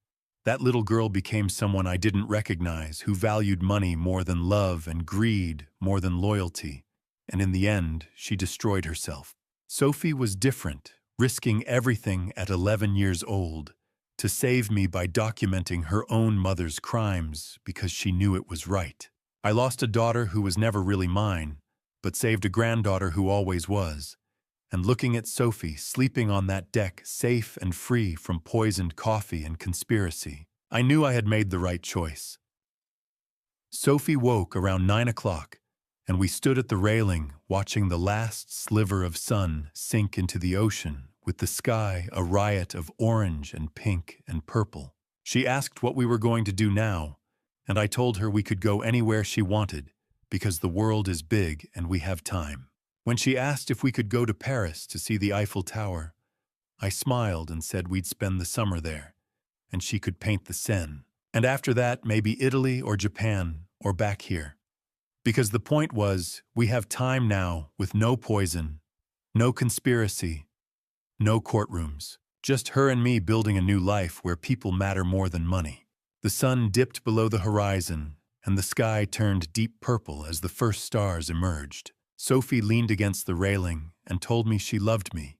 that little girl became someone I didn't recognize, who valued money more than love and greed more than loyalty, and in the end, she destroyed herself. Sophie was different, risking everything at 11 years old to save me by documenting her own mother's crimes because she knew it was right. I lost a daughter who was never really mine, but saved a granddaughter who always was. And looking at Sophie sleeping on that deck, safe and free from poisoned coffee and conspiracy, I knew I had made the right choice. Sophie woke around 9 o'clock, and we stood at the railing watching the last sliver of sun sink into the ocean, with the sky a riot of orange and pink and purple. She asked what we were going to do now, and I told her we could go anywhere she wanted, because the world is big and we have time. When she asked if we could go to Paris to see the Eiffel Tower, I smiled and said we'd spend the summer there, and she could paint the Seine. And after that, maybe Italy or Japan or back here. Because the point was, we have time now with no poison, no conspiracy, no courtrooms. Just her and me building a new life where people matter more than money. The sun dipped below the horizon, and the sky turned deep purple as the first stars emerged. Sophie leaned against the railing and told me she loved me,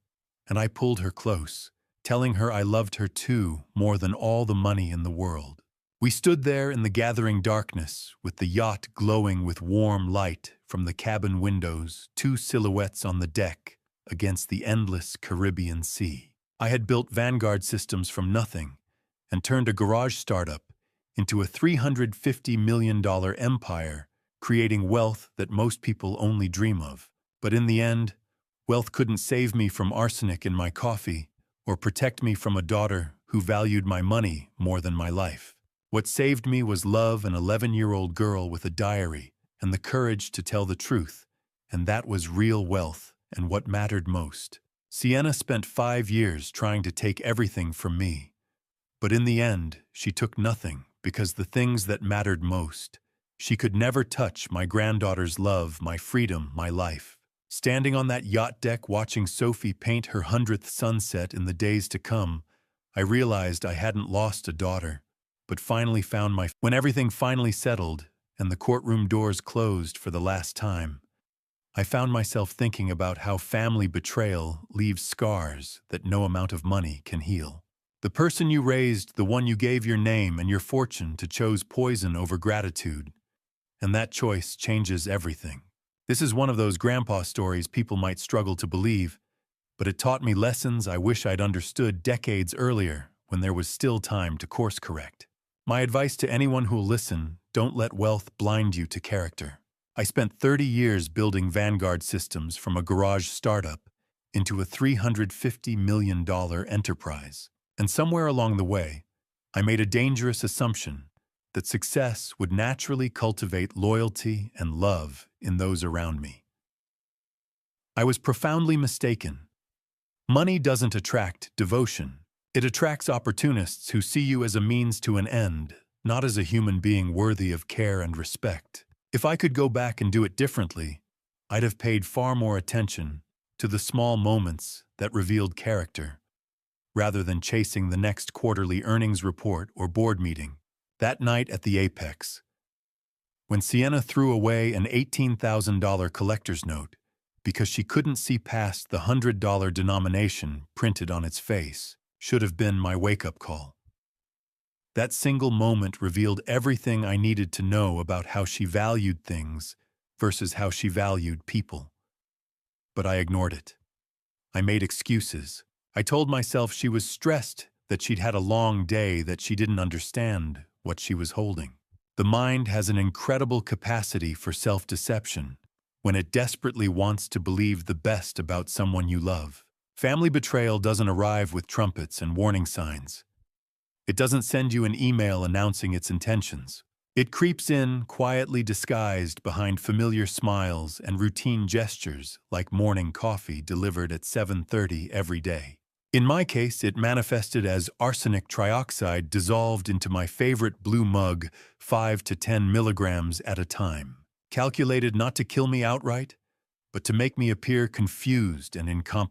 and I pulled her close, telling her I loved her too, more than all the money in the world. We stood there in the gathering darkness, with the yacht glowing with warm light from the cabin windows, 2 silhouettes on the deck against the endless Caribbean Sea. I had built Vanguard systems from nothing and turned a garage startup into a $350 million empire, creating wealth that most people only dream of. But in the end, wealth couldn't save me from arsenic in my coffee or protect me from a daughter who valued my money more than my life. What saved me was love, an 11-year-old girl with a diary and the courage to tell the truth, and that was real wealth and what mattered most. Sienna spent 5 years trying to take everything from me, but in the end, she took nothing because the things that mattered most, she could never touch: my granddaughter's love, my freedom, my life. Standing on that yacht deck watching Sophie paint her 100th sunset in the days to come, I realized I hadn't lost a daughter, but finally found my... When everything finally settled and the courtroom doors closed for the last time, I found myself thinking about how family betrayal leaves scars that no amount of money can heal. The person you raised, the one you gave your name and your fortune to, chose poison over gratitude, and that choice changes everything. This is one of those grandpa stories people might struggle to believe, but it taught me lessons I wish I'd understood decades earlier when there was still time to course correct. My advice to anyone who'll listen: don't let wealth blind you to character. I spent 30 years building Vanguard systems from a garage startup into a $350 million enterprise. And somewhere along the way, I made a dangerous assumption that success would naturally cultivate loyalty and love in those around me. I was profoundly mistaken. Money doesn't attract devotion. It attracts opportunists who see you as a means to an end, not as a human being worthy of care and respect. If I could go back and do it differently, I'd have paid far more attention to the small moments that revealed character, rather than chasing the next quarterly earnings report or board meeting. That night at the Apex, when Sienna threw away an $18,000 collector's note because she couldn't see past the $100 denomination printed on its face, should have been my wake-up call. That single moment revealed everything I needed to know about how she valued things versus how she valued people. But I ignored it. I made excuses. I told myself she was stressed, that she'd had a long day, that she didn't understand what she was holding. The mind has an incredible capacity for self-deception when it desperately wants to believe the best about someone you love. Family betrayal doesn't arrive with trumpets and warning signs. It doesn't send you an email announcing its intentions. It creeps in, quietly disguised behind familiar smiles and routine gestures like morning coffee delivered at 7:30 every day. In my case, it manifested as arsenic trioxide dissolved into my favorite blue mug 5 to 10 milligrams at a time, calculated not to kill me outright, but to make me appear confused and incompetent.